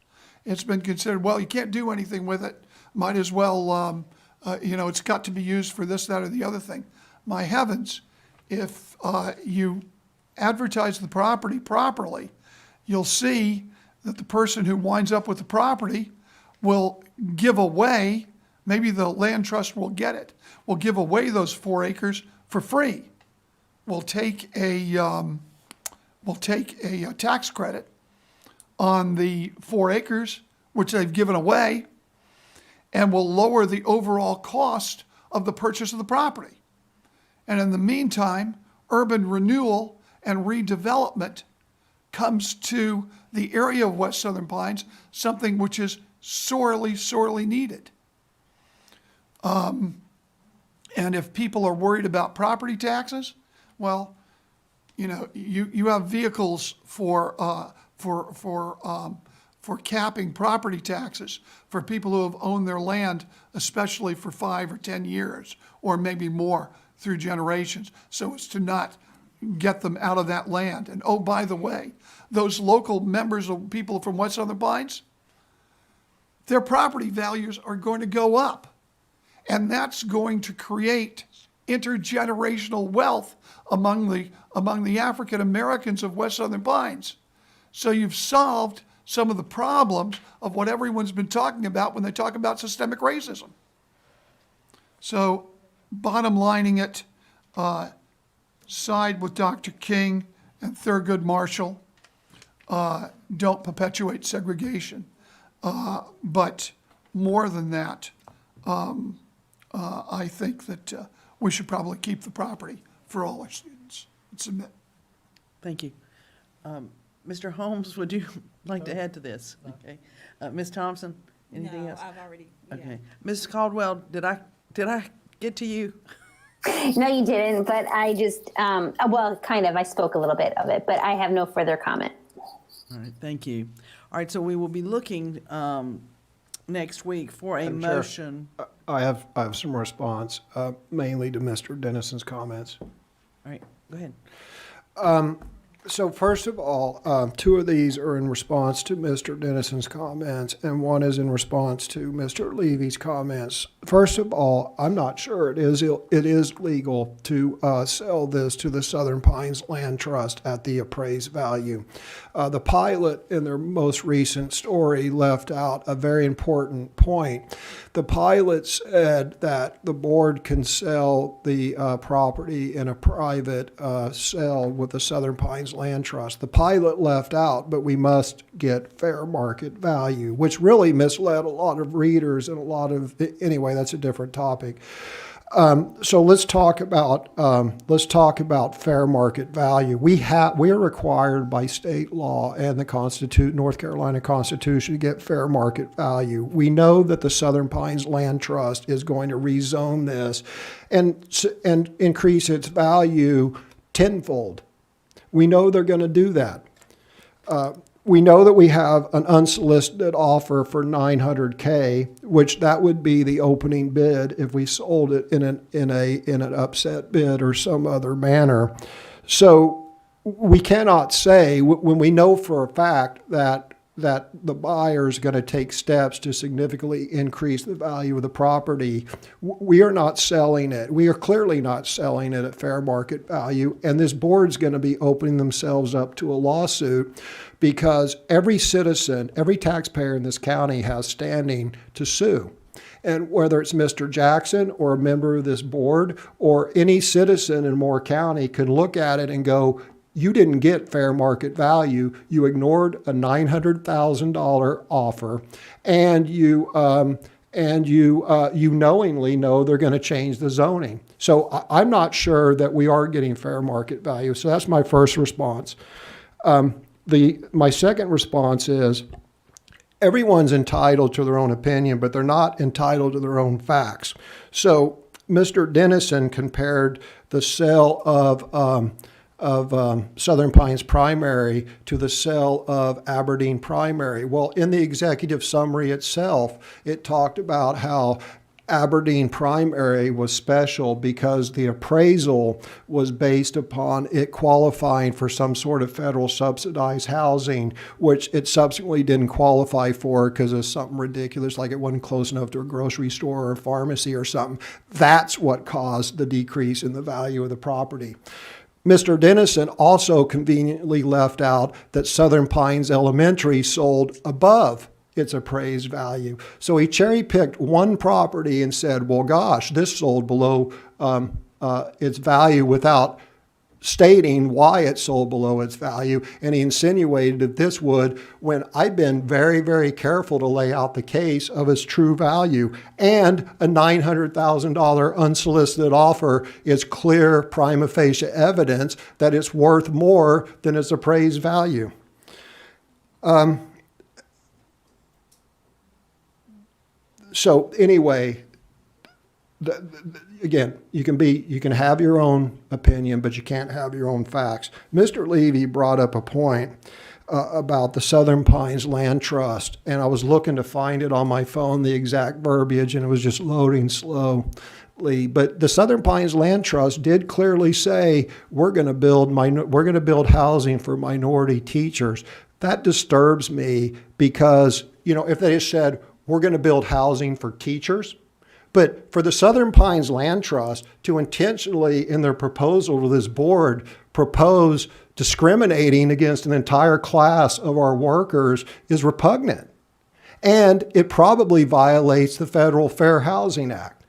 it's been considered, well, you can't do anything with it. Might as well, it's got to be used for this, that, or the other thing. My heavens, if you advertise the property properly, you'll see that the person who winds up with the property will give away, maybe the land trust will get it, will give away those 4 acres for free. We'll take a tax credit on the 4 acres, which they've given away, and will lower the overall cost of the purchase of the property. And in the meantime, urban renewal and redevelopment comes to the area of West Southern Pines, something which is sorely, sorely needed. And if people are worried about property taxes, well, you have vehicles for capping property taxes for people who have owned their land, especially for 5 or 10 years, or maybe more through generations, so as to not get them out of that land. And oh, by the way, those local members of people from West Southern Pines, their property values are going to go up. And that's going to create intergenerational wealth among the African Americans of West Southern Pines. So you've solved some of the problems of what everyone's been talking about when they talk about systemic racism. So bottom lining it, side with Dr. King and Thurgood Marshall. Don't perpetuate segregation. But more than that, I think that we should probably keep the property for all our students and submit. Thank you. Mr. Holmes, would you like to add to this? Okay. Ms. Thompson, anything else? No, I've already, Okay. Mrs. Caldwell, did I get to you? No, you didn't, but I just, well, kind of, I spoke a little bit of it, but I have no further comment. All right, thank you. All right, so we will be looking next week for a Madam Chair. motion. I have some response, mainly to Mr. Dennison's comments. All right, go ahead. So first of all, 2 of these are in response to Mr. Dennison's comments, and 1 is in response to Mr. Levy's comments. First of all, I'm not sure it is legal to sell this to the Southern Pines Land Trust at the appraised value. The pilot in their most recent story left out a very important point. The pilot said that the board can sell the property in a private sale with the Southern Pines Land Trust. The pilot left out, but we must get fair market value, which really misled a lot of readers and anyway, that's a different topic. So let's talk about fair market value. We are required by state law and the North Carolina Constitution to get fair market value. We know that the Southern Pines Land Trust is going to rezone this and increase its value tenfold. We know they're going to do that. We know that we have an unsolicited offer for $900K, which that would be the opening bid if we sold it in an upset bid or some other manner. So we cannot say, when we know for a fact that the buyer is going to take steps to significantly increase the value of the property, we are not selling it. We are clearly not selling it at fair market value, and this board's going to be opening themselves up to a lawsuit because every citizen, every taxpayer in this county has standing to sue. And whether it's Mr. Jackson or a member of this board or any citizen in Moore County can look at it and go, you didn't get fair market value. You ignored a $900,000 offer, and you knowingly know they're going to change the zoning. So I'm not sure that we are getting fair market value. So that's my first response. My second response is everyone's entitled to their own opinion, but they're not entitled to their own facts. So Mr. Dennison compared the sale of Southern Pines Primary to the sale of Aberdeen Primary. Well, in the executive summary itself, it talked about how Aberdeen primary was special because the appraisal was based upon it qualifying for some sort of federal subsidized housing, which it subsequently didn't qualify for because of something ridiculous, like it wasn't close enough to a grocery store or a pharmacy or something. That's what caused the decrease in the value of the property. Mr. Dennison also conveniently left out that Southern Pines Elementary sold above its appraised value. So he cherry-picked one property and said, well, gosh, this sold below its value without stating why it sold below its value. And he insinuated that this would, when I've been very, very careful to lay out the case of its true value. And a $900,000 unsolicited offer is clear prima facie evidence that it's worth more than its appraised value. So anyway, again, you can have your own opinion, but you can't have your own facts. Mr. Levy brought up a point about the Southern Pines Land Trust, and I was looking to find it on my phone, the exact verbiage, and it was just loading slowly. But the Southern Pines Land Trust did clearly say we're going to build housing for minority teachers. That disturbs me because, if they had said we're going to build housing for teachers, but for the Southern Pines Land Trust to intentionally, in their proposal to this board, propose discriminating against an entire class of our workers is repugnant. And it probably violates the Federal Fair Housing Act.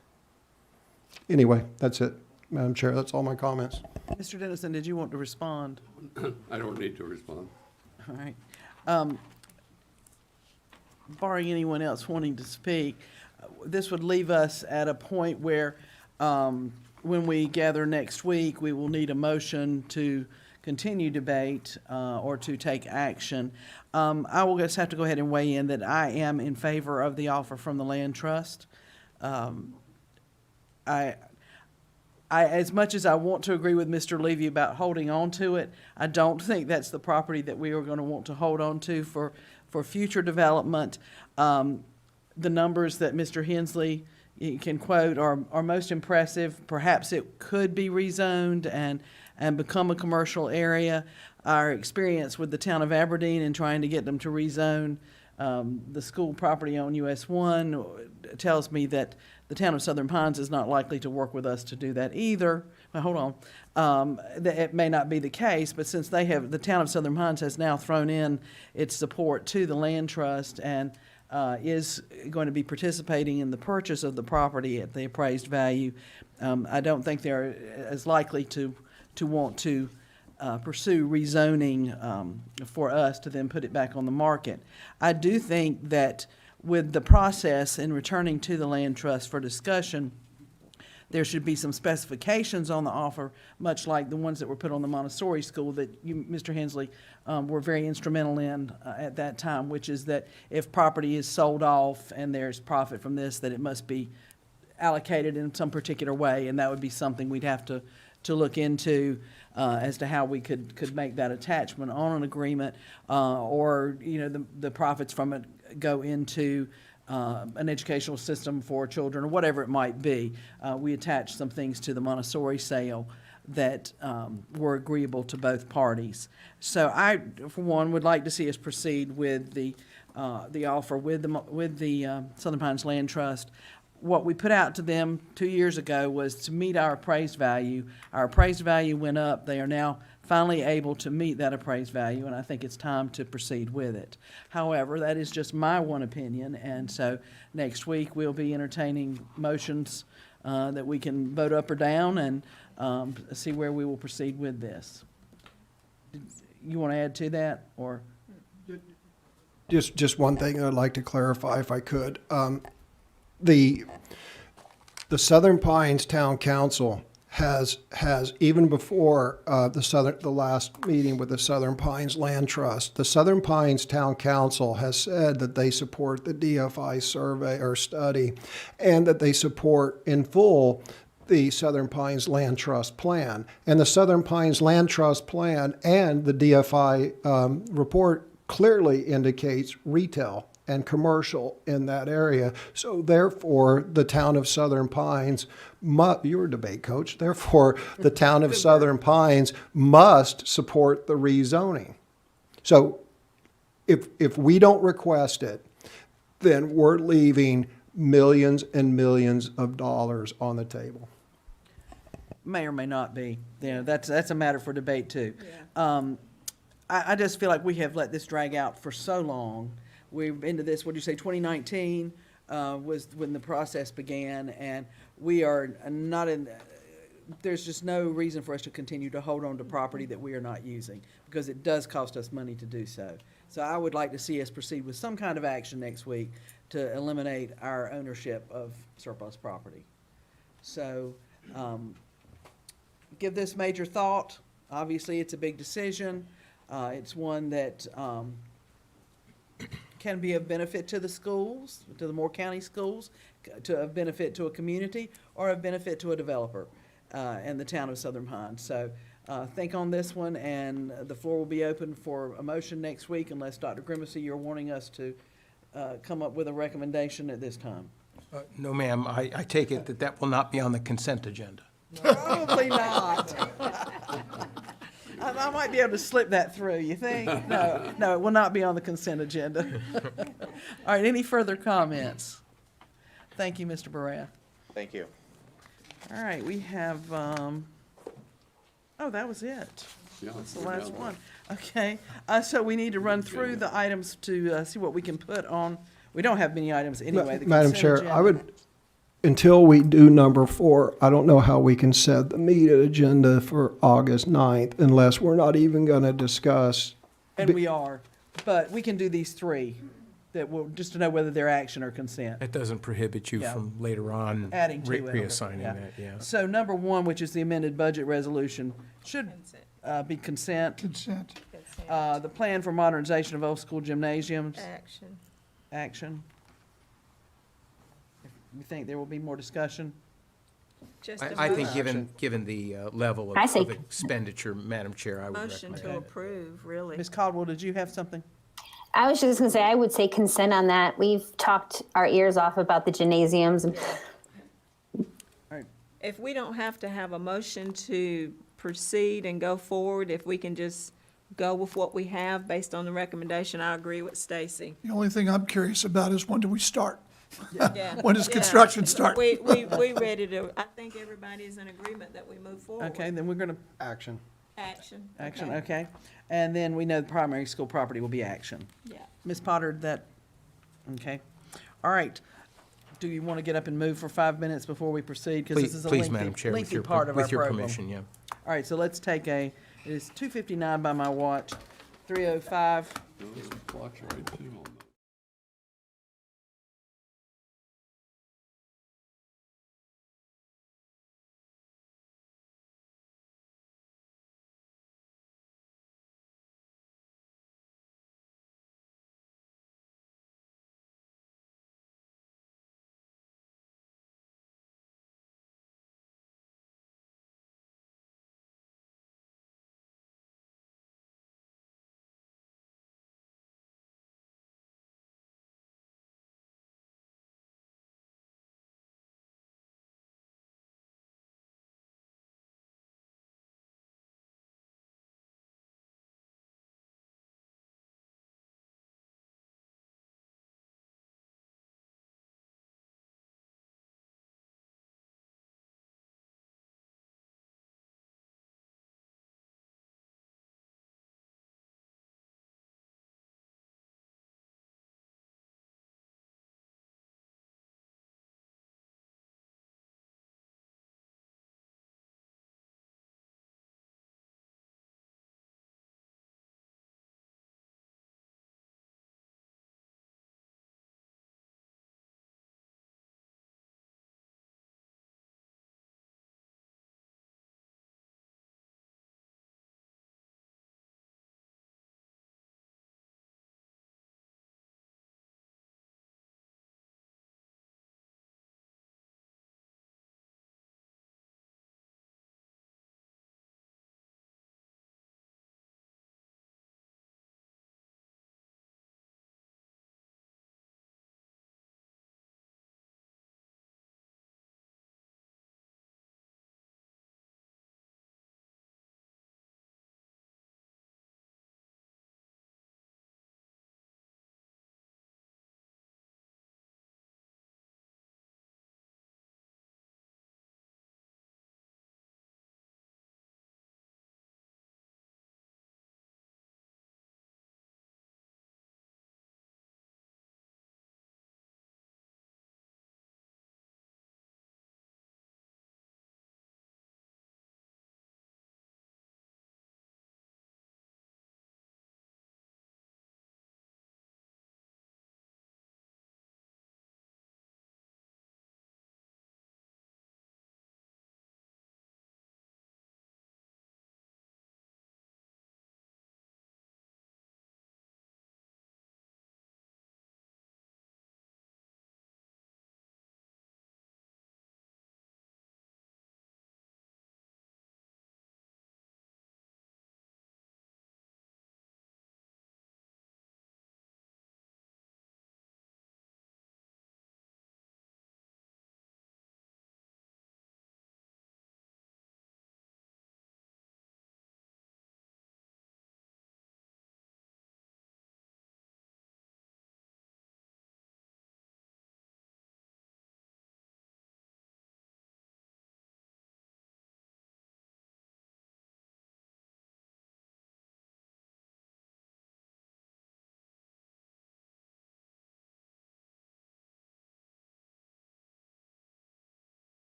Anyway, that's it, Madam Chair. That's all my comments. Mr. Dennison, did you want to respond? I don't need to respond. All right. Barring anyone else wanting to speak, this would leave us at a point where when we gather next week, we will need a motion to continue debate or to take action. I will just have to go ahead and weigh in that I am in favor of the offer from the Land Trust. I, as much as I want to agree with Mr. Levy about holding on to it, I don't think that's the property that we are going to want to hold on to for future development. The numbers that Mr. Hensley can quote are most impressive. Perhaps it could be rezoned and become a commercial area. Our experience with the town of Aberdeen and trying to get them to rezone the school property on US 1 tells me that the town of Southern Pines is not likely to work with us to do that either. Well, hold on. It may not be the case, but since the town of Southern Pines has now thrown in its support to the Land Trust and is going to be participating in the purchase of the property at the appraised value, I don't think they're as likely to want to pursue rezoning for us to then put it back on the market. I do think that with the process in returning to the Land Trust for discussion, there should be some specifications on the offer, much like the ones that were put on the Montessori school that you, Mr. Hensley, were very instrumental in at that time, which is that if property is sold off and there's profit from this, that it must be allocated in some particular way, and that would be something we'd have to look into as to how we could make that attachment on an agreement, or the profits from it go into an educational system for children or whatever it might be. We attached some things to the Montessori sale that were agreeable to both parties. So I, for one, would like to see us proceed with the offer with the Southern Pines Land Trust. What we put out to them 2 years ago was to meet our appraised value. Our appraised value went up. They are now finally able to meet that appraised value, and I think it's time to proceed with it. However, that is just my one opinion, and so next week we'll be entertaining motions that we can vote up or down and see where we will proceed with this. You want to add to that, or? Just one thing I'd like to clarify, if I could. The Southern Pines Town Council has even before the last meeting with the Southern Pines Land Trust, the Southern Pines Town Council has said that they support the DFI survey or study, and that they support in full the Southern Pines Land Trust plan. And the Southern Pines Land Trust plan and the DFI report clearly indicates retail. and commercial in that area. So therefore, the town of Southern Pines, you were a debate coach, therefore, the town of Southern Pines must support the rezoning. So if we don't request it, then we're leaving millions and millions of dollars on the table. May or may not be. Yeah, that's a matter for debate too. I just feel like we have let this drag out for so long. We're into this, what did you say, 2019 was when the process began, and we are not in, there's just no reason for us to continue to hold on to property that we are not using, because it does cost us money to do so. So I would like to see us proceed with some kind of action next week to eliminate our ownership of surplus property. So, give this major thought. Obviously, it's a big decision. It's one that can be of benefit to the schools, to the Moore County schools, to a benefit to a community, or a benefit to a developer and the town of Southern Pines. So think on this one, and the floor will be open for a motion next week, unless Dr. Grimacy, you're wanting us to come up with a recommendation at this time. No, ma'am, I take it that that will not be on the consent agenda. Probably not. I might be able to slip that through, you think? No, it will not be on the consent agenda. All right, any further comments? Thank you, Mr. Barath. Thank you. All right, we have, oh, that was it. Yeah, That's the we're last done. one. Okay, so we need to run through the items to see what we can put on. We don't have many items anyway. the Madam consent Chair, agenda. I would, until we do number 4, I don't know how we can set the meeting agenda for August 9th unless we're not even going to discuss. And we are, but we can do these three, that will, just to know whether they're action or consent. That doesn't prohibit you Yeah. from later on Adding to it. reassigning Yeah. that, yeah. So number 1, which is the amended budget resolution, should be consent. Consent. The plan for modernization of old school gymnasiums, Action. action. You think there will be more discussion? Just a I think motion. given the level I say- of expenditure, Madam Chair, I would Motion recommend. to approve, really. Ms. Caldwell, did you have something? I was just gonna say, I would say consent on that. We've talked our ears off about the gymnasiums. If we don't have to have a motion to proceed and go forward, if we can just go with what we have based on the recommendation, I agree with Stacy. The only thing I'm curious about is when do we start? Yeah. When does Yeah. construction start? We ready to, I think everybody is in agreement that we move forward. Okay, then we're gonna, Action. Action. action, okay. And then we know the primary school property will be action. Yeah. Ms. Potter, that, okay. All right. Do you want to get up and move for 5 minutes before we proceed? Because this is a Please, Madam lengthy, Chair, with lengthy your, part of our with your program. permission, yeah. All right, so let's take it is 2:59 by my watch, 3:05. Those clocks right too on that.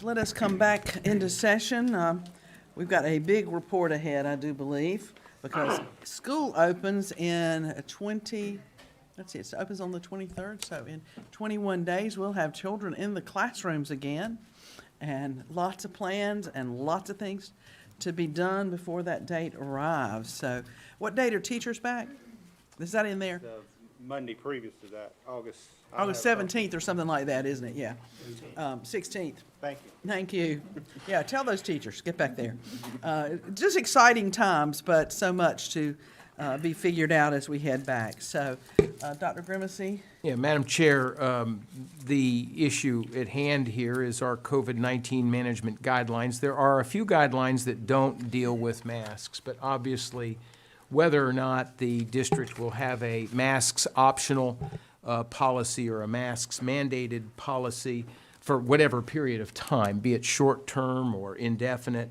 Let us come back into session. We've got a big report ahead, I do believe, because school opens in it opens on the 23rd, so in 21 days, we'll have children in the classrooms again, and lots of plans and lots of things to be done before that date arrives. So what date are teachers back? Is that in there? The Monday previous to that, August. August 17th or something like that, isn't it? Yeah. 16th. Thank you. Thank you. Yeah, tell those teachers, get back there. Just exciting times, but so much to be figured out as we head back. So, Dr. Grimacy? Yeah, Madam Chair, the issue at hand here is our COVID-19 management guidelines. There are a few guidelines that don't deal with masks, but obviously, whether or not the district will have a masks optional policy or a masks mandated policy for whatever period of time, be it short-term or indefinite.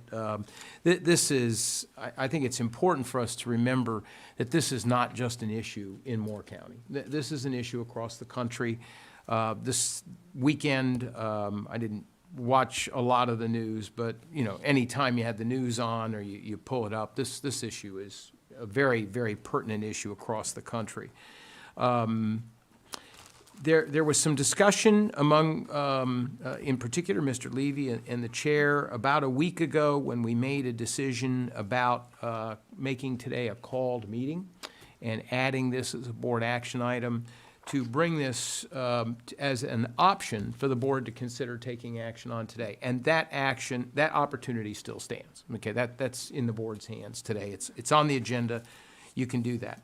This is, I think it's important for us to remember that this is not just an issue in Moore County. This is an issue across the country. This weekend, I didn't watch a lot of the news, but, you know, anytime you have the news on or you pull it up, this issue is a very, very pertinent issue across the country. There was some discussion among, in particular, Mr. Levy and the chair about a week ago when we made a decision about making today a called meeting and adding this as a board action item to bring this as an option for the board to consider taking action on today. And that opportunity still stands. Okay, that's in the board's hands today. It's on the agenda. You can do that.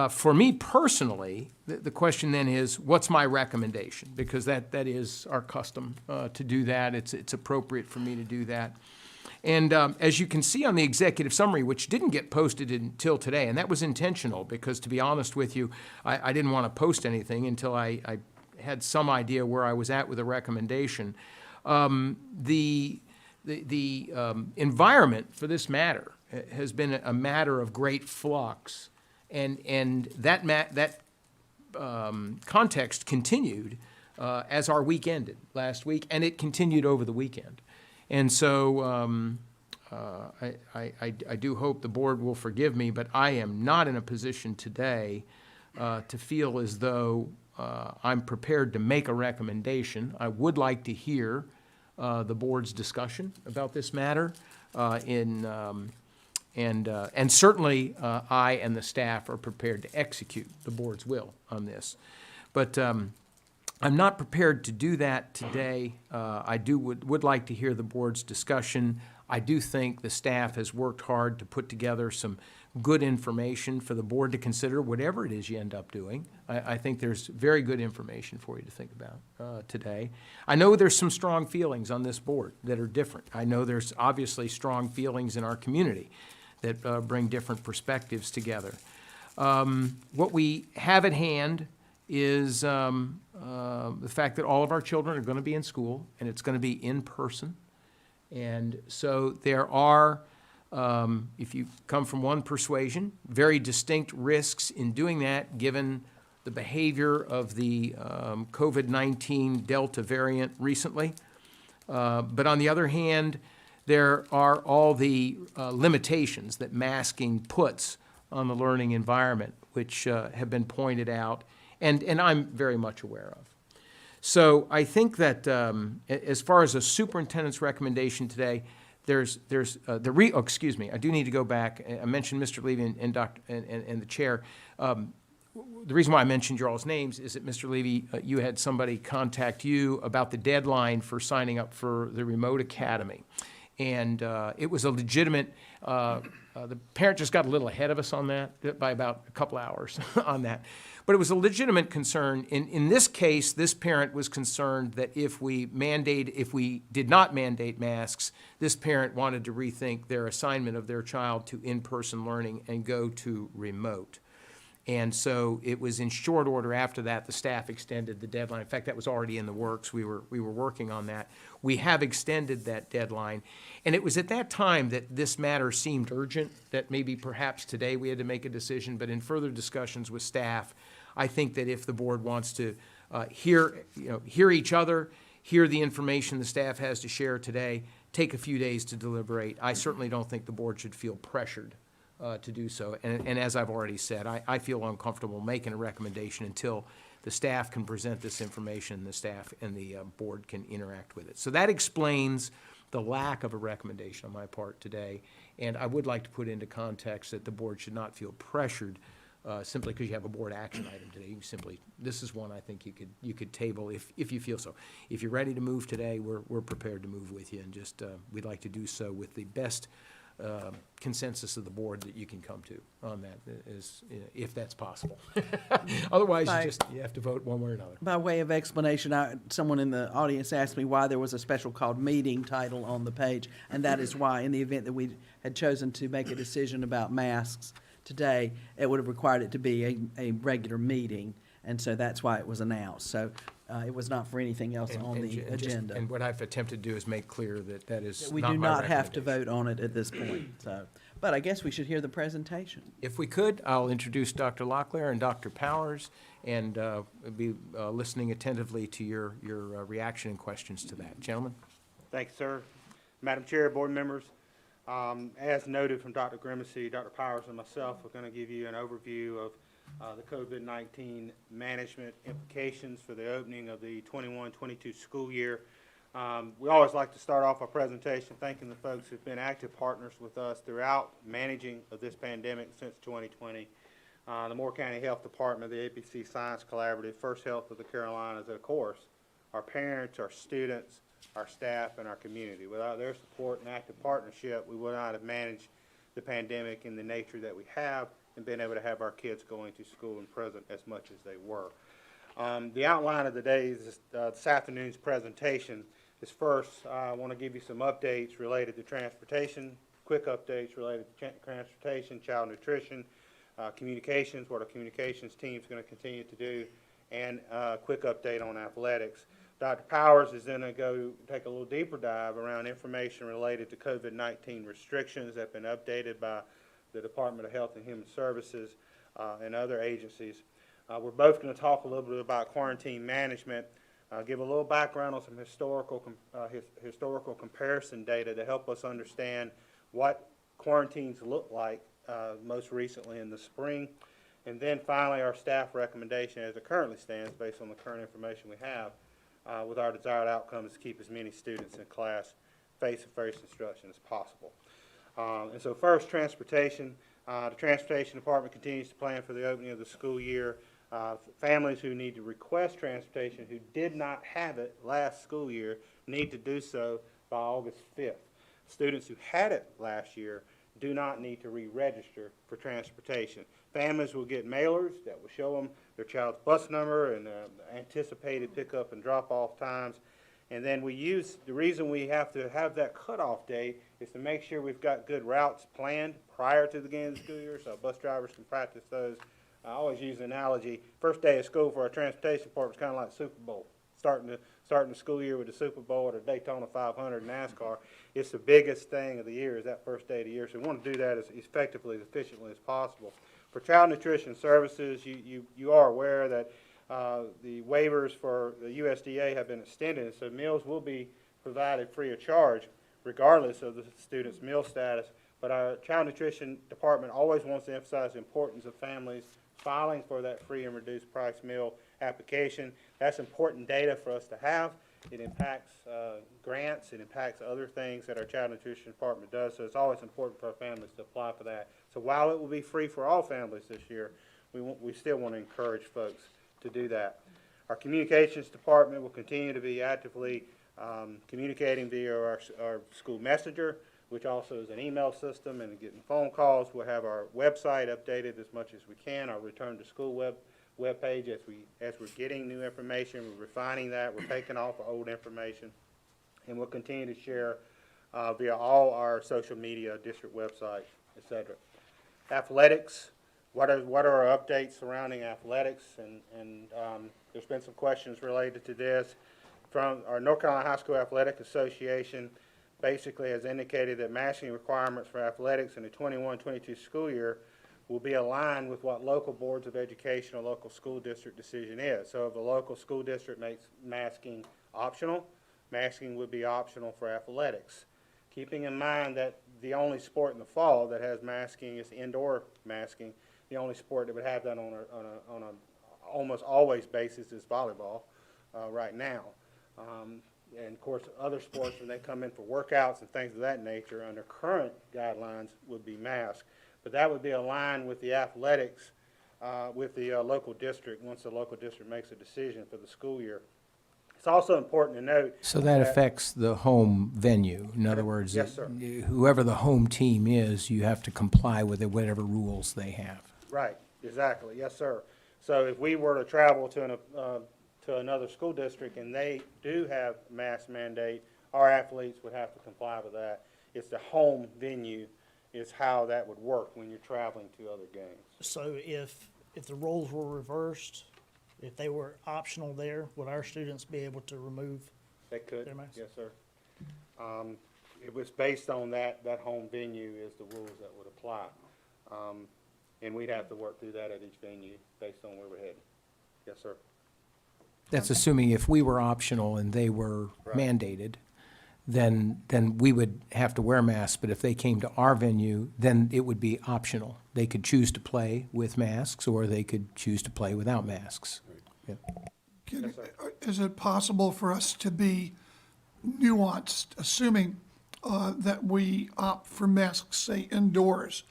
For me personally, the question then is, what's my recommendation? Because that is our custom to do that. It's appropriate for me to do that. And as you can see on the executive summary, which didn't get posted until today, and that was intentional because, to be honest with you, I didn't want to post anything until I had some idea where I was at with a recommendation. The environment for this matter has been a matter of great flux. And that context continued as our week ended last week, and it continued over the weekend. And so I do hope the board will forgive me, but I am not in a position today to feel as though I'm prepared to make a recommendation. I would like to hear the board's discussion about this matter and certainly, I and the staff are prepared to execute the board's will on this. But I'm not prepared to do that today. I would like to hear the board's discussion. I do think the staff has worked hard to put together some good information for the board to consider, whatever it is you end up doing. I think there's very good information for you to think about today. I know there's some strong feelings on this board that are different. I know there's obviously strong feelings in our community that bring different perspectives together. What we have at hand is the fact that all of our children are going to be in school, and it's going to be in person. And so there are, if you come from one persuasion, very distinct risks in doing that, given the behavior of the COVID-19 Delta variant recently. But on the other hand, there are all the limitations that masking puts on the learning environment, which have been pointed out, and I'm very much aware of. So I think that as far as a superintendent's recommendation today, I do need to go back. I mentioned Mr. Levy and the chair. The reason why I mentioned your all's names is that, Mr. Levy, you had somebody contact you about the deadline for signing up for the remote academy. And it was a legitimate, the parent just got a little ahead of us on that by about a couple hours on that. But it was a legitimate concern. In this case, this parent was concerned that if we did not mandate masks, this parent wanted to rethink their assignment of their child to in-person learning and go to remote. And so it was in short order after that, the staff extended the deadline. In fact, that was already in the works. We were working on that. We have extended that deadline. And it was at that time that this matter seemed urgent, that maybe perhaps today we had to make a decision. But in further discussions with staff, I think that if the board wants to hear each other, hear the information the staff has to share today, take a few days to deliberate. I certainly don't think the board should feel pressured to do so. And as I've already said, I feel uncomfortable making a recommendation until the staff can present this information, the staff and the board can interact with it. So that explains the lack of a recommendation on my part today. And I would like to put into context that the board should not feel pressured simply because you have a board action item today. You can simply, this is one I think you could table if you feel so. If you're ready to move today, we're prepared to move with you, and just we'd like to do so with the best consensus of the board that you can come to on that, is if that's possible. Otherwise, you have to vote one way or another. By way of explanation, someone in the audience asked me why there was a special called meeting title on the page, and that is why, in the event that we had chosen to make a decision about masks today, it would have required it to be a regular meeting, and so that's why it was announced. So it was not for anything else on the agenda. And what I've attempted to do is make clear that is We not do my not have to recommendation. vote on it at this point, so, but I guess we should hear the presentation. If we could, I'll introduce Dr. Locklear and Dr. Powers, and be listening attentively to your reaction and questions to that. Gentlemen? Thank you, sir. Madam Chair, board members, as noted from Dr. Grimacy, Dr. Powers, and myself, we're going to give you an overview of the COVID-19 management implications for the opening of the 21-22 school year. We always like to start off our presentation thanking the folks who've been active partners with us throughout managing of this pandemic since 2020. The Moore County Health Department, the APC Science Collaborative, First Health of the Carolinas, and of course, our parents, our students, our staff, and our community. Without their support and active partnership, we would not have managed the pandemic in the nature that we have and been able to have our kids going to school and present as much as they were. The outline of the day's, this afternoon's presentation is first, I want to give you some updates related to transportation, quick updates related to transportation, child nutrition, communications, what our communications team is going to continue to do, and a quick update on athletics. Dr. Powers is then going to go take a little deeper dive around information related to COVID-19 restrictions that have been updated by the Department of Health and Human Services and other agencies. We're both going to talk a little bit about quarantine management, give a little background on some historical comparison data to help us understand what quarantines look like most recently in the spring. And then finally, our staff recommendation as it currently stands based on the current information we have with our desired outcome is to keep as many students in class face-to-face instruction as possible. And so first, transportation. The Transportation Department continues to plan for the opening of the school year. Families who need to request transportation who did not have it last school year need to do so by August 5th. Students who had it last year do not need to re-register for transportation. Families will get mailers that will show them their child's bus number and anticipated pickup and drop-off times. And then the reason we have to have that cutoff date is to make sure we've got good routes planned prior to the beginning of the school year so bus drivers can practice those. I always use the analogy, first day of school for our transportation department is kind of like Super Bowl. Starting the school year with the Super Bowl or the Daytona 500 in NASCAR, it's the biggest thing of the year is that first day of the year. So we want to do that as effectively, as efficiently as possible. For child nutrition services, you are aware that the waivers for the USDA have been extended, so meals will be provided free of charge regardless of the student's meal status. But our child nutrition department always wants to emphasize the importance of families filing for that free and reduced price meal application. That's important data for us to have. It impacts grants, it impacts other things that our child nutrition department does, so it's always important for our families to apply for that. So while it will be free for all families this year, we still want to encourage folks to do that. Our communications department will continue to be actively communicating via our school messenger, which also is an email system, and getting phone calls. We'll have our website updated as much as we can, our return to school web page as we're getting new information, we're refining that, we're taking off old information, and we'll continue to share via all our social media, district websites, etc. Athletics, what are our updates surrounding athletics? And there's been some questions related to this. From our North Carolina High School Athletic Association, basically has indicated that masking requirements for athletics in the 21-22 school year will be aligned with what local boards of education or local school district decision is. So if the local school district makes masking optional, masking would be optional for athletics. Keeping in mind that the only sport in the fall that has masking is indoor masking. The only sport that would have that on a almost always basis is volleyball right now. And of course, other sports, when they come in for workouts and things of that nature, under current guidelines, would be masked. But that would be aligned with the athletics, with the local district, once the local district makes a decision for the school year. It's also important to note. So that affects the home venue. In other words, Yes, sir. whoever the home team is, you have to comply with whatever rules they have. Right, exactly, yes, sir. So if we were to travel to another school district and they do have mask mandate, our athletes would have to comply with that. It's the home venue is how that would work when you're traveling to other games. So if the roles were reversed, if they were optional there, would our students be able to remove? They could, Their masks? yes, sir. It was based on that home venue is the rules that would apply. And we'd have to work through that at each venue based on where we're headed. Yes, sir. That's assuming if we were optional and they were mandated, then we would have to wear masks. But if they came to our venue, then it would be optional. They could choose to play with masks or they could choose to play without masks. Yeah. Is it possible for us to be nuanced, assuming that we opt for masks, say, indoors?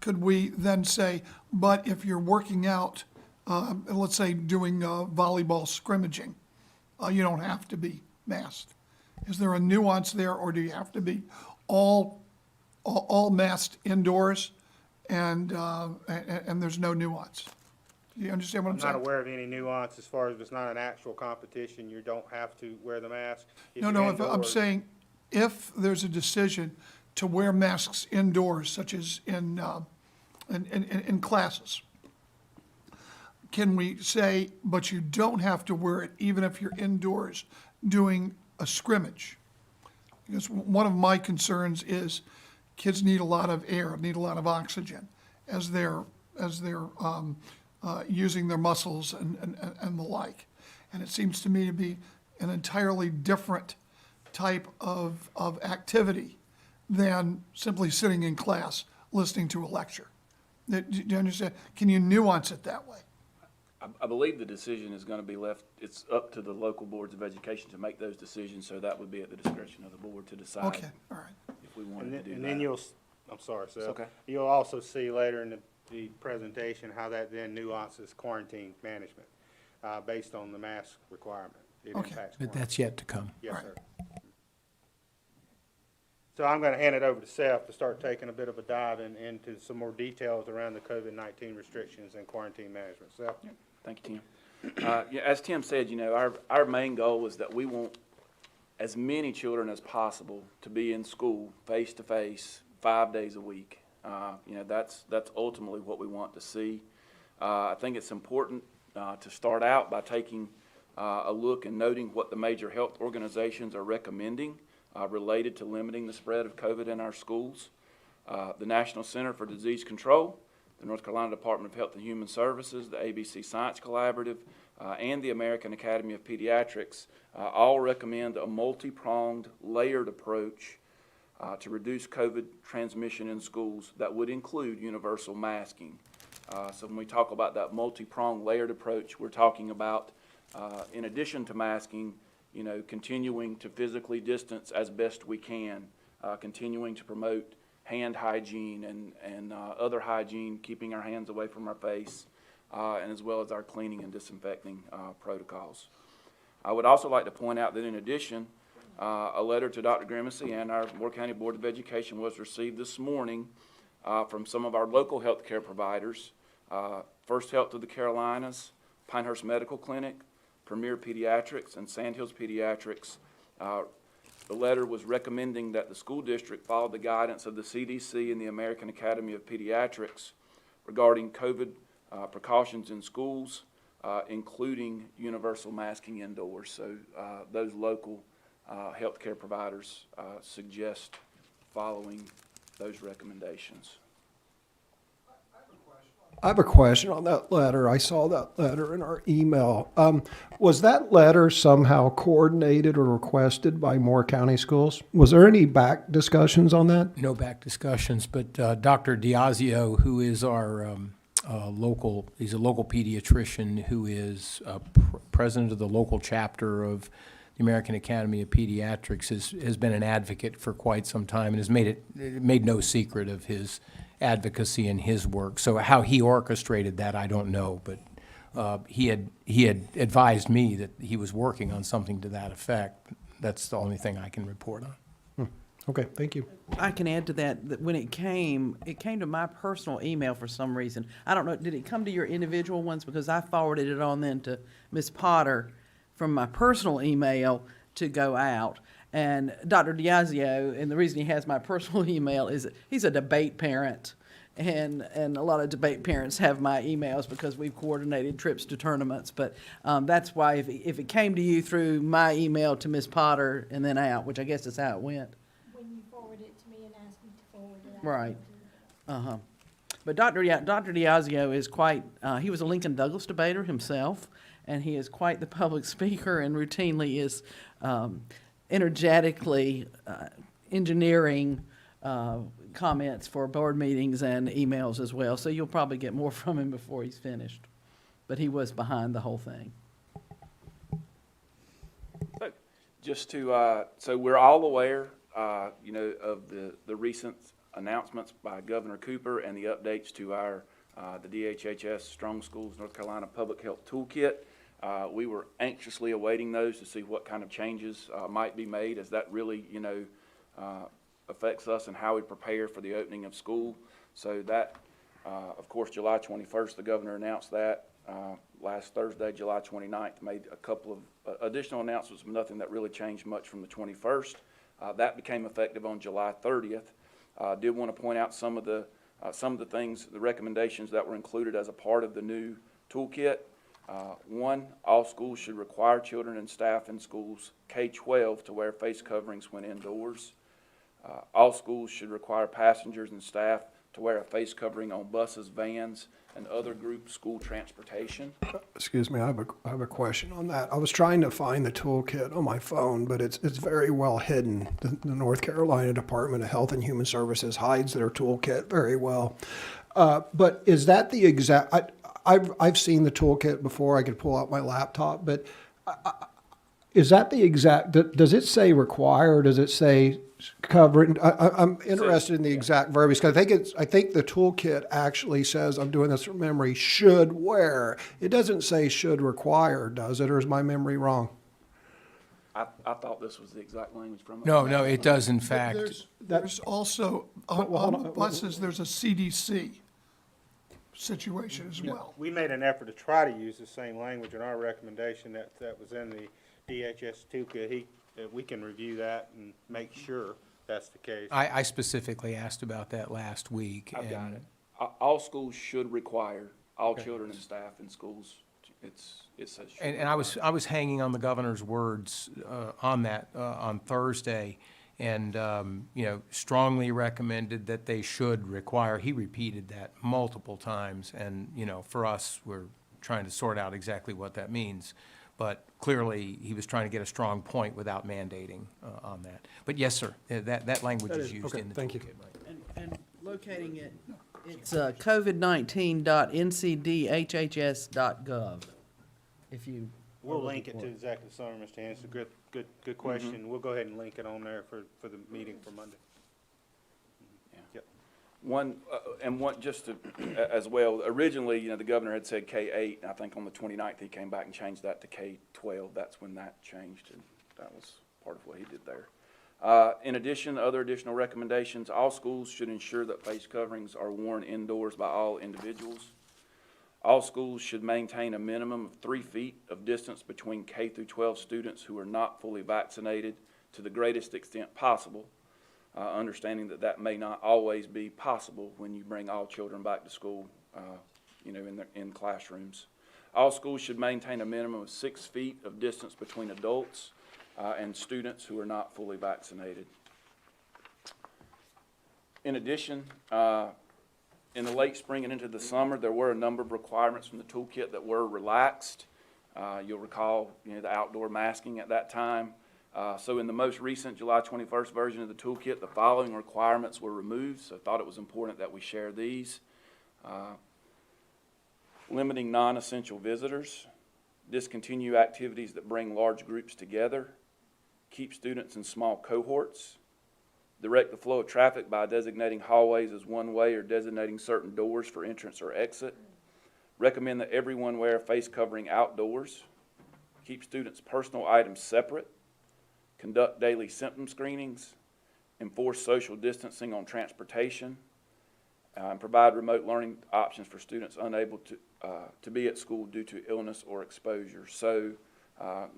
Could we then say, but if you're working out, let's say doing volleyball scrimmaging, you don't have to be masked? Is there a nuance there, or do you have to be all masked indoors and there's no nuance? Do you understand what I'm I'm saying? not aware of any nuance as far as if it's not an actual competition, you don't have to wear the mask. If No, you're no, I'm indoors- saying if there's a decision to wear masks indoors, such as in classes, can we say, but you don't have to wear it even if you're indoors doing a scrimmage? Because one of my concerns is kids need a lot of air, need a lot of oxygen as they're using their muscles and the like. And it seems to me to be an entirely different type of activity than simply sitting in class listening to a lecture. Do you understand? Can you nuance it that way? I believe the decision is going to be left, it's up to the local boards of education to make those decisions, so that would be at the discretion of the board to decide Okay, all right. if we wanted to do that. And then you'll, I'm sorry, Sal. okay. You'll also see later in the presentation how that then nuances quarantine management, based on the mask requirement. It Okay. impacts But quarantine. that's yet to come. Yes, Right. sir. So I'm going to hand it over to Seth to start taking a bit of a dive into some more details around the COVID-19 restrictions and quarantine management. Seth? Thank you, Tim. Yeah, as Tim said, you know, our main goal is that we want as many children as possible to be in school face-to-face 5 days a week. You know, that's ultimately what we want to see. I think it's important to start out by taking a look and noting what the major health organizations are recommending related to limiting the spread of COVID in our schools. The National Center for Disease Control, the North Carolina Department of Health and Human Services, the ABC Science Collaborative, and the American Academy of Pediatrics all recommend a multi-pronged, layered approach to reduce COVID transmission in schools that would include universal masking. So when we talk about that multi-pronged, layered approach, we're talking about, in addition to masking, you know, continuing to physically distance as best we can, continuing to promote hand hygiene and other hygiene, keeping our hands away from our face, and as well as our cleaning and disinfecting protocols. I would also like to point out that in addition, a letter to Dr. Grimsey and our Moore County Board of Education was received this morning from some of our local health care providers, First Health of the Carolinas, Pinehurst Medical Clinic, Premier Pediatrics, and Sandhills Pediatrics. The letter was recommending that the school district follow the guidance of the CDC and the American Academy of Pediatrics regarding COVID precautions in schools, including universal masking indoors. So those local healthcare providers suggest following those recommendations. I have a question. I have a question on that letter. I saw that letter in our email. Was that letter somehow coordinated or requested by Moore County Schools? Was there any back discussions on that? No back discussions, but Dr. Diazio, who is our he's a local pediatrician who is president of the local chapter of the American Academy of Pediatrics, has been an advocate for quite some time and has made no secret of his advocacy and his work. So how he orchestrated that, I don't know, but he had advised me that he was working on something to that effect. That's the only thing I can report on. Okay, thank you. I can add to that, that when it came to my personal email for some reason. I don't know, did it come to your individual ones? Because I forwarded it on then to Ms. Potter from my personal email to go out. And Dr. Diazio, and the reason he has my personal email is that he's a debate parent. And a lot of debate parents have my emails because we've coordinated trips to tournaments. But that's why if it came to you through my email to Ms. Potter and then out, which I guess is how it went. When you forwarded it to me and asked me to forward it out. Right. Uh-huh. But Dr. Diazio is quite, he was a Lincoln Douglas debater himself, and he is quite the public speaker and routinely is energetically engineering comments for board meetings and emails as well. So you'll probably get more from him before he's finished. But he was behind the whole thing. So, just to, so we're all aware, of the recent announcements by Governor Cooper and the updates to our, the DHHS Strong Schools North Carolina Public Health Toolkit. We were anxiously awaiting those to see what kind of changes might be made, as that really, affects us and how we prepare for the opening of school. So that, of course, July 21st, the governor announced that. Last Thursday, July 29th, made a couple of additional announcements, but nothing that really changed much from the 21st. That became effective on July 30th. Did want to point out some of the things, the recommendations that were included as a part of the new toolkit. One, all schools should require children and staff in schools K-12 to wear face coverings when indoors. All schools should require passengers and staff to wear a face covering on buses, vans, and other group school transportation. Excuse me, I have a question on that. I was trying to find the toolkit on my phone, but it's very well hidden. The North Carolina Department of Health and Human Services hides their toolkit very well. But is that the exact? I've seen the toolkit before. I could pull out my laptop, but is that the exact? Does it say require? Does it say cover? I'm interested in the exact verbiage because I think the toolkit actually says, I'm doing this from memory, should wear. It doesn't say should require, does it? Or is my memory wrong? I thought this was the exact language from it. No, it does in fact. There's also, on buses, there's a CDC situation as well. We made an effort to try to use the same language in our recommendation that was in the DHS toolkit. We can review that and make sure that's the case. I specifically asked about that last week. I've got it. All schools should require all children and staff in schools. It says should. And I was hanging on the governor's words on that on Thursday, and strongly recommended that they should require. He repeated that multiple times, and for us, we're trying to sort out exactly what that means. But clearly, he was trying to get a strong point without mandating on that. But yes, sir, that language is used in the thank you. toolkit. Right. And locating it, it's covid19.ncdhhs.gov. If you. We'll link it to Executive Summary, Mr. Hanson. Good question. We'll go ahead and link it on there for the meeting for Monday. Yep. One just to, as well, originally, the governor had said K-8, and I think on the 29th, he came back and changed that to K-12. That's when that changed, and that was part of what he did there. In addition, other additional recommendations, all schools should ensure that face coverings are worn indoors by all individuals. All schools should maintain a minimum of 3 feet of distance between K through 12 students who are not fully vaccinated to the greatest extent possible. Understanding that may not always be possible when you bring all children back to school, in classrooms. All schools should maintain a minimum of 6 feet of distance between adults and students who are not fully vaccinated. In addition, in the late spring and into the summer, there were a number of requirements from the toolkit that were relaxed. You'll recall, the outdoor masking at that time. So in the most recent July 21st version of the toolkit, the following requirements were removed, so I thought it was important that we share these. Limiting non-essential visitors, discontinue activities that bring large groups together, keep students in small cohorts, direct the flow of traffic by designating hallways as one-way or designating certain doors for entrance or exit, recommend that everyone wear a face covering outdoors, keep students' personal items separate, conduct daily symptom screenings, enforce social distancing on transportation, and provide remote learning options for students unable to be at school due to illness or exposure. So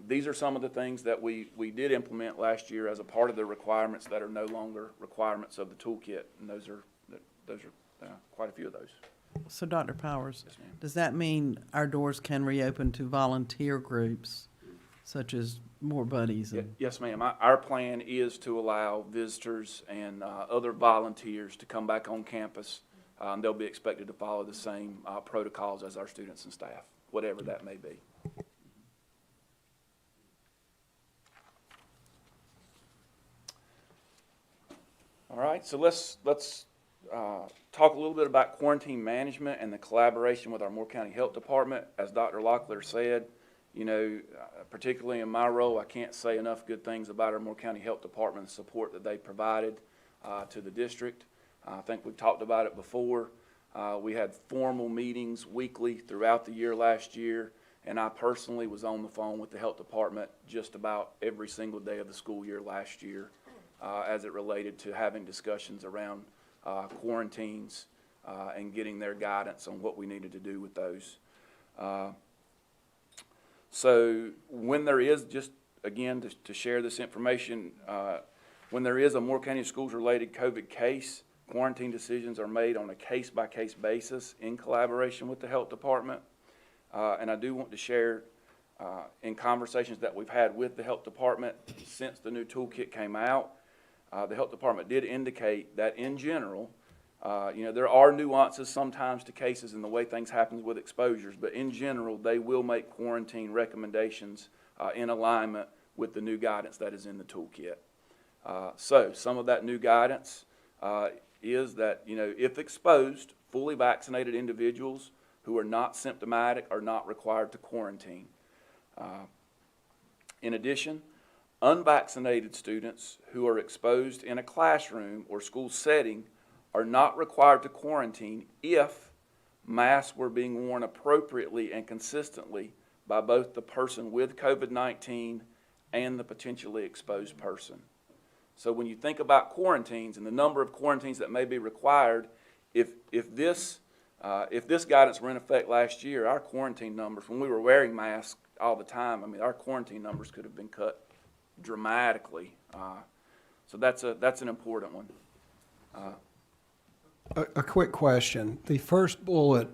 these are some of the things that we did implement last year as a part of the requirements that are no longer requirements of the toolkit, and those are quite a few of those. So Dr. Powers, Yes, ma'am. does that mean our doors can reopen to volunteer groups such as More Buddies? And Yes, ma'am. Our plan is to allow visitors and other volunteers to come back on campus. They'll be expected to follow the same protocols as our students and staff, whatever that may be. All right, so let's talk a little bit about quarantine management and the collaboration with our Moore County Health Department. As Dr. Locklear said, particularly in my role, I can't say enough good things about our Moore County Health Department and the support that they provided to the district. I think we've talked about it before. We had formal meetings weekly throughout the year last year, and I personally was on the phone with the health department just about every single day of the school year last year as it related to having discussions around quarantines and getting their guidance on what we needed to do with those. So when there is, just again to share this information, when there is a Moore County Schools related COVID case, quarantine decisions are made on a case-by-case basis in collaboration with the health department. And I do want to share in conversations that we've had with the health department since the new toolkit came out, the health department did indicate that in general, there are nuances sometimes to cases and the way things happen with exposures, but in general, they will make quarantine recommendations in alignment with the new guidance that is in the toolkit. So some of that new guidance is that, if exposed, fully vaccinated individuals who are not symptomatic are not required to quarantine. In addition, unvaccinated students who are exposed in a classroom or school setting are not required to quarantine if masks were being worn appropriately and consistently by both the person with COVID-19 and the potentially exposed person. So when you think about quarantines and the number of quarantines that may be required, if this guidance were in effect last year, our quarantine numbers, when we were wearing masks all the time, our quarantine numbers could have been cut dramatically. So that's an important one. A quick question. The first bullet,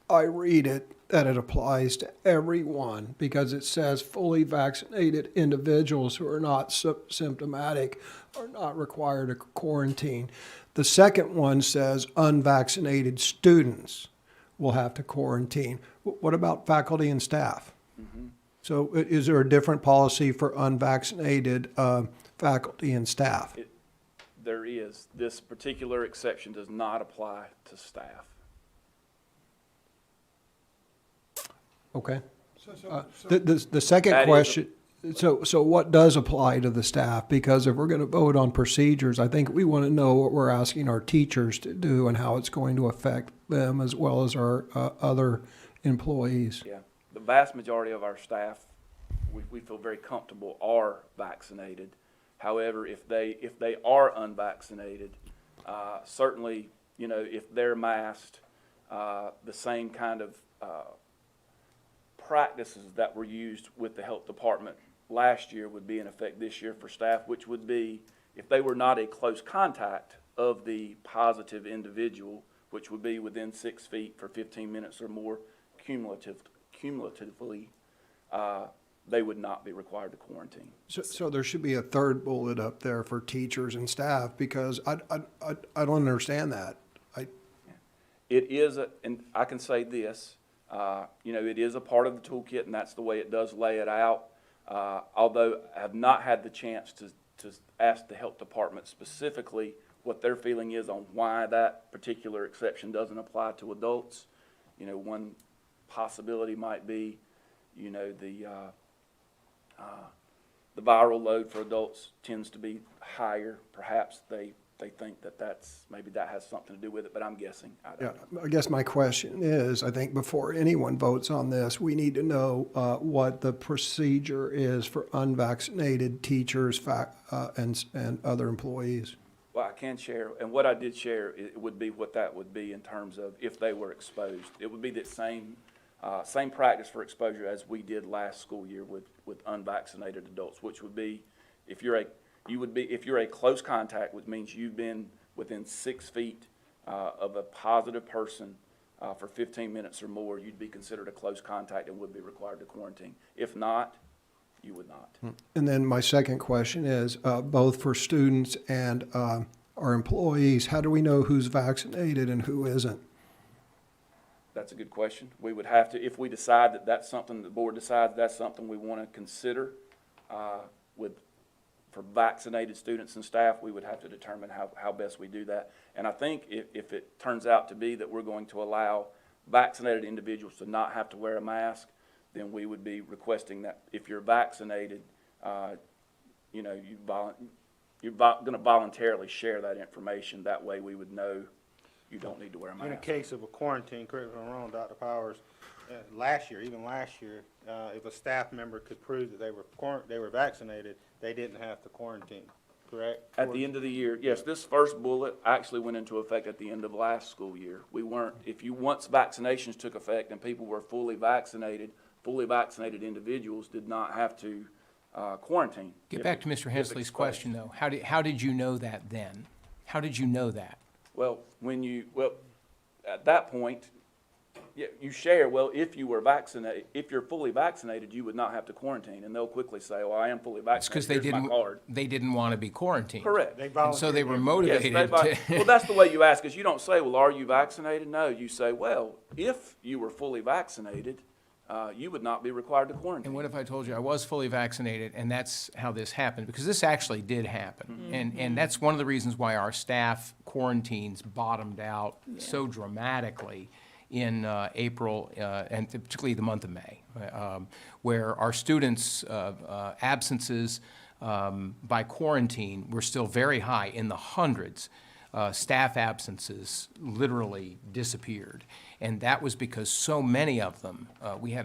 I read it that it applies to everyone because it says fully vaccinated individuals who are not symptomatic are not required to quarantine. The second one says unvaccinated students will have to quarantine. What about faculty and staff? Mm-hmm. So is there a different policy for unvaccinated faculty and staff? There is. This particular exception does not apply to staff. Okay. The second That is question, so what does apply to the staff? Because if we're going to vote on procedures, I think we want to know what we're asking our teachers to do and how it's going to affect them as well as our other employees. Yeah. The vast majority of our staff, we feel very comfortable, are vaccinated. However, if they are unvaccinated, certainly, if they're masked, the same kind of practices that were used with the health department last year would be in effect this year for staff, which would be if they were not a close contact of the positive individual, which would be within 6 feet for 15 minutes or more cumulatively, they would not be required to quarantine. So there should be a third bullet up there for teachers and staff because I don't understand that. it is, and I can say this, it is a part of the toolkit, and that's the way it does lay it out. Although I have not had the chance to ask the health department specifically what their feeling is on why that particular exception doesn't apply to adults. One possibility might be, the viral load for adults tends to be higher. Perhaps they think maybe that has something to do with it, but I'm guessing. I don't know. I guess my question is, I think before anyone votes on this, we need to know what the procedure is for unvaccinated teachers and other employees. Well, I can share, and what I did share, it would be what that would be in terms of if they were exposed. It would be the same practice for exposure as we did last school year with unvaccinated adults, which would be if you're a close contact, which means you've been within 6 feet of a positive person for 15 minutes or more, you'd be considered a close contact and would be required to quarantine. If not, you would not. And then my second question is, both for students and our employees, how do we know who's vaccinated and who isn't? That's a good question. We would have to, if we decide that that's something, the board decides that's something we want to consider for vaccinated students and staff, we would have to determine how best we do that. And I think if it turns out to be that we're going to allow vaccinated individuals to not have to wear a mask, then we would be requesting that if you're vaccinated, you're going to voluntarily share that information. That way we would know you don't need to wear a mask. In a case of a quarantine, correct me if I'm wrong, Dr. Powers, last year, if a staff member could prove that they were vaccinated, they didn't have to quarantine, correct? At the end of the year, yes, this first bullet actually went into effect at the end of last school year. Once vaccinations took effect and people were fully vaccinated individuals did not have to quarantine. Get back to Mr. Hensley's question, though. How did you know that then? How did you know that? Well, at that point, you share, if you were vaccinated, if you're fully vaccinated, you would not have to quarantine, and they'll quickly say, well, I am fully It's because vaccinated, here's my card. they didn't want to be quarantined. Correct. And so they were motivated Yes, to. well, that's the way you ask, is you don't say, well, are you vaccinated? No, you say, well, if you were fully vaccinated, you would not be required to quarantine. And what if I told you I was fully vaccinated and that's how this happened? Because this actually did happen. Mm-hmm. And that's one of the reasons why our staff quarantines bottomed out so dramatically in April and particularly the month of May, where our students' absences by quarantine were still very high, in the hundreds. Staff absences literally disappeared. And that was because so many of them, we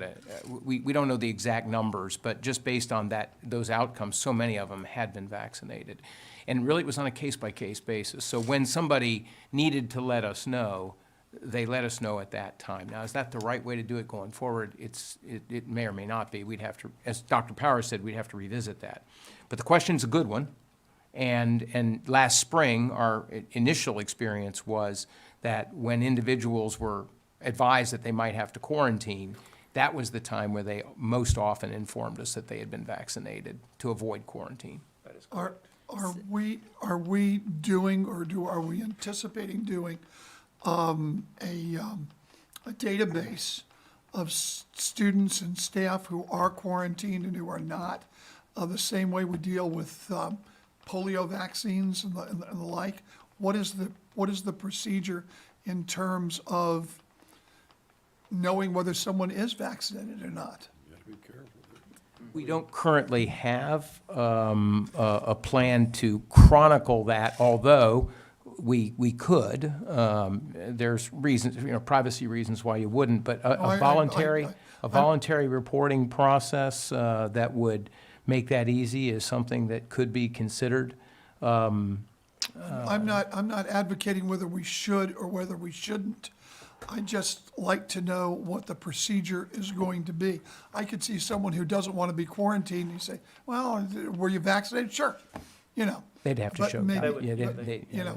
don't know the exact numbers, but just based on those outcomes, so many of them had been vaccinated. And really it was on a case-by-case basis. So when somebody needed to let us know, they let us know at that time. Now, is that the right way to do it going forward? It may or may not be. We'd have to, as Dr. Powers said, we'd have to revisit that. But the question's a good one. And last spring, our initial experience was that when individuals were advised that they might have to quarantine, that was the time where they most often informed us that they had been vaccinated to avoid quarantine. That is correct. Are we doing, or are we anticipating doing a database of students and staff who are quarantined and who are not, the same way we deal with polio vaccines and the like? What is the procedure in terms of knowing whether someone is vaccinated or not? We don't currently have a plan to chronicle that, although we could. There's reasons, privacy reasons why you wouldn't, but a voluntary reporting process that would make that easy is something that could be considered. I'm not advocating whether we should or whether we shouldn't. I just like to know what the procedure is going to be. I could see someone who doesn't want to be quarantined, you say, well, were you vaccinated? Sure, They'd have to But show, maybe-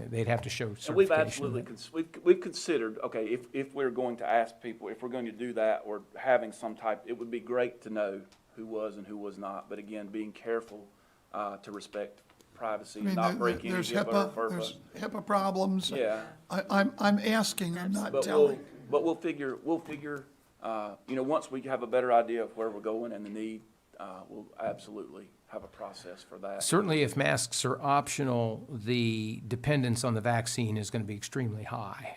they'd have to show certification. And we've absolutely, we've considered, okay, if we're going to ask people, if we're going to do that or having some type, it would be great to know who was and who was not. But again, being careful to respect privacy, I mean, not break any there's HIPAA. HIPAA, there's HIPAA problems. Yeah. I'm asking, I'm not But telling. we'll figure, you know, once we have a better idea of where we're going and the need, we'll absolutely have a process for that. Certainly, if masks are optional, the dependence on the vaccine is going to be extremely high,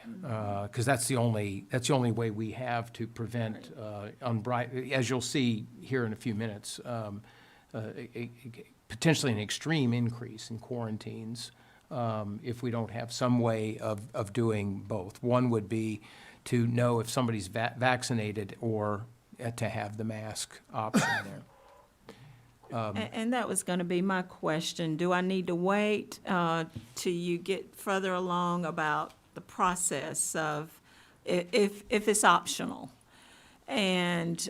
because that's the only way we have to prevent as you'll see here in a few minutes, potentially an extreme increase in quarantines if we don't have some way of doing both. One would be to know if somebody's vaccinated or to have the mask option there. And that was gonna be my question. Do I need to wait till you get further along about the process of, if it's optional? And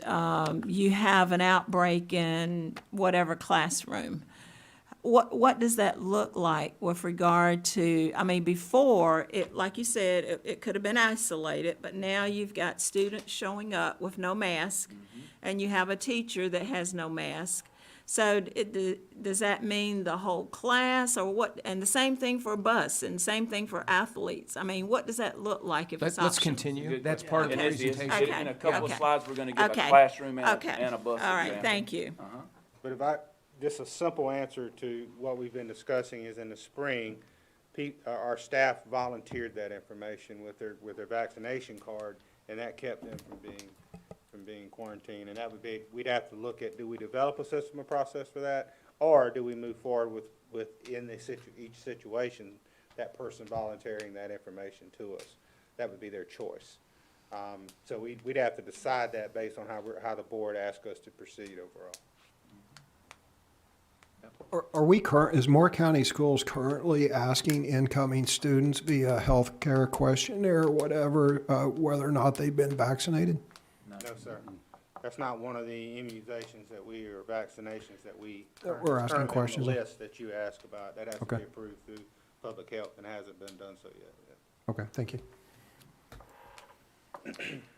you have an outbreak in whatever classroom? What does that look like with regard to, I mean, before, like you said, it could have been isolated, but now you've got students showing up with no mask, and you have a teacher that has no mask. So does that mean the whole class, or what? And the same thing for a bus, and same thing for athletes. I mean, what does that look like if it's optional? Let's continue. That's part of the And it's- presentation. in a couple of Okay. slides, we're gonna give a Okay. classroom and Okay. a bus All right, example. thank you. But just a simple answer to what we've been discussing is in the spring, our staff volunteered that information with their vaccination card, and that kept them from being quarantined. And that would be, we'd have to look at, do we develop a system or process for that? Or do we move forward with each situation, that person volunteering that information to us? That would be their choice. So we'd have to decide that based on how the board asks us to proceed overall. Is Moore County Schools currently asking incoming students via healthcare questionnaire or whatever, whether or not they've been vaccinated? No, sir. That's not one of the immunizations or vaccinations that we. That we're asking currently questions on on? the list that you asked about. That has to Okay. be approved through public health and hasn't been done so yet. Okay, thank you.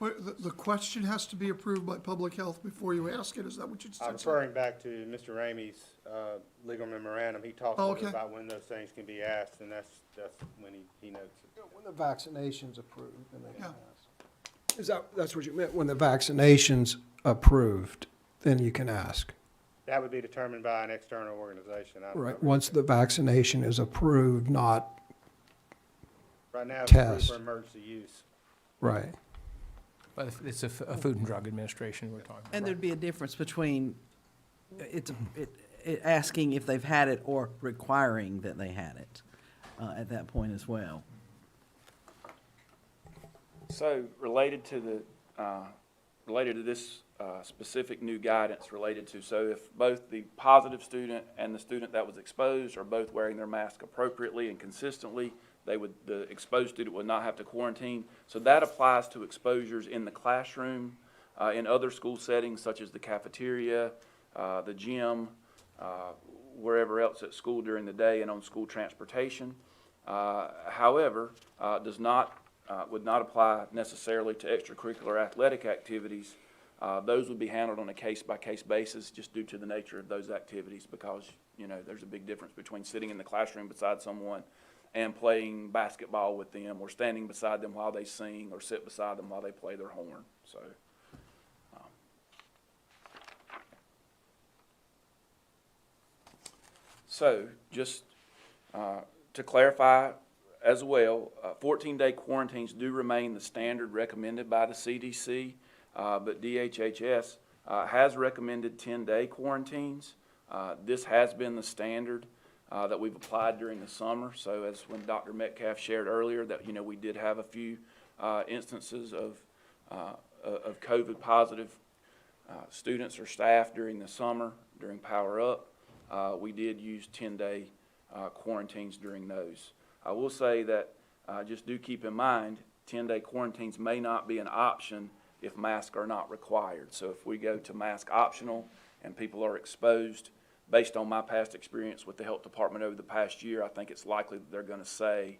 The question has to be approved by public health before you ask it, is that what you I'm said? referring back to Mr. Ramey's legal memorandum. He talks a Oh, little bit okay. about when those things can be asked, and that's when he notes it. When the vaccination's approved, then they can Yeah. ask. That's what you meant, when the vaccination's approved, then you can ask? That would be determined by an external organization. I don't Right, know. once the vaccination is approved, not, Right now, it's approved test. for emergency use. right. But it's a Food and Drug Administration we're talking about. And there'd be a difference between asking if they've had it or requiring that they had it at that point as well. So related to this specific new guidance related to, so if both the positive student and the student that was exposed are both wearing their mask appropriately and consistently, the exposed student would not have to quarantine. So that applies to exposures in the classroom, in other school settings such as the cafeteria, the gym, wherever else at school during the day and on school transportation. However, would not apply necessarily to extracurricular athletic activities. Those would be handled on a case-by-case basis just due to the nature of those activities, because, you know, there's a big difference between sitting in the classroom beside someone and playing basketball with them, or standing beside them while they sing, or sit beside them while they play their horn. So just to clarify as well, 14-day quarantines do remain the standard recommended by the CDC, but DHHS has recommended 10-day quarantines. This has been the standard that we've applied during the summer. So as when Dr. Metcalf shared earlier, that, you know, we did have a few instances of COVID positive students or staff during the summer, during PowerUp. We did use 10-day quarantines during those. I will say that just do keep in mind, 10-day quarantines may not be an option if masks are not required. So if we go to mask optional and people are exposed, based on my past experience with the health department over the past year, I think it's likely that they're going to say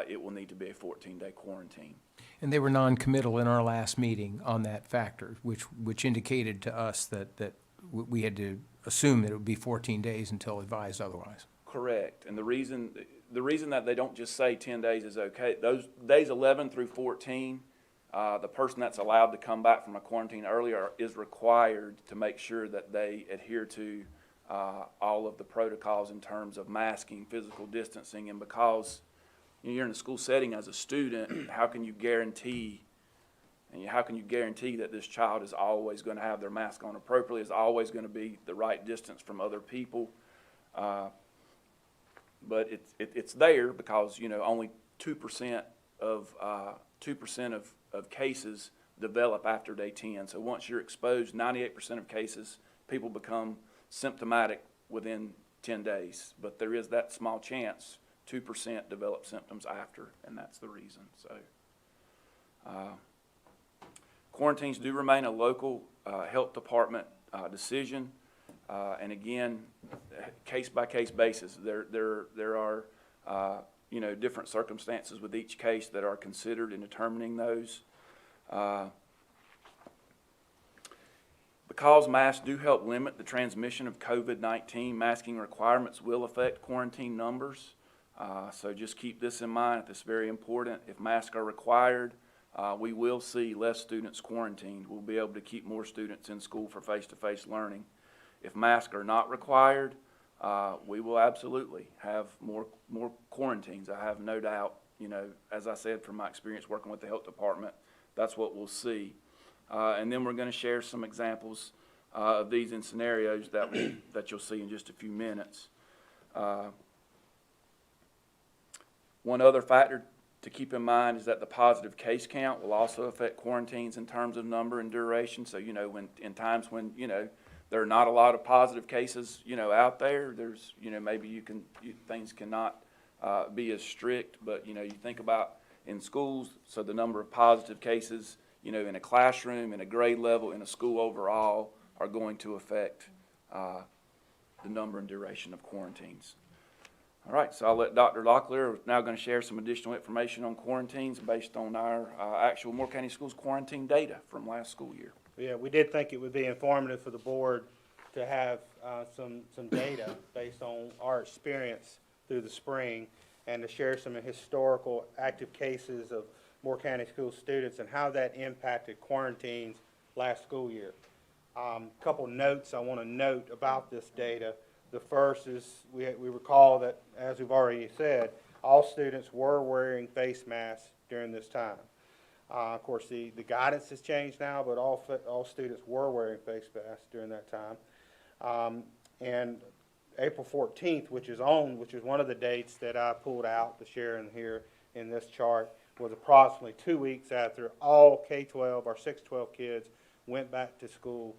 it will need to be a 14-day quarantine. And they were non-committal in our last meeting on that factor, which indicated to us that we had to assume that it would be 14 days until advised otherwise. Correct, and the reason that they don't just say 10 days is okay, those days 11 through 14, the person that's allowed to come back from a quarantine earlier is required to make sure that they adhere to all of the protocols in terms of masking, physical distancing, and because you're in a school setting as a student, how can you guarantee that this child is always going to have their mask on appropriately, is always going to be the right distance from other people? But it's there because, you know, only 2% of cases develop after day 10. So once you're exposed, 98% of cases, people become symptomatic within 10 days. But there is that small chance, 2% develop symptoms after, and that's the reason. So quarantines do remain a local health department decision. And again, case-by-case basis, there are you know, different circumstances with each case that are considered in determining those. Because masks do help limit the transmission of COVID-19, masking requirements will affect quarantine numbers. So just keep this in mind. It's very important. If masks are required, we will see less students quarantined. We'll be able to keep more students in school for face-to-face learning. If masks are not required, we will absolutely have more quarantines. I have no doubt, you know, as I said from my experience working with the health department, that's what we'll see. And then we're going to share some examples of these in scenarios that you'll see in just a few minutes. One other factor to keep in mind is that the positive case count will also affect quarantines in terms of number and duration. So, you know, when in times when, you know, there are not a lot of positive cases, you know, out there, there's, you know, maybe things cannot be as strict, but, you know, you think about in schools, so the number of positive cases, you know, in a classroom, in a grade level, in a school overall, are going to affect the number and duration of quarantines. All right, so I'll let Dr. Locklear now going to share some additional information on quarantines based on our actual Moore County Schools quarantine data from last school year. Yeah, we did think it would be informative for the board to have some data based on our experience through the spring and to share some historical active cases of Moore County School students and how that impacted quarantines last school year. Couple notes I want to note about this data. The first is we recall that, as we've already said, all students were wearing face masks during this time. Of course, the guidance has changed now, but all students were wearing face masks during that time. And April 14th, which is one of the dates that I pulled out to share in here in this chart, was approximately 2 weeks after all K-12, our 612 kids, went back to school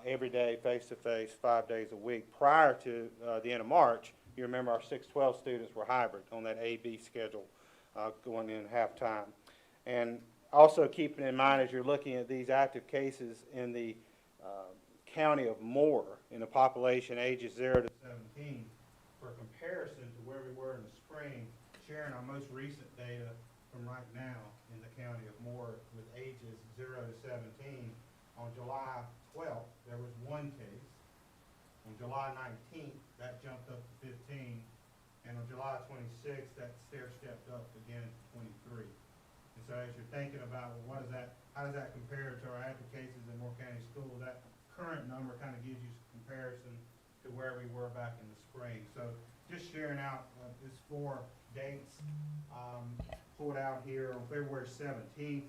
every day, face-to-face, 5 days a week. Prior to the end of March, you remember our 612 students were hybrid on that A-B schedule going in half-time. And also keeping in mind as you're looking at these active cases in the county of Moore, in the population ages 0 to 17, for comparison to where we were in the spring, sharing our most recent data from right now in the county of Moore with ages 0 to 17. On July 12th, there was 1 case. On July 19th, that jumped up to 15. And on July 26th, that stair-stepped up again to 23. And so as you're thinking about, well, how does that compare to our active cases in Moore County School, that current number kind of gives you some comparison to where we were back in the spring. So just sharing out these 4 dates pulled out here on February 17th.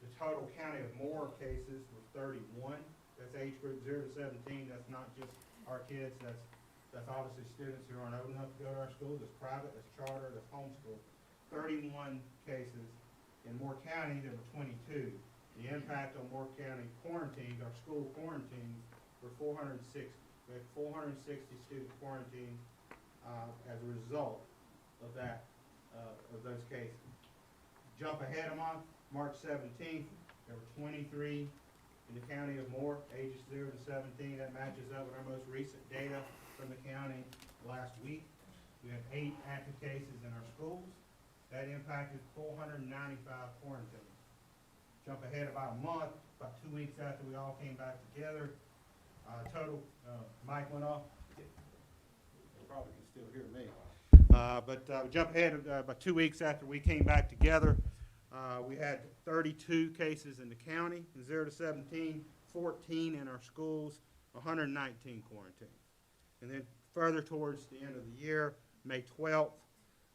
The total county of Moore cases were 31. That's age group 0 to 17. That's not just our kids. That's obviously students who aren't old enough to go to our school. That's private, that's charter, that's homeschool. 31 cases. In Moore County, there were 22. The impact on Moore County quarantines, our school quarantines, were 460. We had 460 student quarantines as a result of that, of those cases. Jump ahead a month, March 17th, there were 23 in the county of Moore, ages 0 to 17. That matches up with our most recent data from the county last week. We had 8 active cases in our schools. That impacted 495 quarantines. Jump ahead about a month, about 2 weeks after we all came back together. Total, mic went off. You probably can still hear me. But jump ahead, about 2 weeks after we came back together, we had 32 cases in the county, 0 to 17, 14 in our schools, 119 quarantined. And then further towards the end of the year, May 12th,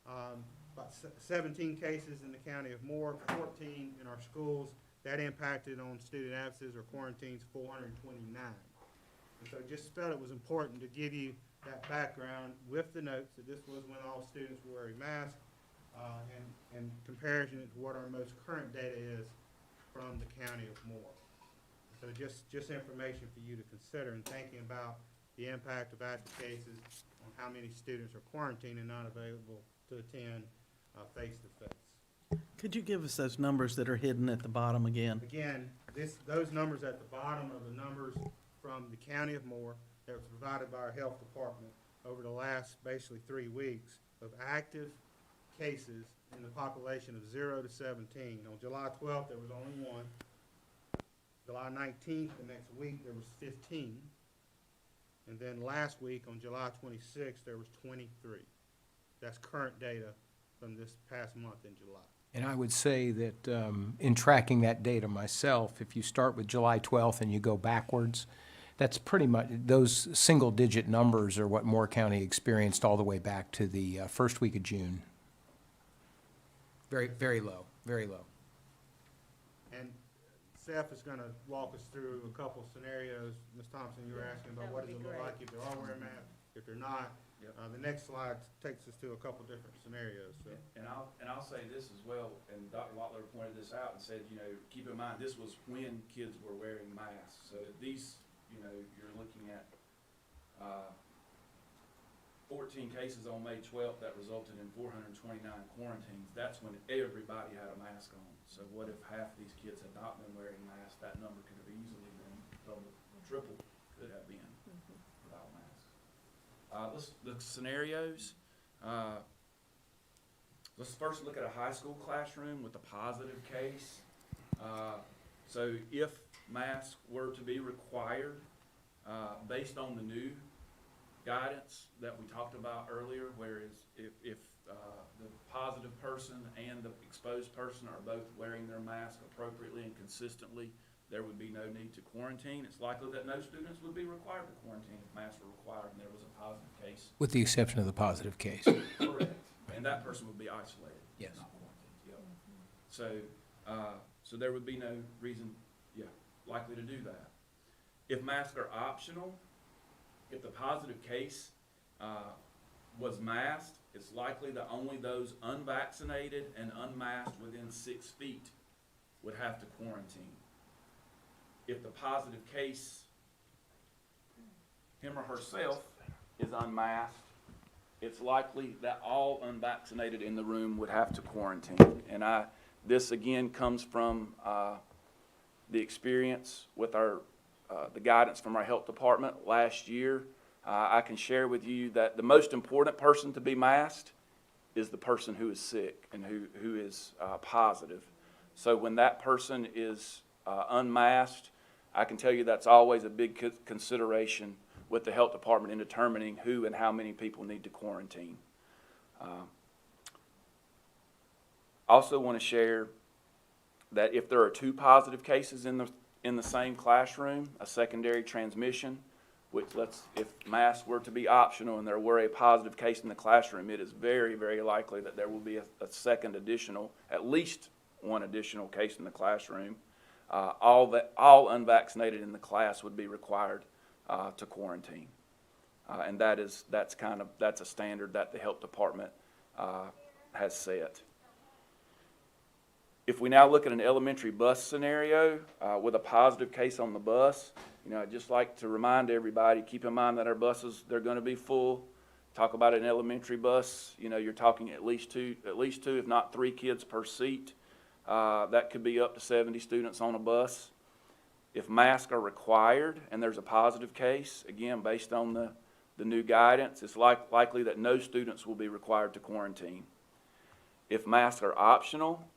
about 17 cases in the county of Moore, 14 in our schools. That impacted on student absences or quarantines 429. And so just felt it was important to give you that background with the notes that this was when all students were wearing masks, and comparison to what our most current data is from the county of Moore. So just information for you to consider in thinking about the impact of active cases on how many students are quarantined and not available to attend face-to-face. Could you give us those numbers that are hidden at the bottom again? Again, those numbers at the bottom are the numbers from the county of Moore that was provided by our health department over the last basically 3 weeks of active cases in the population of 0 to 17. On July 12th, there was only 1. July 19th, the next week, there was 15. And then last week, on July 26th, there was 23. That's current data from this past month in July. And I would say that in tracking that data myself, if you start with July 12th and you go backwards, that's pretty much, those single-digit numbers are what Moore County experienced all the way back to the first week of June. Very, very low, very low. And Seth is going to walk us through a couple scenarios. Ms. Thompson, you were asking about what does it look like if they are wearing masks, if they're not. The next slide takes us to a couple different scenarios. So. And I'll say this as well, and Dr. Watler pointed this out and said, you know, keep in mind, this was when kids were wearing masks. So these, you know, you're looking at 14 cases on May 12th that resulted in 429 quarantines. That's when everybody had a mask on. So what if half these kids had not been wearing masks? That number could have easily been double, triple, could have been without masks. Let's look at scenarios. Let's first look at a high school classroom with a positive case. So if masks were to be required, based on the new guidance that we talked about earlier, whereas if the positive person and the exposed person are both wearing their mask appropriately and consistently, there would be no need to quarantine. It's likely that no students would be required to quarantine if masks were required and there was a positive case. With the exception of the positive case. Correct. And that person would be isolated. Yes. Not quarantined. Yep. So there would be no reason, likely to do that. If masks are optional, if the positive case was masked, it's likely that only those unvaccinated and unmasked within 6 feet would have to quarantine. If the positive case, him or herself, is unmasked, it's likely that all unvaccinated in the room would have to quarantine. And this again comes from the experience with the guidance from our health department last year. I can share with you that the most important person to be masked is the person who is sick and who is positive. So when that person is unmasked, I can tell you that's always a big consideration with the health department in determining who and how many people need to quarantine. Also want to share that if there are 2 positive cases in the same classroom, a secondary transmission, which if masks were to be optional and there were a positive case in the classroom, it is very, very likely that there will be a second additional, at least one additional case in the classroom. All unvaccinated in the class would be required to quarantine. And that's a standard that the health department has set. If we now look at an elementary bus scenario with a positive case on the bus, I'd just like to remind everybody, keep in mind that our buses, they're going to be full. Talk about an elementary bus, you're talking at least two, if not 3 kids per seat. That could be up to 70 students on a bus. If masks are required and there's a positive case, again, based on the new guidance, it's likely that no students will be required to quarantine. If masks are optional,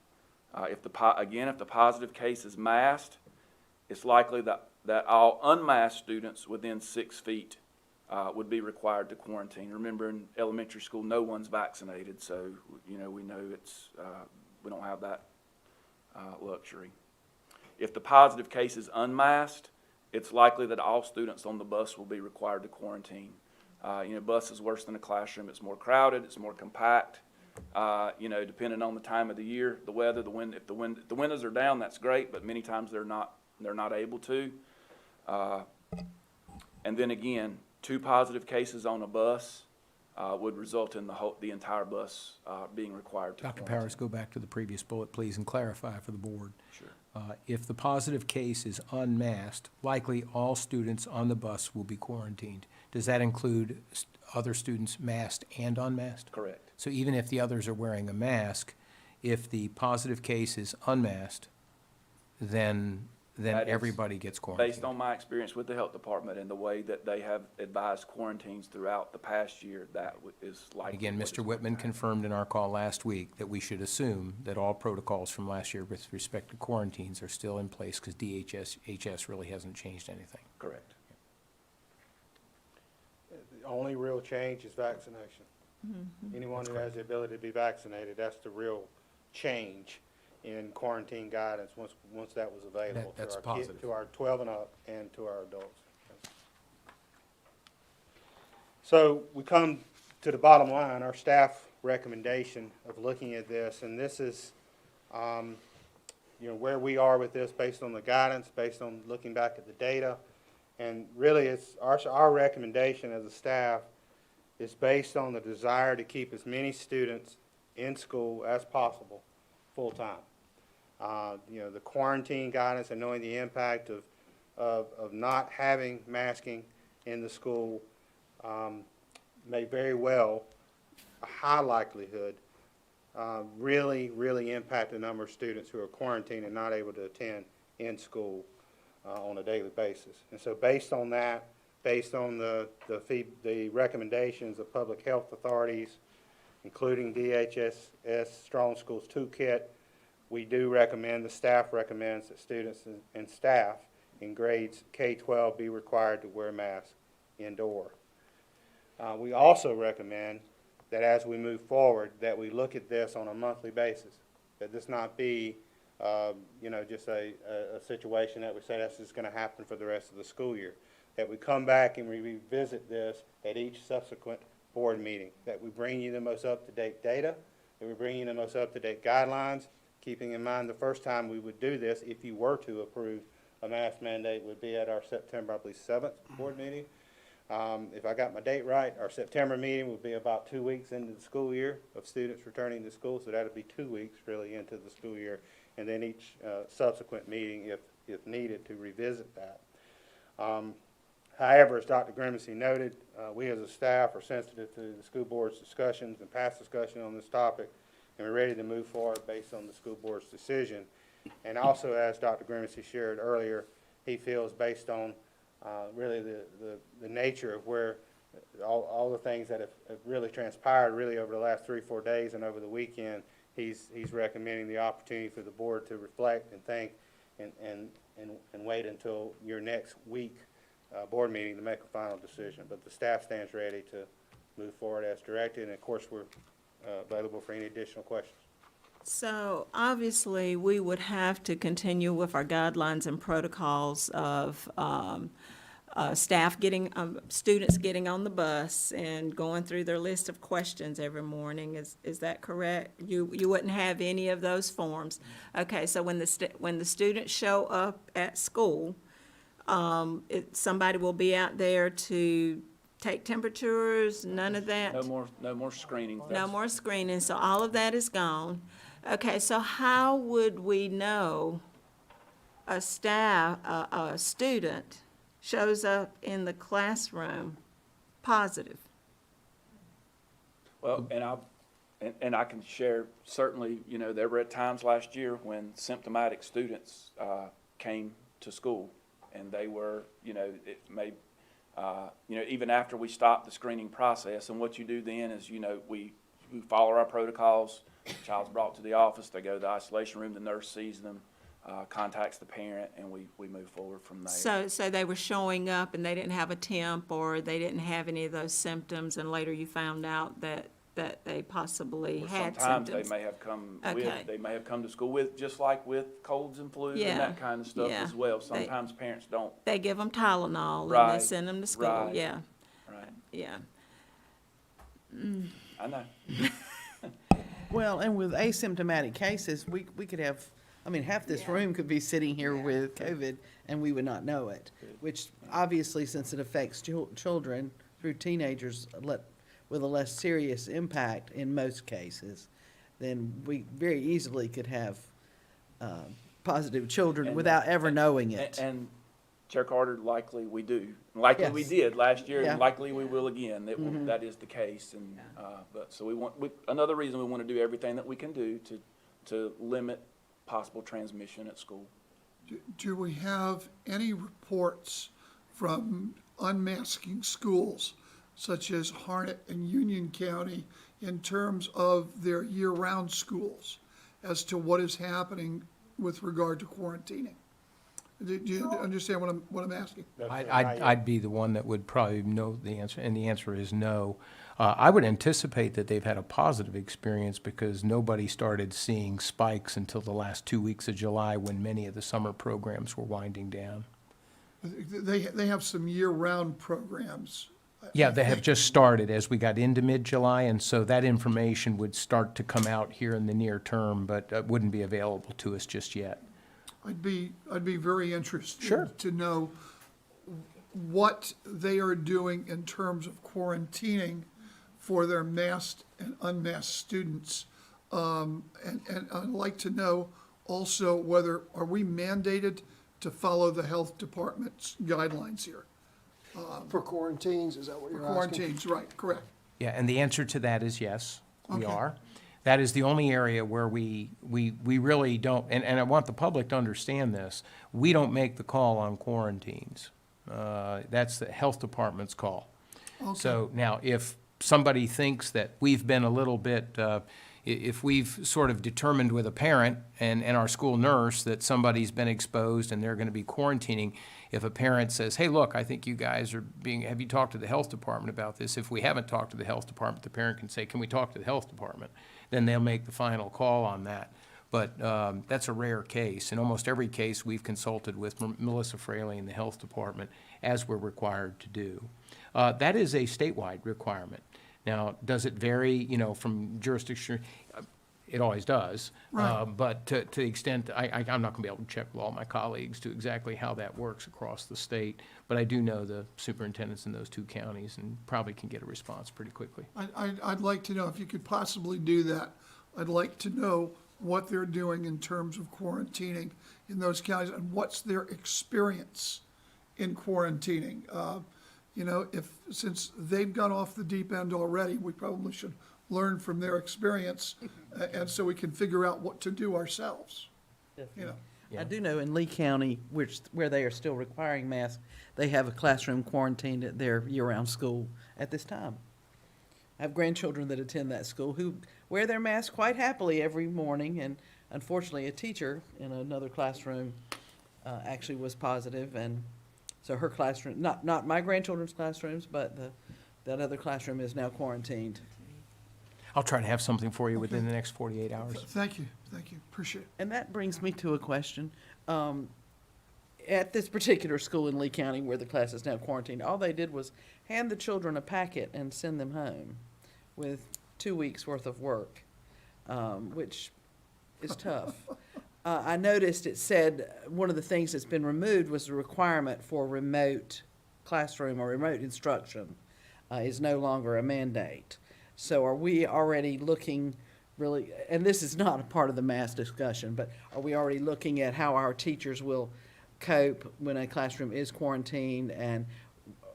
if the positive case is masked, it's likely that all unmasked students within 6 feet would be required to quarantine. Remember, in elementary school, no one's vaccinated, so, we know it's, we don't have that luxury. If the positive case is unmasked, it's likely that all students on the bus will be required to quarantine. Bus is worse than a classroom. It's more crowded, it's more compact. Depending on the time of the year, the weather, the wind. If the windows are down, that's great, but many times they're not able to. And then again, 2 positive cases on a bus would result in the entire bus being required to Dr. quarantine. Powers, go back to the previous bullet, please, and clarify for the board. Sure. If the positive case is unmasked, likely all students on the bus will be quarantined. Does that include other students masked and unmasked? Correct. So even if the others are wearing a mask, if the positive case is unmasked, then That is everybody gets quarantined. Based on my experience with the health department and the way that they have advised quarantines throughout the past year, that is likely. Again, what is Mr. going Whitman to happen. confirmed in our call last week that we should assume that all protocols from last year with respect to quarantines are still in place because DHS really hasn't changed anything. Correct. The only real change is vaccination. Anyone who has the ability to be vaccinated, that's the real change in quarantine guidance once that was available That's to our kids, positive. to our 12 and up and to our adults. So we come to the bottom line, our staff recommendation of looking at this, and this is, where we are with this based on the guidance, based on looking back at the data. And really, it's our recommendation as a staff is based on the desire to keep as many students in school as possible, full-time. The quarantine guidance and knowing the impact of not having masking in the school may very well, a high likelihood, really impact the number of students who are quarantined and not able to attend in school on a daily basis. And so based on that, based on the recommendations of public health authorities, including DHS Strong Schools Toolkit, we do recommend, the staff recommends that students and staff in grades K-12 be required to wear masks indoor. We also recommend that as we move forward, that we look at this on a monthly basis, that this not be just a situation that we say that's just going to happen for the rest of the school year, that we come back and we revisit this at each subsequent board meeting, that we bring you the most up-to-date data, that we bring you the most up-to-date guidelines, keeping in mind the first time we would do this, if you were to approve a mask mandate, would be at our September, I believe, 7th board meeting. If I got my date right, our September meeting would be about 2 weeks into the school year of students returning to school, so that would be 2 weeks really into the school year, and then each subsequent meeting, if needed, to revisit that. However, as Dr. Grimsey noted, we as a staff are sensitive to the school board's discussions and past discussion on this topic, and we're ready to move forward based on the school board's decision. And also, as Dr. Grimsey shared earlier, he feels based on really the nature of where all the things that have really transpired really over the last 3-4 days and over the weekend, he's recommending the opportunity for the board to reflect and think and wait until your next week board meeting to make a final decision. But the staff stands ready to move forward as directed, and of course we're available for any additional questions. So obviously, we would have to continue with our guidelines and protocols of staff getting, students getting on the bus and going through their list of questions every morning. Is that correct? You wouldn't have any of those forms? Okay, so when the students show up at school, somebody will be out there to take temperatures, none of that? No more screening. No more screening, so all of that is gone. Okay, so how would we know a student shows up in the classroom positive? Well, and I can share, certainly, there were at times last year when symptomatic students came to school, and they were, it may, even after we stopped the screening process. And what you do then is, we follow our protocols. The child's brought to the office, they go to the isolation room, the nurse sees them, contacts the parent, and we move forward from there. So they were showing up and they didn't have a temp, or they didn't have any of those symptoms, and later you found out that they possibly Or had sometimes symptoms? they may have come Okay. they may have come to school with, just like with colds and flus Yeah, and that kind of stuff yeah. as well. They- Sometimes parents don't. They give them Tylenol and they Right, send them to school, right. yeah, Right. yeah. I know. Well, and with asymptomatic cases, we could have, I mean, half this Yeah. room could be sitting here with COVID and we would not know it. Which obviously, since it affects children through teenagers with a less serious impact in most cases, then we very easily could have positive children And- without ever knowing it. And Chair Carter, likely we do. Likely we Yes. did last year, Yeah. and likely we will again. That is the case, and, but, so another reason we want to do everything that we can do to limit possible transmission at school. Do we have any reports from unmasking schools, such as Harnett and Union County, in terms of their year-round schools, as to what is happening with regard to quarantining? Do you understand what I'm asking? I'd be the one that would probably know the answer, and the answer is no. I would anticipate that they've had a positive experience because nobody started seeing spikes until the last 2 weeks of July, when many of the summer programs were winding down. They have some year-round programs. Yeah, they have just started as we got into mid-July, and so that information would start to come out here in the near term, but wouldn't be available to us just yet. I'd be very Sure. interested to know what they are doing in terms of quarantining for their masked and unmasked students. And I'd like to know also whether, are we mandated to follow the health department's guidelines here? For quarantines, is that what For you're asking? quarantines, right, correct. Yeah, and the answer to that is yes, we Okay. are. That is the only area where we really don't, and I want the public to understand this, we don't make the call on quarantines. That's the health department's call. So now, if somebody thinks that we've been a little bit, if we've sort of determined with a parent and our school nurse that somebody's been exposed and they're gonna be quarantining, if a parent says, hey, look, I think you guys are have you talked to the health department about this? If we haven't talked to the health department, the parent can say, can we talk to the health department? Then they'll make the final call on that. But that's a rare case. In almost every case, we've consulted with Melissa Fraley in the health department, as we're required to do. That is a statewide requirement. Now, does it vary, from jurisdiction? It always does. Right. But to the extent, I'm not going to be able to check with all my colleagues to exactly how that works across the state, but I do know the superintendents in those two counties and probably can get a response pretty quickly. I'd like to know, if you could possibly do that, I'd like to know what they're doing in terms of quarantining in those counties, and what's their experience in quarantining. Since they've gone off the deep end already, we probably should learn from their experience, and so we can figure out what to do ourselves, I do know in Lee County, where they are still requiring masks, they have a classroom quarantined at their year-round school at this time. I have grandchildren that attend that school who wear their mask quite happily every morning, and unfortunately, a teacher in another classroom actually was positive, and so her classroom, not my grandchildren's classrooms, but that other classroom is now quarantined. I'll try to have something for you within the next 48 hours. Thank you, appreciate it. And that brings me to a question. At this particular school in Lee County where the class is now quarantined, all they did was hand the children a packet and send them home with 2 weeks' worth of work, which is tough. I noticed it said one of the things that's been removed was the requirement for remote classroom or remote instruction is no longer a mandate. So are we already looking really, and this is not a part of the mass discussion, but are we already looking at how our teachers will cope when a classroom is quarantined, and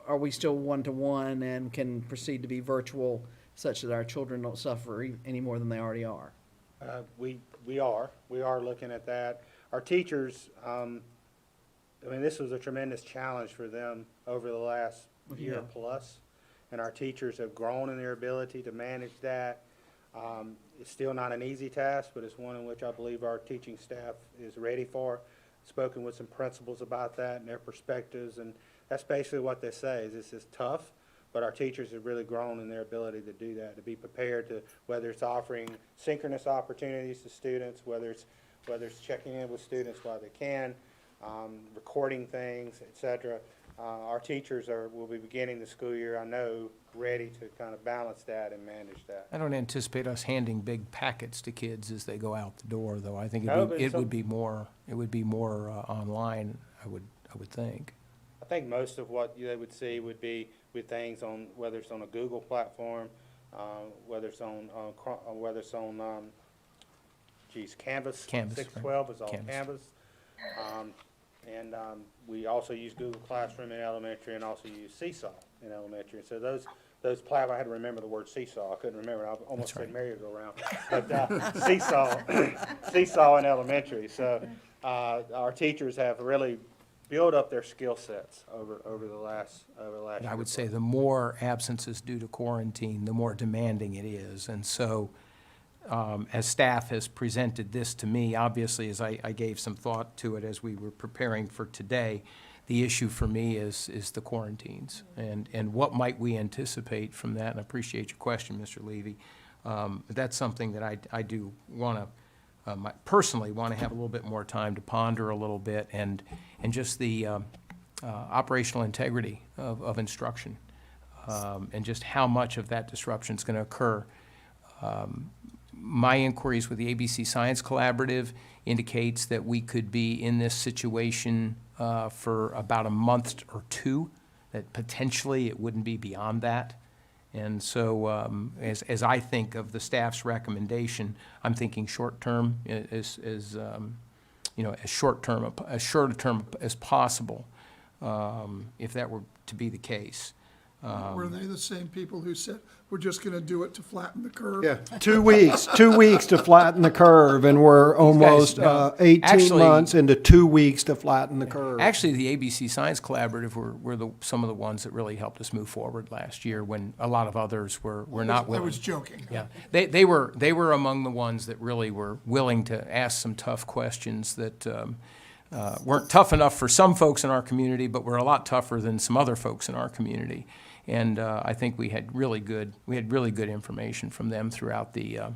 are we still one-to-one and can proceed to be virtual such that our children don't suffer any more than they already are? We are looking at that. Our teachers, this was a tremendous challenge for them over the last year plus, and our teachers have grown in their ability to manage that. It's still not an easy task, but it's one in which I believe our teaching staff is ready for. Spoken with some principals about that and their perspectives, and that's basically what they say, is this is tough, but our teachers have really grown in their ability to do that, to be prepared to, whether it's offering synchronous opportunities to students, whether it's checking in with students while they can, recording things, et cetera. Our teachers will be beginning the school year, I know, ready to kind of balance that and manage that. I don't anticipate us handing big packets to kids as they go out the door, though. I think No, but it would be more online, I would think. I think most of what they would see would be with things on, whether it's on a Google platform, whether it's on Canvas. Canvas, 612 is all Canvas. Canvas. We also use Google Classroom in elementary and also use Seesaw in elementary. So those platforms, I had to remember the word seesaw. I couldn't remember. I almost said merry-go-round. But seesaw in elementary. So our teachers have really built up their skill sets over the last And I year. would say the more absences due to quarantine, the more demanding it is. And so, as staff has presented this to me, obviously, as I gave some thought to it as we were preparing for today, the issue for me is the quarantines. And what might we anticipate from that? And I appreciate your question, Mr. Levy. That's something that I do want to, personally want to have a little bit more time to ponder a little bit, and just the operational integrity of instruction, and just how much of that disruption is going to occur. My inquiries with the ABC Science Collaborative indicates that we could be in this situation for about a month or two, that potentially it wouldn't be beyond that. And so, as I think of the staff's recommendation, I'm thinking short-term as short term as possible, if that were to be the case. Were they the same people who said, we're just gonna do it to flatten the curve? Yeah, 2 weeks, 2 weeks to flatten the curve, and we're almost no. 18 Actually- months into 2 weeks to flatten the curve. Actually, the ABC Science Collaborative were some of the ones that really helped us move forward last year, when a lot of others were not I willing. was joking. Yeah, they were among the ones that really were willing to ask some tough questions that weren't tough enough for some folks in our community, but were a lot tougher than some other folks in our community. And I think we had really good information from them throughout the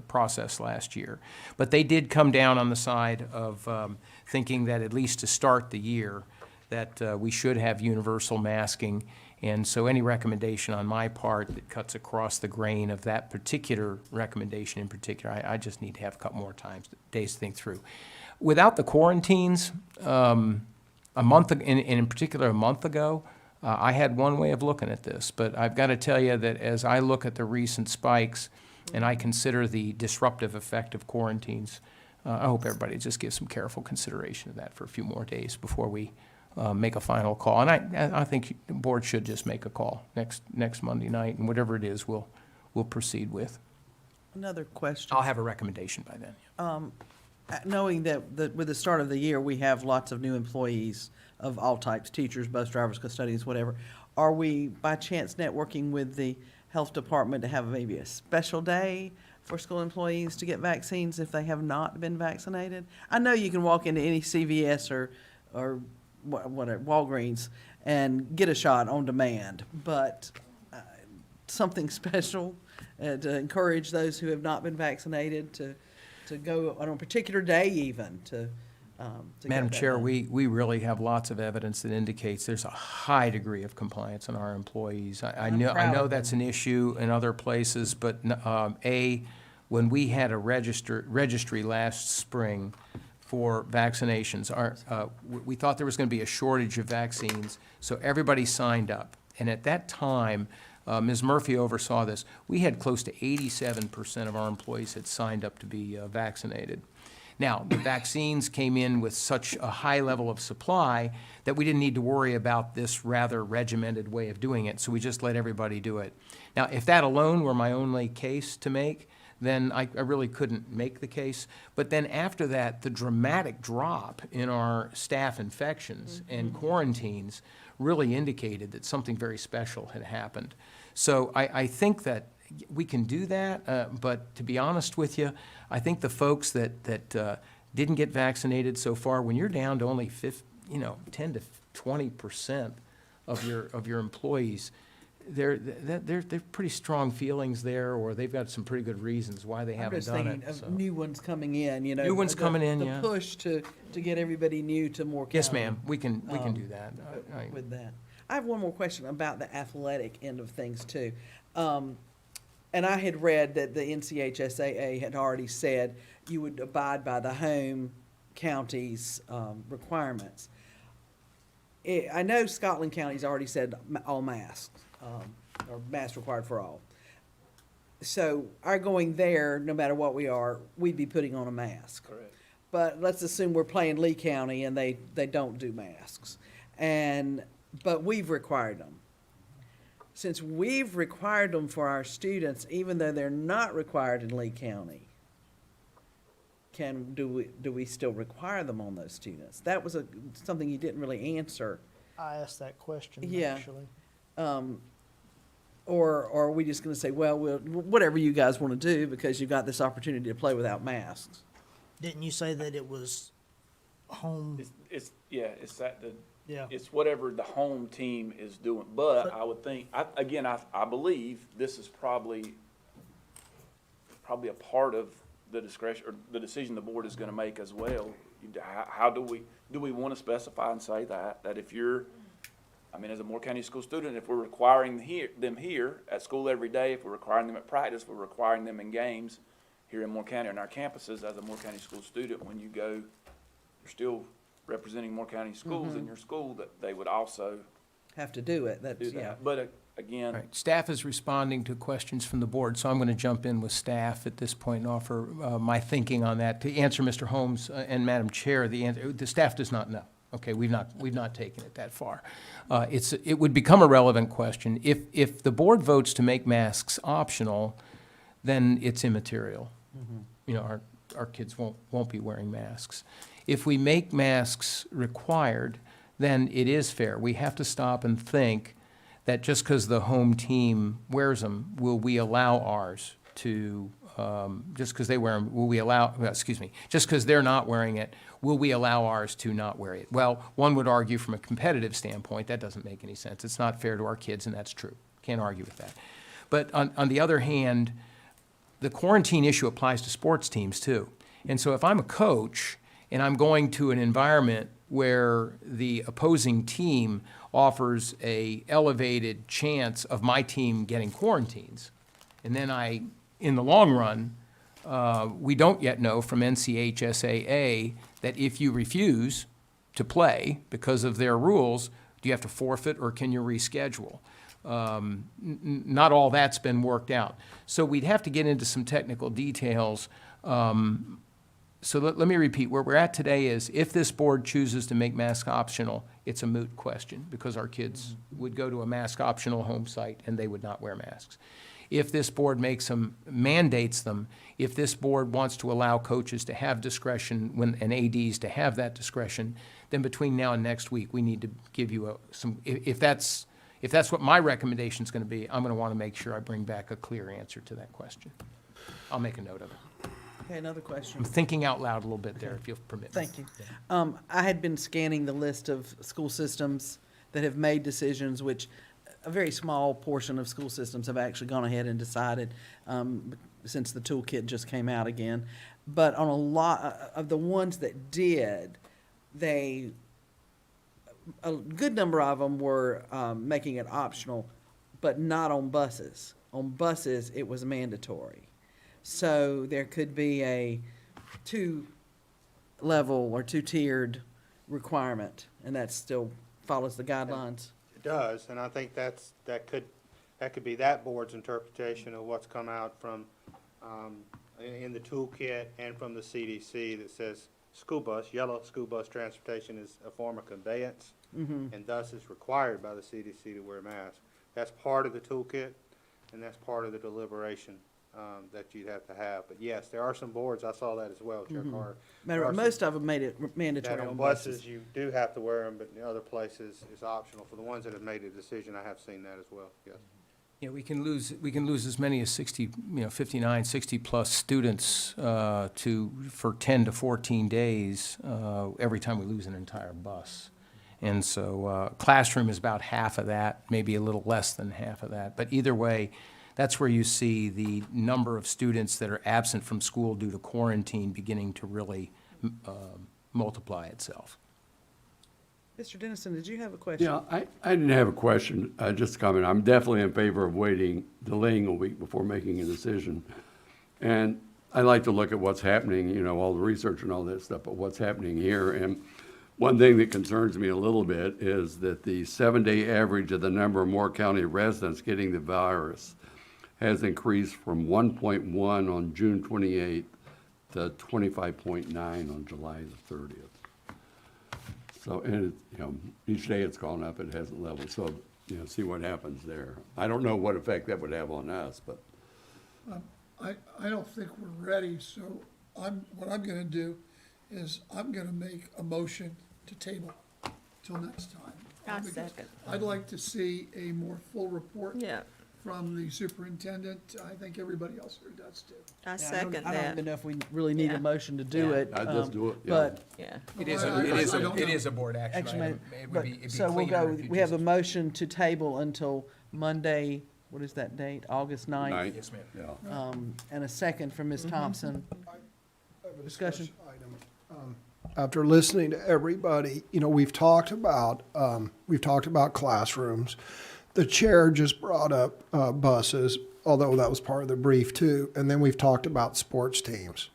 process last year. But they did come down on the side of thinking that, at least to start the year, that we should have universal masking. And so any recommendation on my part that cuts across the grain of that particular recommendation in particular, I just need to have a couple more days to think through. Without the quarantines, in particular a month ago, I had one way of looking at this, but I've got to tell you that as I look at the recent spikes and I consider the disruptive effect of quarantines, I hope everybody just gives some careful consideration of that for a few more days before we make a final call. And I think the board should just make a call next Monday night, and whatever it is, we'll proceed with. Another question. I'll have a recommendation by then. Knowing that with the start of the year, we have lots of new employees of all types, teachers, bus drivers, custodians, whatever. Are we, by chance, networking with the health department to have maybe a special day for school employees to get vaccines if they have not been vaccinated? I know you can walk into any CVS or whatever, Walgreens, and get a shot on demand, but something special to encourage those who have not been vaccinated to go on a particular day even to get Madam that Chair, done. we really have lots of evidence that indicates there's a high degree of compliance in our employees. I I'm know proud of that's an issue in other places, but when we had a registry last spring for vaccinations, we thought there was going to be a shortage of vaccines, so everybody signed up. And at that time, Ms. Murphy oversaw this. We had close to 87% of our employees had signed up to be vaccinated. Now, the vaccines came in with such a high level of supply that we didn't need to worry about this rather regimented way of doing it, so we just let everybody do it. Now, if that alone were my only case to make, then I really couldn't make the case. But then after that, the dramatic drop in our staff infections and quarantines really indicated that something very special had happened. So I think that we can do that, but to be honest with you, I think the folks that didn't get vaccinated so far, when you're down to only 10 to 20% of your employees, they're pretty strong feelings there, or they've got some pretty good reasons why they I'm haven't just done thinking it. of So. new ones coming in, you know. New ones coming in, the yeah. push to get everybody new to Moore County. Yes, ma'am, we can do that. With that. I have one more question about the athletic end of things too. And I had read that the NCHSAA had already said you would abide by the home county's requirements. I know Scotland County's already said all masks, or masks required for all. So our going there, no matter what we are, we'd be putting on a mask. Correct. But let's assume we're playing Lee County and they don't do masks. But we've required them. Since we've required them for our students, even though they're not required in Lee County, do we still require them on those students? That was something you didn't really answer. I asked that question, Yeah. actually. Or are we just gonna say, well, whatever you guys wanna do, because you've got this opportunity to play without masks? Didn't you say that it was home? It's that Yeah. it's whatever the home team is doing, but I would think, I believe this is probably a part of the discretion, or the decision the board is gonna make as well. How do we wanna specify and say that if you're, as a Moore County school student, if we're requiring them here at school every day, if we're requiring them at practice, we're requiring them in games here in Moore County on our campuses as a Moore County school student, when you go, you're still representing Moore County schools in your school, that they would also Have to do it, do yeah. that. But again, Right. Staff is responding to questions from the board, so I'm going to jump in with staff at this point and offer my thinking on that. To answer Mr. Holmes and Madam Chair, the staff does not know. Okay, we've not taken it that far. It would become a relevant question. If the board votes to make masks optional, then it's immaterial. Our kids won't be wearing masks. If we make masks required, then it is fair. We have to stop and think that just because the home team wears them, will we allow ours to, just because they wear them, just because they're not wearing it, will we allow ours to not wear it? Well, one would argue from a competitive standpoint, that doesn't make any sense. It's not fair to our kids, and that's true. Can't argue with that. But on the other hand, the quarantine issue applies to sports teams too. And so if I'm a coach and I'm going to an environment where the opposing team offers a elevated chance of my team getting quarantines, and then in the long run, we don't yet know from NCHSAA that if you refuse to play because of their rules, do you have to forfeit or can you reschedule? Not all that's been worked out. So we'd have to get into some technical details. So let me repeat, where we're at today is if this board chooses to make mask optional, it's a moot question because our kids would go to a mask optional home site and they would not wear masks. If this board mandates them, if this board wants to allow coaches to have discretion and ADs to have that discretion, then between now and next week, we need to give you if that's what my recommendation is going to be, I'm going to want to make sure I bring back a clear answer to that question. I'll make a note of it. Okay, another question. I'm thinking out loud a little bit there, if you'll permit me. Thank you. I had been scanning the list of school systems that have made decisions, which a very small portion of school systems have actually gone ahead and decided, since the toolkit just came out again. But on a lot of the ones that did, a good number of them were making it optional, but not on buses. On buses, it was mandatory. So there could be a two-level or two-tiered requirement, and that still follows the guidelines. It does, and I think that could be that board's interpretation of what's come out from, in the toolkit and from the CDC that says school bus, yellow school bus transportation is a form of conveyance, and thus is required by the CDC to wear masks. That's part of the toolkit, and that's part of the deliberation that you'd have to have. But yes, there are some boards, I saw that as well, Chair Carter. Most of them made it mandatory That on on buses. buses, you do have to wear them, but in other places, it's optional. For the ones that have made a decision, I have seen that as well, yes. Yeah, we can lose as many as 60, 59, 60-plus students for 10 to 14 days every time we lose an entire bus. And so classroom is about half of that, maybe a little less than half of that. But either way, that's where you see the number of students that are absent from school due to quarantine beginning to really multiply itself. Mr. Dennison, did you have a question? Yeah, I didn't have a question, just a comment. I'm definitely in favor of delaying a week before making a decision. And I like to look at what's happening, all the research and all that stuff, but what's happening here. And one thing that concerns me a little bit is that the 7-day average of the number of Moore County residents getting the virus has increased from 1.1 on June 28th to 25.9 on July the 30th. So, and each day it's gone up, it hasn't leveled, so, see what happens there. I don't know what effect that would have on us, but. I don't think we're ready, so what I'm gonna do is I'm gonna make a motion to table till next time. I Because second. I'd like to see a more full report Yeah, from the superintendent. I think everybody else here does too. I Yeah, second I don't even that. know if we really need Yeah. a motion to do Yeah. it. I'd just do it, yeah. But Yeah. It is I don't know. a board action action, item. It would but, be, it'd be so we'll cleaner go, if you we have a just- motion to table until Monday, what is that date? August 9th? Night. Yes, ma'am. Yeah. And a second from Ms. Thompson. I have a Discussion. item. After listening to everybody, we've talked about classrooms. The chair just brought up buses, although that was part of the brief too. And then we've talked about sports teams.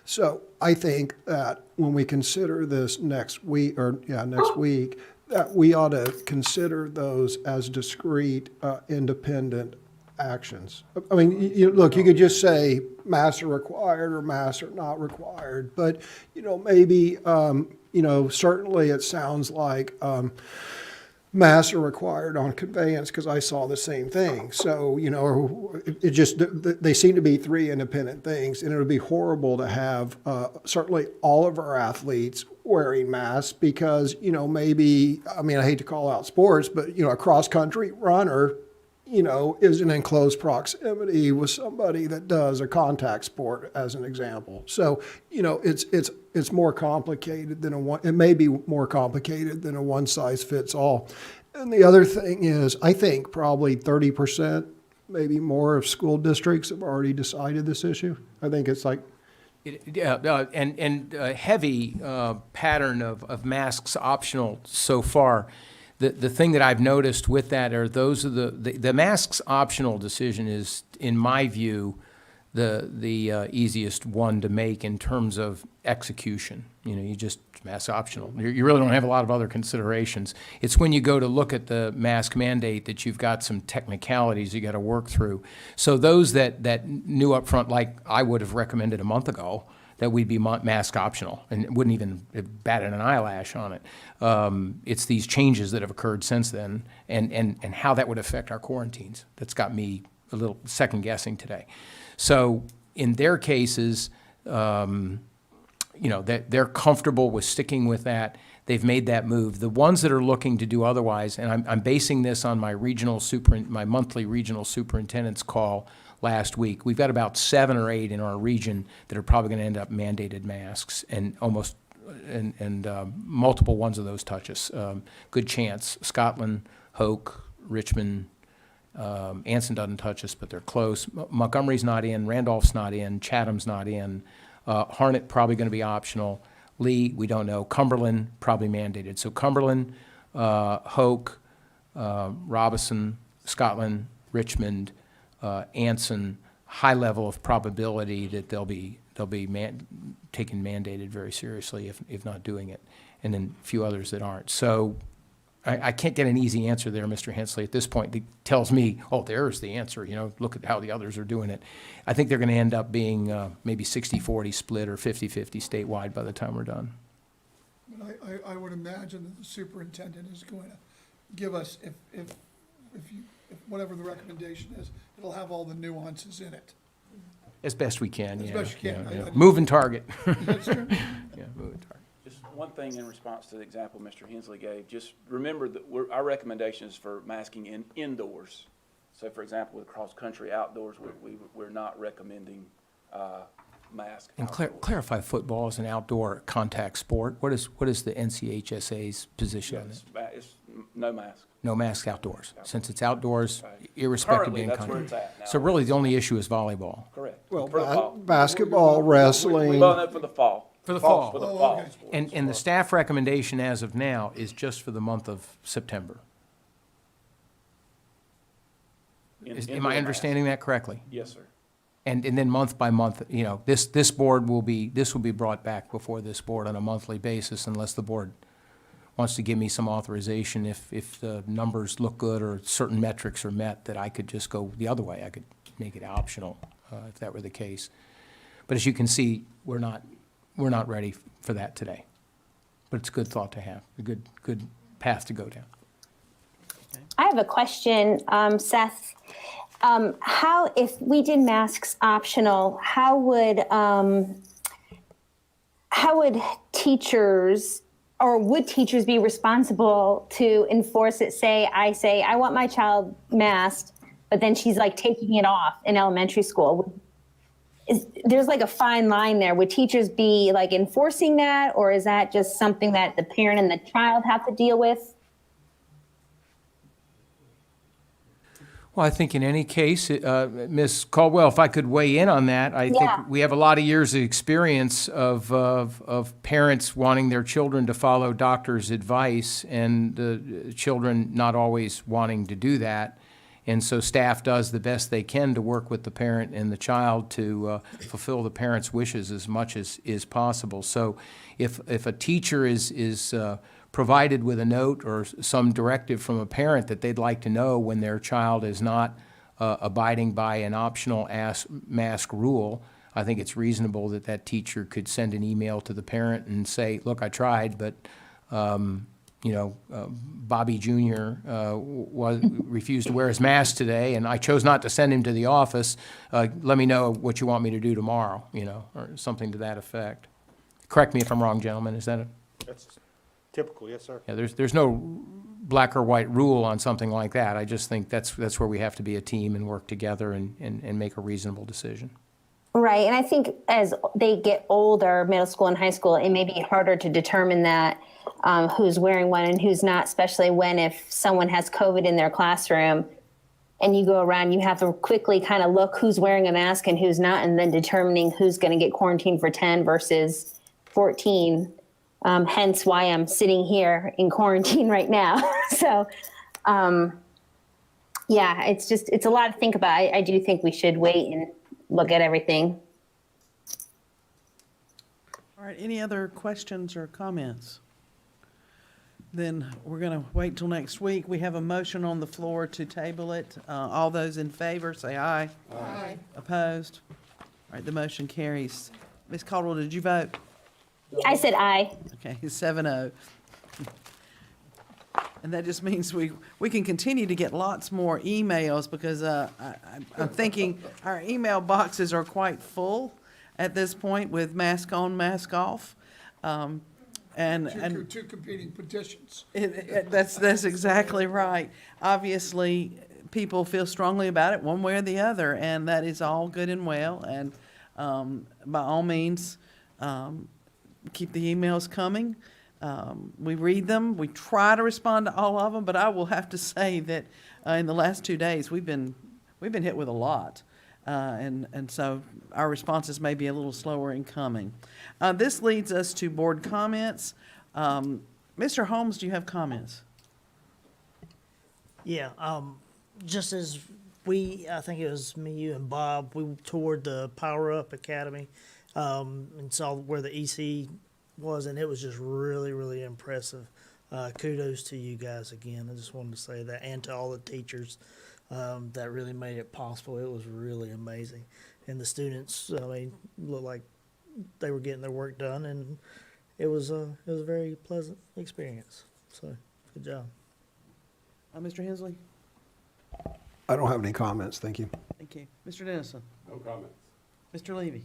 So I think that when we consider this next week, that we ought to consider those as discrete, independent actions. I mean, look, you could just say masks are required or masks are not required, but, maybe, certainly it sounds like masks are required on conveyance because I saw the same thing. So, they seem to be three independent things, and it would be horrible to have certainly all of our athletes wearing masks because, maybe, I hate to call out sports, but, a cross-country runner, isn't in close proximity with somebody that does a contact sport, as an example. So, it's more complicated than it may be more complicated than a one-size-fits-all. And the other thing is, I think probably 30%, maybe more of school districts have already decided this issue. I think it's like, And a heavy pattern of masks optional so far. The thing that I've noticed with that are those are the masks optional decision is, in my view, the easiest one to make in terms of execution. You just mask optional. You really don't have a lot of other considerations. It's when you go to look at the mask mandate that you've got some technicalities you got to work through. So those that knew up front, like I would have recommended a month ago, that we'd be mask optional and wouldn't even have batted an eyelash on it. It's these changes that have occurred since then and how that would affect our quarantines. That's got me a little second guessing today. So in their cases, that they're comfortable with sticking with that. They've made that move. The ones that are looking to do otherwise, and I'm basing this on my monthly regional superintendent's call last week. We've got about 7 or 8 in our region that are probably going to end up mandated masks, and multiple ones of those touch us. Good chance. Scotland, Hoke, Richmond, Anson doesn't touch us, but they're close. Montgomery's not in. Randolph's not in. Chatham's not in. Harnett probably going to be optional. Lee, we don't know. Cumberland, probably mandated. So Cumberland, Hoke, Robinson, Scotland, Richmond, Anson, high level of probability that they'll be taken mandated very seriously if not doing it, and then a few others that aren't. So I can't get an easy answer there, Mr. Hensley. At this point, it tells me, oh, there's the answer. Look at how the others are doing it. I think they're going to end up being maybe 60-40 split or 50-50 statewide by the time we're done. But I would imagine that the superintendent is going to give us, if whatever the recommendation is, it'll have all the nuances in it. As best we can, As yeah. best you can. Yeah. Moving target. That's true. Yeah, moving target. Just one thing in response to the example Mr. Hensley gave, just remember that our recommendation is for masking indoors. So for example, with cross-country outdoors, we're not recommending mask And outdoors. clarify, football is an outdoor contact sport. What is the NCHSA's position on Yes, that? it's no mask. No mask outdoors, since it's outdoors, Right. irrespective of Currently, being that's where contact. it's at now. So really, the only issue is volleyball. Correct. Well, For the fall. basketball, wrestling. Well, no, for the fall. For the For fall. the fall sports. And the staff recommendation as of now is just for the month of September. Am Indoor I mask. understanding that correctly? Yes, sir. And then month by month, you know, this board will be brought back before this board on a monthly basis unless the board wants to give me some authorization if the numbers look good or certain metrics are met, that I could just go the other way. I could make it optional, if that were the case. But as you can see, we're not ready for that today. But it's a good thought to have, a good path to go down. I have a question, Seth. How, if we did masks optional, how would teachers, or would teachers be responsible to enforce it? Say, I want my child masked, but then she's like taking it off in elementary school. There's like a fine line there. Would teachers be like enforcing that, or is that just something that the parent and the child have to deal with? Well, I think in any case, Ms. Caldwell, if I could weigh in on that, I Yeah. think we have a lot of years of experience of parents wanting their children to follow doctors' advice and the children not always wanting to do that. And so staff does the best they can to work with the parent and the child to fulfill the parent's wishes as much as is possible. So if a teacher is provided with a note or some directive from a parent that they'd like to know when their child is not abiding by an optional mask rule, I think it's reasonable that teacher could send an email to the parent and say, look, I tried, but Bobby Jr. Refused to wear his mask today, and I chose not to send him to the office. Let me know what you want me to do tomorrow, or something to that effect. Correct me if I'm wrong, gentlemen, is that it? That's typical, yes, sir. Yeah, there's no black or white rule on something like that. I just think that's where we have to be a team and work together and make a reasonable decision. Right, and I think as they get older, middle school and high school, it may be harder to determine that who's wearing one and who's not, especially if someone has COVID in their classroom and you go around, you have to quickly kind of look who's wearing a mask and who's not, and then determining who's going to get quarantined for 10 versus 14. Hence why I'm sitting here in quarantine right now. So, yeah, it's a lot to think about. I do think we should wait and look at everything. All right, any other questions or comments? Then we're going to wait till next week. We have a motion on the floor to table it. All those in favor, say aye. Aye. Opposed? All right, the motion carries. Ms. Caldwell, did you vote? I said aye. Okay, 7-0. And that just means we can continue to get lots more emails because I'm thinking our email boxes are quite full at this point with mask on, mask off. And Two competing petitions. that's exactly right. Obviously, people feel strongly about it one way or the other, and that is all good and well. And by all means, keep the emails coming. We read them. We try to respond to all of them, but I will have to say that in the last 2 days, we've been hit with a lot. And so our responses may be a little slower in coming. This leads us to board comments. Mr. Holmes, do you have comments? Yeah, just as I think it was me, you, and Bob, we toured the PowerUp Academy, and saw where the EC was, and it was just really, really impressive. Kudos to you guys again. I just wanted to say that, and to all the teachers that really made it possible. It was really amazing, and the students, looked like they were getting their work done, and it was a very pleasant experience. So, good job. Mr. Hensley? I don't have any comments, thank you. Thank you. Mr. Dennison? No comments. Mr. Levy?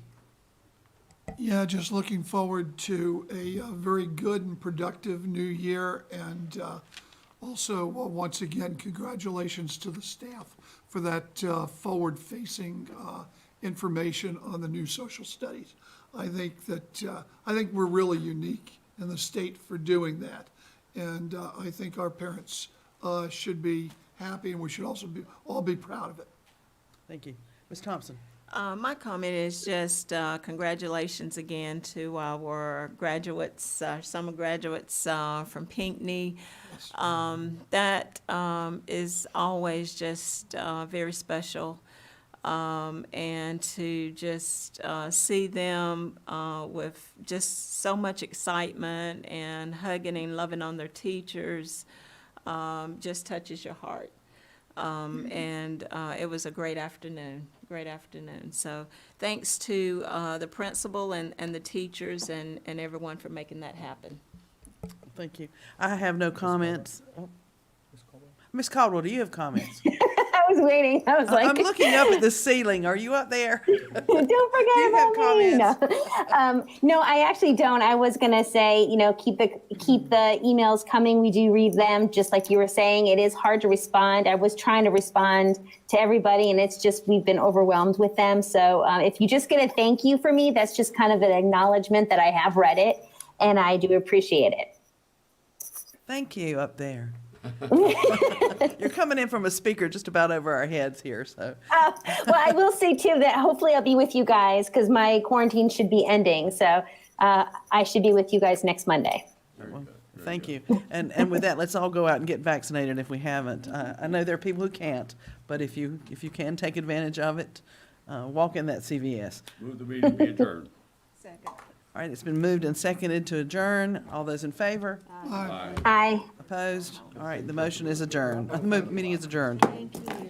Yeah, just looking forward to a very good and productive new year, and Also, once again, congratulations to the staff for that forward-facing information on the new social studies. I think we're really unique in the state for doing that. And I think our parents should be happy, and we should also all be proud of it. Thank you. Ms. Thompson? My comment is just congratulations again to our graduates, our summer graduates from Pinckney. That is always just very special. And to just see them with just so much excitement and hugging and loving on their teachers just touches your heart. And it was a great afternoon. So thanks to the principal and the teachers and everyone for making that happen. Thank you. I have no comments. Ms. Caldwell, do you have comments? I was waiting. I was like, I'm looking up at the ceiling. Are you up there? don't forget you have about me. comments? No, I actually don't. I was gonna say, keep the emails coming. We do read them, just like you were saying. It is hard to respond. I was trying to respond to everybody, and it's just we've been overwhelmed with them. So if you just get a thank you for me, that's just kind of an acknowledgement that I have read it, and I do appreciate it. Thank you up there. You're coming in from a speaker just about over our heads here, so. Well, I will say too that hopefully I'll be with you guys because my quarantine should be ending. So I should be with you guys next Monday. Well, thank you. And with that, let's all go out and get vaccinated if we haven't. I know there are people who can't, but if you can take advantage of it, walk in that CVS. Move the meeting be adjourned. Second. All right, it's been moved and seconded to adjourn. All those in favor? Aye. Opposed? All right, the motion is adjourned. The meeting is adjourned. Thank you.